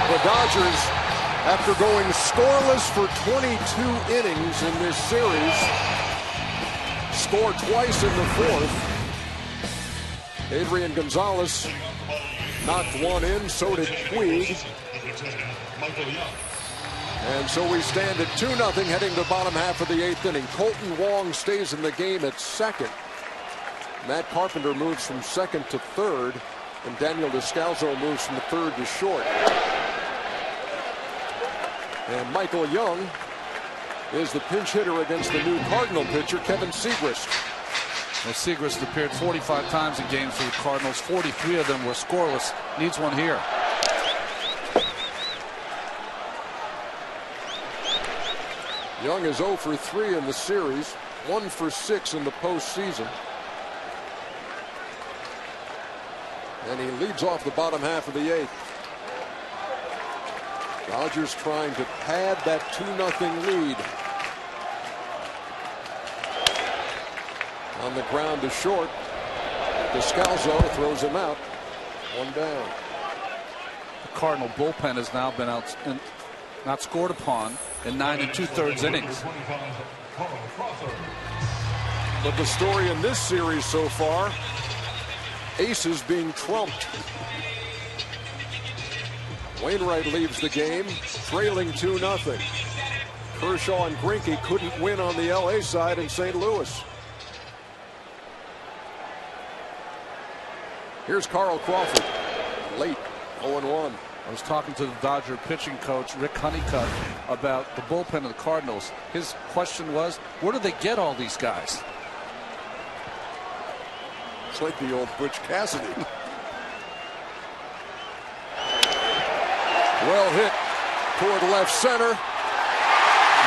The Dodgers, after going scoreless for 22 innings in this series, score twice in the fourth. Adrian Gonzalez knocked one in, so did Puig. And so we stand at 2-0 heading to the bottom half of the eighth inning. Colton Wong stays in the game at second. Matt Carpenter moves from second to third, and Daniel Descalzo moves from third to short. And Michael Young is the pinch hitter against the new Cardinal pitcher, Kevin Segrist. Well, Segrist appeared 45 times in games for the Cardinals. 43 of them were scoreless. Needs one here. Young is 0 for 3 in the series, 1 for 6 in the postseason. And he leads off the bottom half of the eighth. Dodgers trying to pad that 2-0 lead. On the ground to short. Descalzo throws him out. One down. The Cardinal bullpen has now been out and not scored upon in 9 2/3 innings. But the story in this series so far, aces being trumped. Wainwright leaves the game, trailing 2-0. Kershaw and Greinke couldn't win on the LA side in St. Louis. Here's Carl Crawford, late, 0-1. I was talking to the Dodger pitching coach, Rick Honeycutt, about the bullpen of the Cardinals. His question was, where do they get all these guys? It's like the old Butch Cassidy. Well hit toward left center.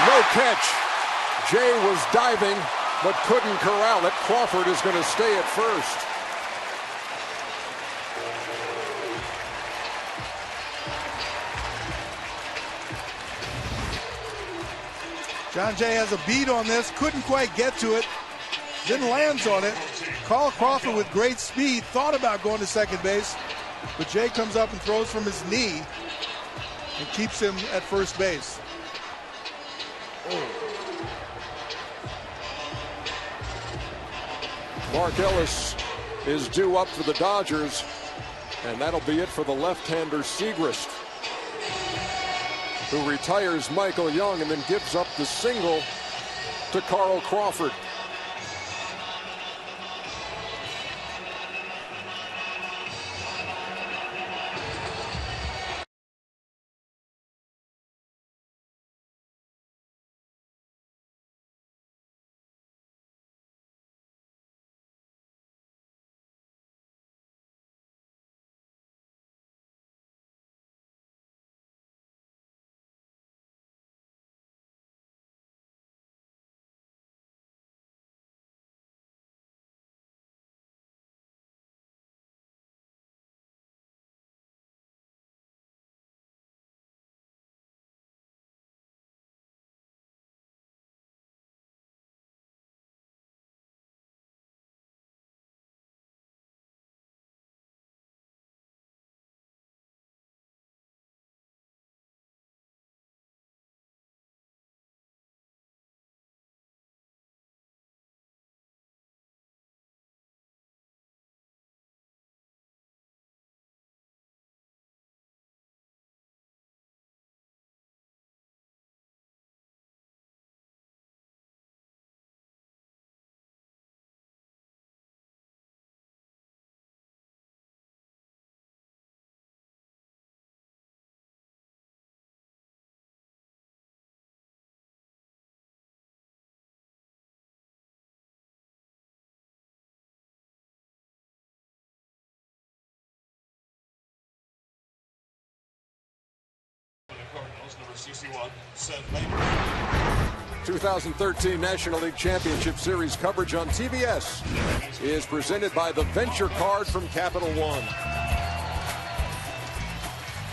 No catch. Jay was diving, but couldn't corral it. Crawford is going to stay at first. John Jay has a beat on this, couldn't quite get to it, then lands on it. Carl Crawford with great speed, thought about going to second base, but Jay comes up and throws from his knee and keeps him at first base. Mark Ellis is due up for the Dodgers, and that'll be it for the left-hander Segrist, who retires Michael Young and then gives up the single to Carl Crawford. Number 61, Seth Labor. 2013 National League Championship Series coverage on TBS is presented by the Venture Card from Capital One.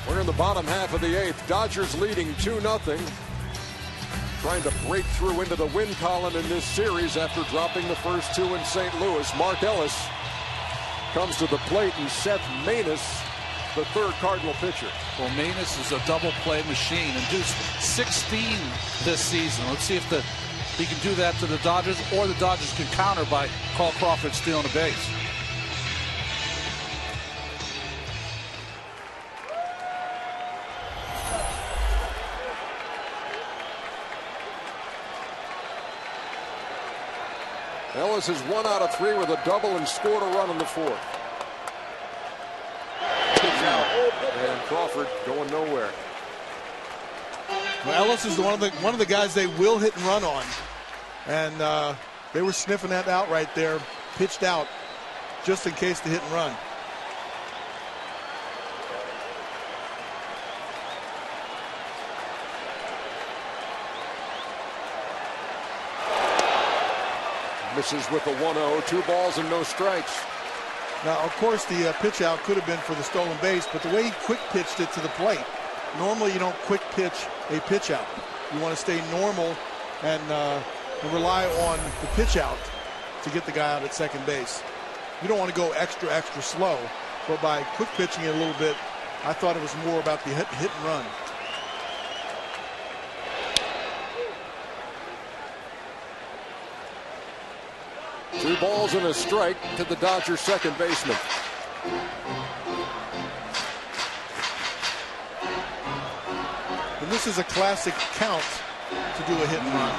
We're in the bottom half of the eighth. Dodgers leading 2-0. Trying to break through into the win column in this series after dropping the first two in St. Louis. Mark Ellis comes to the plate, and Seth Maness, the third Cardinal pitcher. Well, Maness is a double play machine, induced 16 this season. Let's see if he can do that to the Dodgers, or the Dodgers can counter by Carl Crawford stealing a base. Ellis is 1 out of 3 with a double and scored a run in the fourth. And Crawford going nowhere. Well, Ellis is one of the guys they will hit and run on, and they were sniffing that out right there, pitched out just in case the hit and run. Misses with a 1-0, 2 balls and no strikes. Now, of course, the pitch out could have been for the stolen base, but the way he quick pitched it to the plate, normally you don't quick pitch a pitch out. You want to stay normal and rely on the pitch out to get the guy out at second base. You don't want to go extra slow, but by quick pitching it a little bit, I thought it was more about the hit and run. Two balls and a strike to the Dodgers second baseman. And this is a classic count to do a hit and run.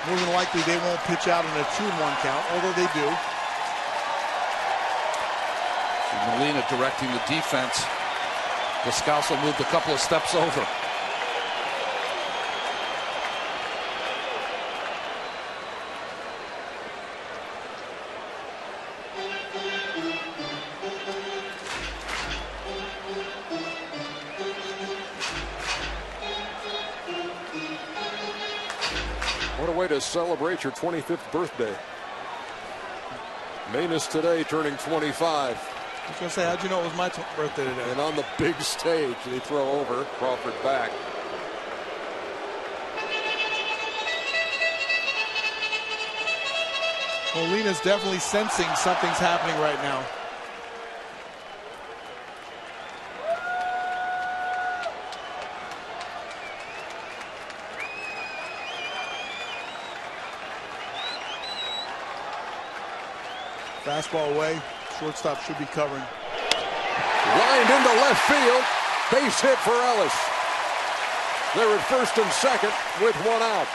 More than likely they won't pitch out in a 2-1 count, although they do. Molina directing the defense. Descalso moved a couple of steps over. What a way to celebrate your 25th birthday. Maness today turning 25. I was going to say, how'd you know it was my birthday today? And on the big stage, they throw over. Crawford back. Molina's definitely sensing something's happening right now. Fastball away. Shortstop should be covering. Lined into left field. Base hit for Ellis. They're at first and second with 1 out.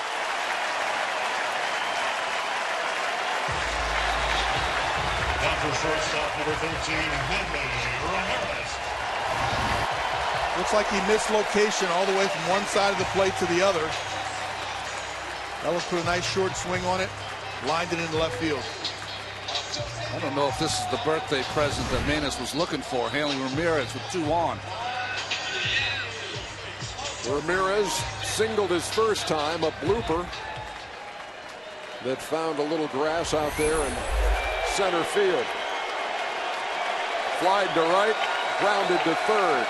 Dodger shortstop number 13, Hanley Ramirez. Looks like he missed location all the way from one side of the plate to the other. Ellis put a nice short swing on it, lined it into left field. I don't know if this is the birthday present that Maness was looking for. Hanley Ramirez with 2 on. Ramirez singled his first time, a blooper that found a little grass out there in center field. Flied to right, grounded to third.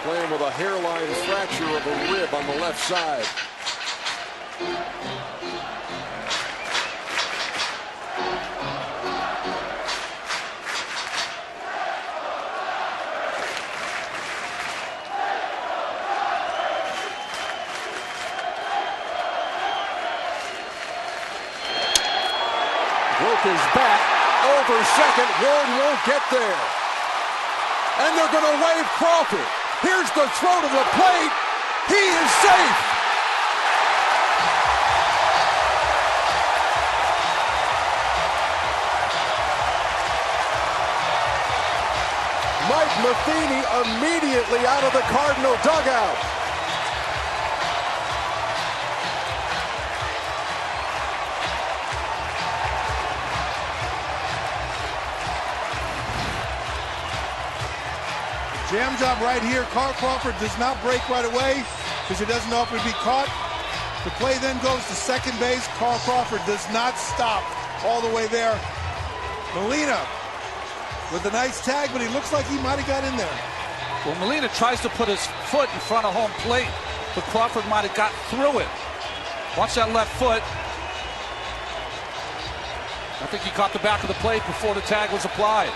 Playing with a hairline fracture of a rib on the left side. Broke his bat over second. Ward won't get there. And they're going to wave Crawford. Here's the throw to the plate. He is safe. Mike Matheny immediately out of the Cardinal dugout. Jam job right here. Carl Crawford does not break right away because he doesn't know if it would be caught. The play then goes to second base. Carl Crawford does not stop all the way there. Molina with a nice tag, but he looks like he might have got in there. Well, Molina tries to put his foot in front of home plate, but Crawford might have got through it. Watch that left foot. I think he caught the back of the plate before the tag was applied.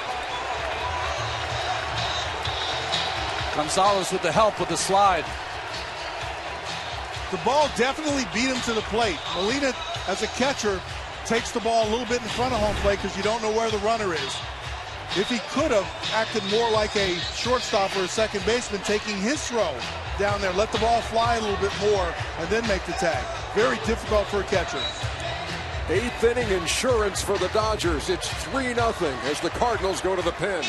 Gonzalez with the help with the slide. The ball definitely beat him to the plate. Molina, as a catcher, takes the ball a little bit in front of home plate because you don't know where the runner is. If he could have acted more like a shortstop or a second baseman, taking his throw down there, let the ball fly a little bit more, and then make the tag. Very difficult for a catcher. 8th inning insurance for the Dodgers. It's 3-0 as the Cardinals go to the pen.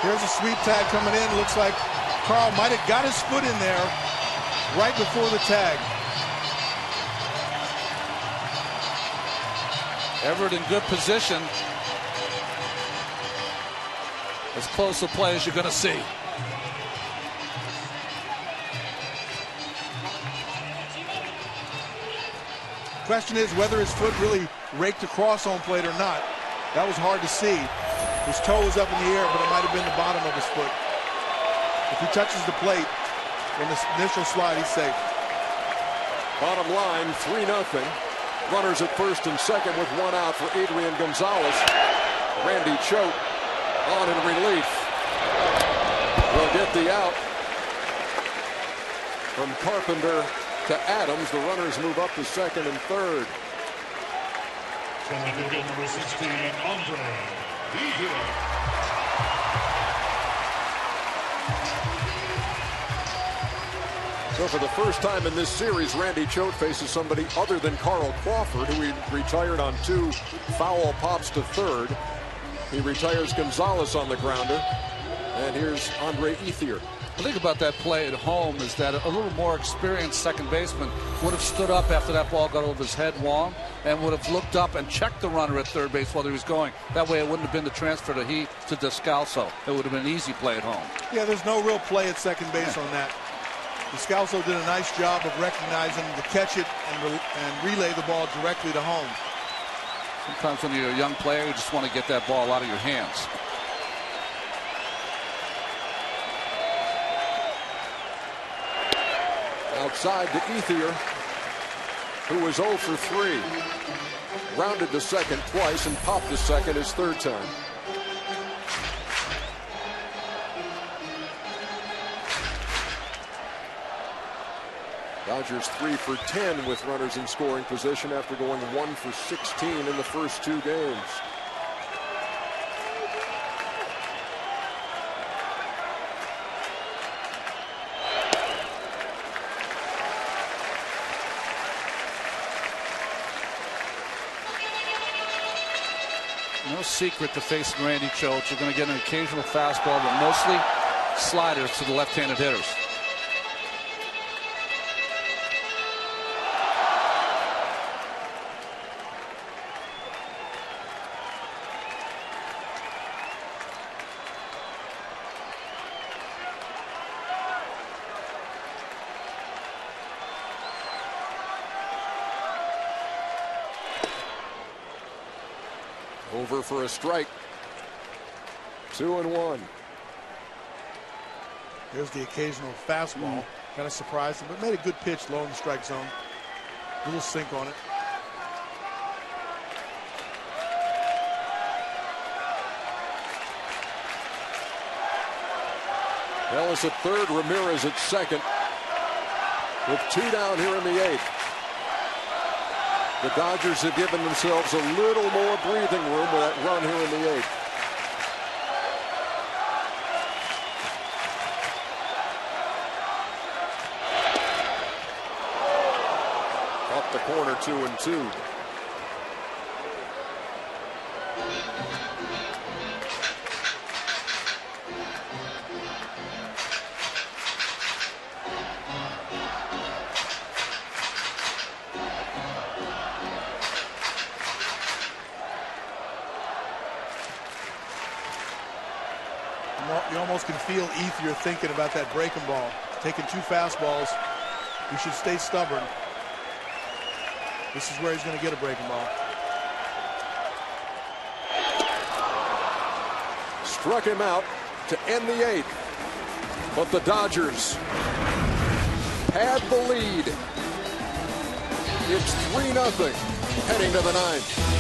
Here's a sweep tag coming in. Looks like Carl might have got his foot in there right before the tag. Everett in good position. As close a play as you're going to see. Question is whether his foot really raked across home plate or not. That was hard to see. His toe was up in the air, but it might have been the bottom of his foot. If he touches the plate in the initial slide, he's safe. Bottom line, 3-0. Runners at first and second with one out for Adrian Gonzalez. Randy Choate on in relief. Will get the out. From Carpenter to Adams, the runners move up to second and third. From the field, number 16, Andre. So for the first time in this series, Randy Choate faces somebody other than Carl Crawford, who he retired on 2 foul pops to third. He retires Gonzalez on the grounder. And here's Andre Ethier. The thing about that play at home is that a little more experienced second baseman would have stood up after that ball got over his head long and would have looked up and checked the runner at third base while he was going. That way it wouldn't have been the transfer to Descalso. It would have been an easy play at home. Yeah, there's no real play at second base on that. Descalso did a nice job of recognizing to catch it and relay the ball directly to home. Sometimes when you're a young player, you just want to get that ball out of your hands. Outside to Ethier, who was 0 for 3. Rounded to second twice and popped to second his third time. Dodgers 3 for 10 with runners in scoring position after going 1 for 16 in the first 2 games. No secret to facing Randy Choate. You're going to get an occasional fastball, but mostly sliders to the left-handed hitters. Over for a strike. 2-1. There's the occasional fastball. Kind of surprised him, but made a good pitch low in the strike zone. Little sink on it. Ellis at third, Ramirez at second. With 2 down here in the 8th. The Dodgers have given themselves a little more breathing room with that run here in the 8th. Up the corner, 2-2. You almost can feel Ethier thinking about that breaking ball. Taking 2 fastballs. He should stay stubborn. This is where he's going to get a breaking ball. Struck him out to end the 8th. But the Dodgers pad the lead. It's 3-0 heading to the 9th.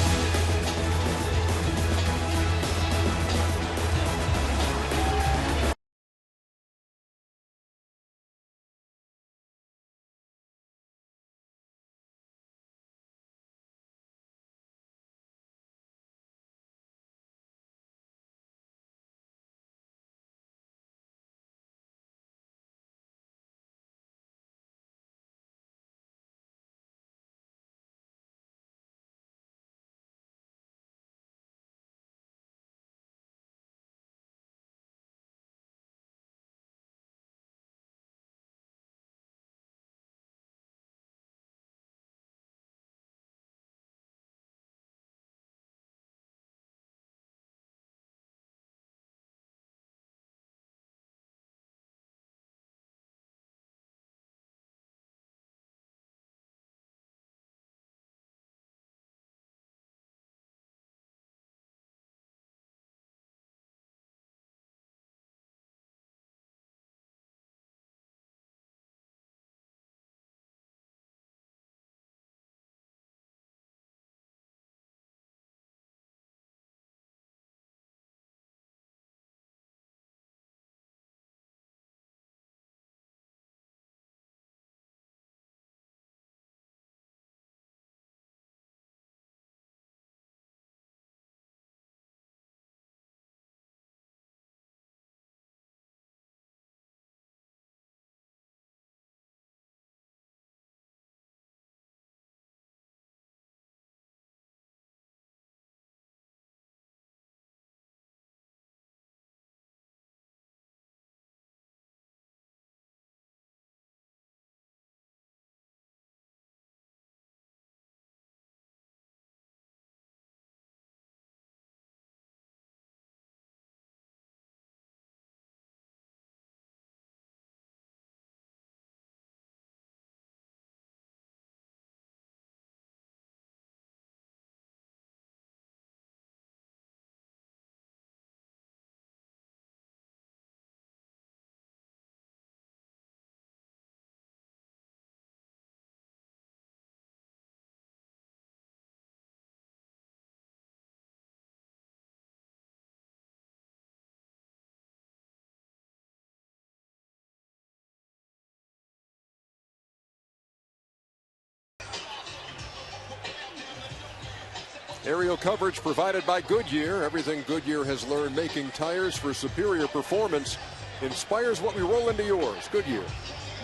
Aerial coverage provided by Goodyear. Everything Goodyear has learned making tires for superior performance inspires what we roll into yours. Goodyear,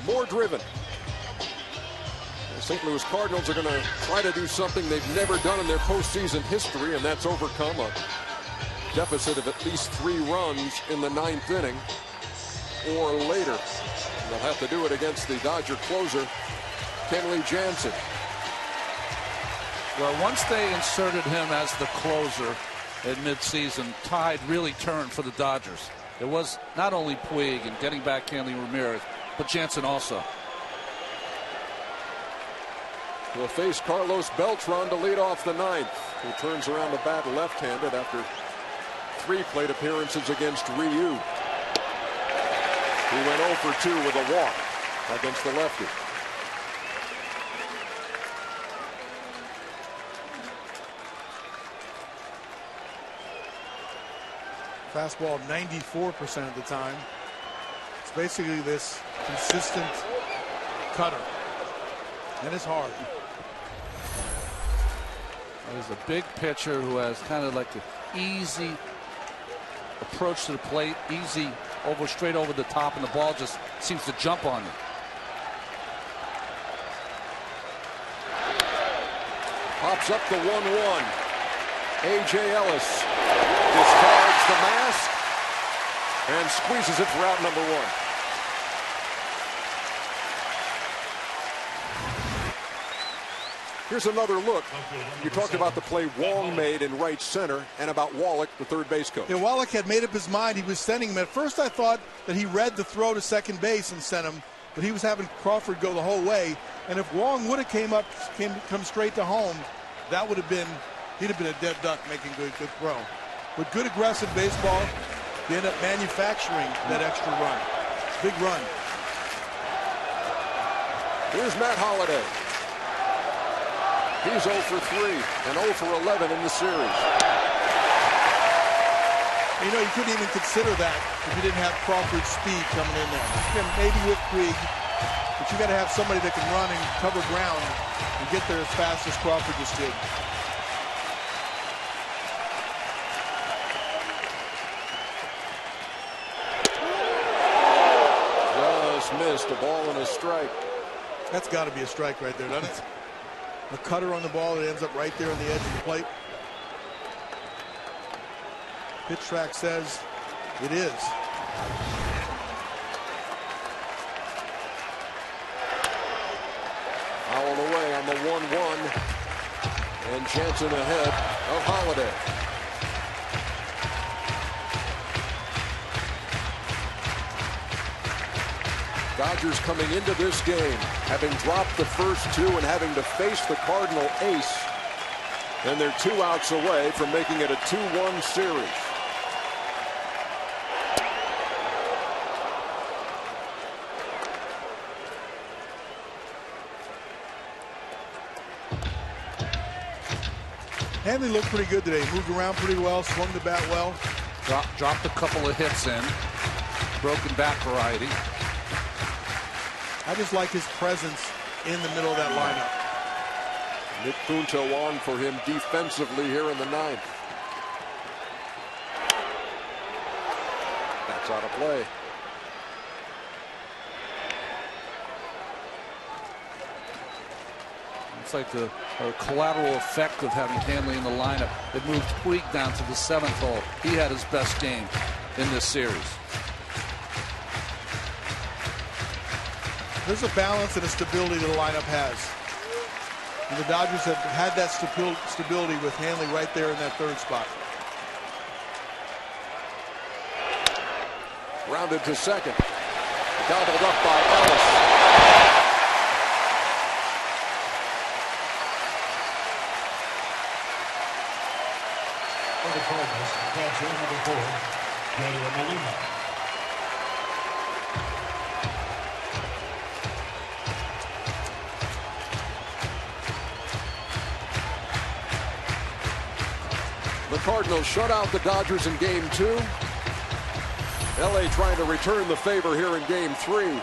more driven. The St. Louis Cardinals are going to try to do something they've never done in their postseason history, and that's overcome a deficit of at least 3 runs in the 9th inning or later. They'll have to do it against the Dodger closer, Kenley Jansen. Well, once they inserted him as the closer at midseason, tide really turned for the Dodgers. It was not only Puig and getting back Hanley Ramirez, but Jansen also. will face Carlos Beltran to lead off the ninth, who turns around to bat left-handed after 3 plate appearances against Ryu. He went 0 for 2 with a walk against the lefty. Fastball 94% of the time. It's basically this consistent cutter. And it's hard. He's a big pitcher who has kind of like an easy approach to the plate, easy straight over the top, and the ball just seems to jump on him. Pops up the 1-1. A.J. Ellis discards the mask and squeezes it for out number 1. Here's another look. You talked about the play Wong made in right center and about Wallach, the third base coach. Yeah, Wallach had made up his mind. He was sending him. At first I thought that he read the throw to second base and sent him, but he was having Crawford go the whole way. And if Wong would have come straight to home, that would have been, he'd have been a dead duck making good throw. With good aggressive baseball, they end up manufacturing that extra run. Big run. Here's Matt Holliday. He's 0 for 3 and 0 for 11 in the series. You know, you couldn't even consider that if you didn't have Crawford's speed coming in there. Maybe with Puig, but you got to have somebody that can run and cover ground and get there as fast as Crawford just did. Just missed a ball and a strike. That's got to be a strike right there, doesn't it? A cutter on the ball that ends up right there on the edge of the plate. Pitch track says it is. Foul away on the 1-1. And Jansen ahead of Holliday. Dodgers coming into this game, having dropped the first 2 and having to face the Cardinal ace. And they're 2 outs away from making it a 2-1 series. Hanley looked pretty good today. Moved around pretty well, swung the bat well. Dropped a couple of hits in. Broken bat variety. I just like his presence in the middle of that lineup. Nick Punto on for him defensively here in the 9th. That's out of play. It's like the collateral effect of having Hanley in the lineup. It moved Puig down to the 7th hole. He had his best game in this series. There's a balance and a stability that the lineup has. And the Dodgers have had that stability with Hanley right there in that 3rd spot. Rounded to second. Gobbled up by Ellis. For the Cardinals, catcher number 4, Adrian Gonzalez. The Cardinals shut out the Dodgers in Game 2. LA trying to return the favor here in Game 3.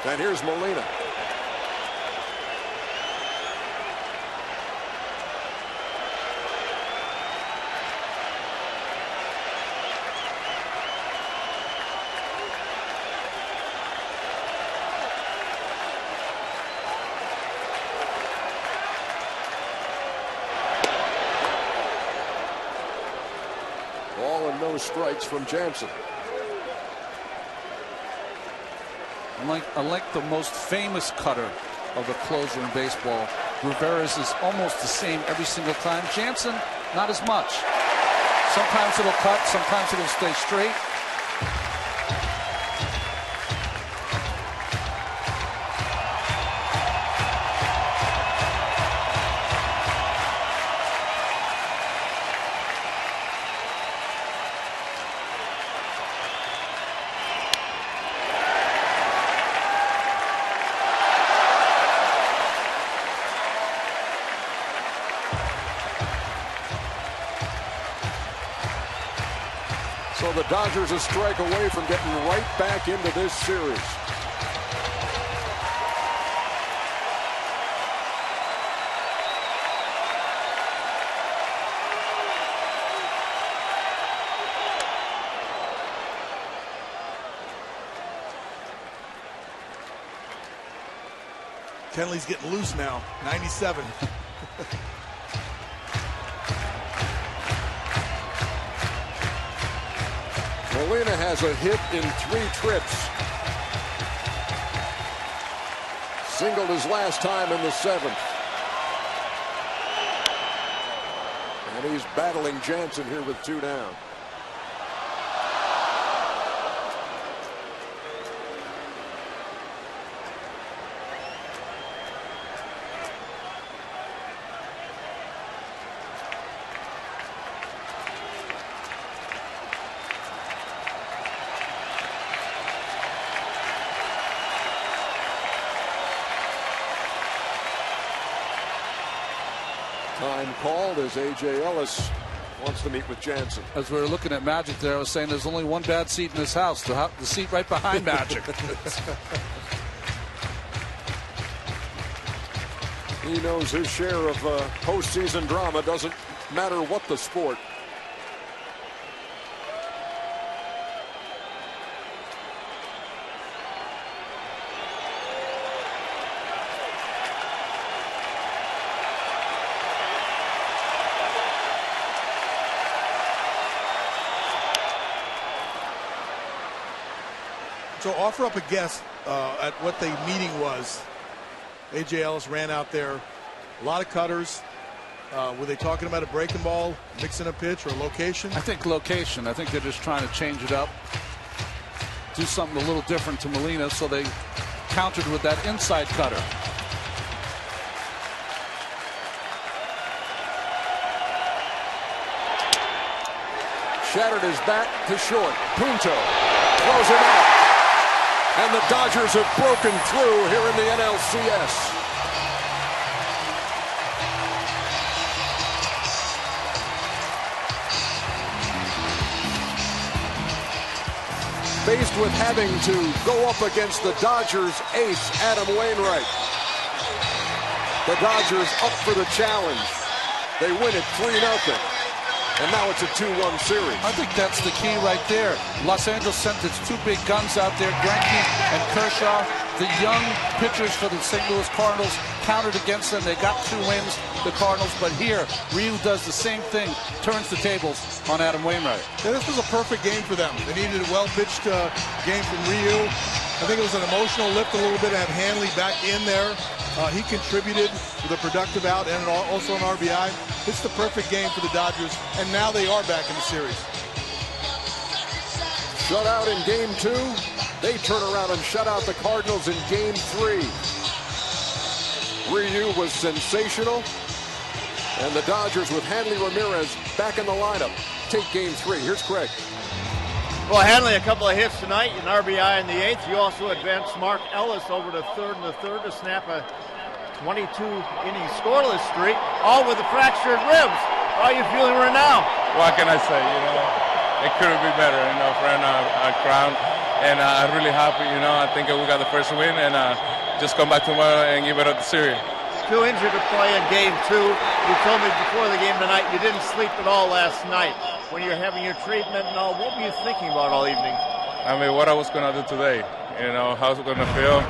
And here's Molina. No strikes from Jansen. I like the most famous cutter of a closer in baseball. Rivera's is almost the same every single time. Jansen, not as much. Sometimes it'll cut, sometimes it'll stay straight. So the Dodgers a strike away from getting right back into this series. Kenley's getting loose now, 97. Molina has a hit in 3 trips. Singled his last time in the 7th. And he's battling Jansen here with 2 down. Time called as A.J. Ellis wants to meet with Jansen. As we were looking at Magic there, I was saying there's only one bad seat in this house, the seat right behind Magic. He knows his share of postseason drama, doesn't matter what the sport. So offer up a guess at what the meeting was. A.J. Ellis ran out there. A lot of cutters. Were they talking about a breaking ball, mixing a pitch, or location? I think location. I think they're just trying to change it up. Do something a little different to Molina, so they countered with that inside cutter. Shattered his bat to short. Punto throws him out. And the Dodgers have broken through here in the NLCS. Faced with having to go up against the Dodgers ace, Adam Wainwright. The Dodgers up for the challenge. They win it 3-0. And now it's a 2-1 series. I think that's the key right there. Los Angeles sent its 2 big guns out there, Greinke and Kershaw. The young pitchers for the St. Louis Cardinals countered against them. They got 2 wins, the Cardinals. But here, Ryu does the same thing, turns the tables on Adam Wainwright. Yeah, this was a perfect game for them. They needed a well-pitched game from Ryu. I think it was an emotional lift a little bit to have Hanley back in there. He contributed with a productive out and also an RBI. It's the perfect game for the Dodgers, and now they are back in the series. Shut out in game 2. They turn around and shut out the Cardinals in game 3. Ryu was sensational, and the Dodgers with Hanley Ramirez back in the lineup take game 3. Here's Craig. Well, Hanley, a couple of hits tonight, an RBI in the 8th. You also advanced Mark Ellis over to third in the 3rd to snap a 22-inning scoreless streak, all with the fractured ribs. How are you feeling right now? What can I say? You know, it couldn't be better. You know, for our crown, and I'm really happy. You know, I think we got the first win, and just come back tomorrow and give it up the series. 2 injured to play in game 2. You told me before the game tonight you didn't sleep at all last night. When you're having your treatment and all, what were you thinking about all evening? I mean, what I was going to do today. You know, how I was going to feel.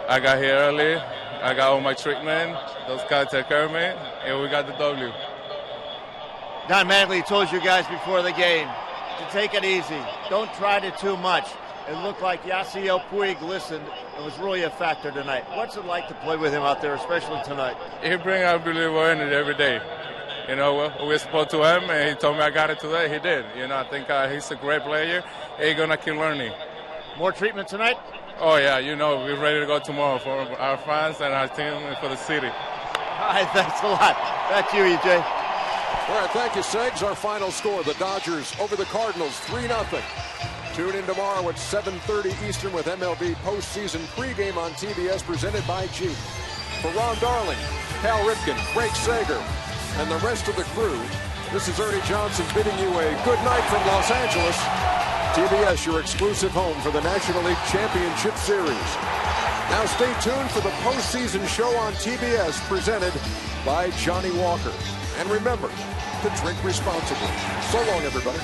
I got here early. I got all my treatment. Those guys take care of me, and we got the W. Don Mattingly told you guys before the game to take it easy. Don't try to too much. It looked like Yasiel Puig listened. It was really a factor tonight. What's it like to play with him out there, especially tonight? He brings unbelievable energy every day. You know, we spoke to him, and he told me I got it today. He did. You know, I think he's a great player. He's going to keep learning. More treatment tonight? Oh, yeah. You know, we're ready to go tomorrow for our fans and our team and for the city. All right, thanks a lot. Back to you, EJ. All right, thank you, Segs. Our final score, the Dodgers over the Cardinals, 3-0. Tune in tomorrow at 7:30 Eastern with MLB postseason pregame on TBS presented by Jeep. For Ron Darling, Cal Ripken, Frank Sager, and the rest of the crew, This is Ernie Johnson bidding you a good night from Los Angeles. TBS, your exclusive home for the National League Championship Series. Now stay tuned for the postseason show on TBS presented by Johnny Walker. And remember to drink responsibly. So long, everybody.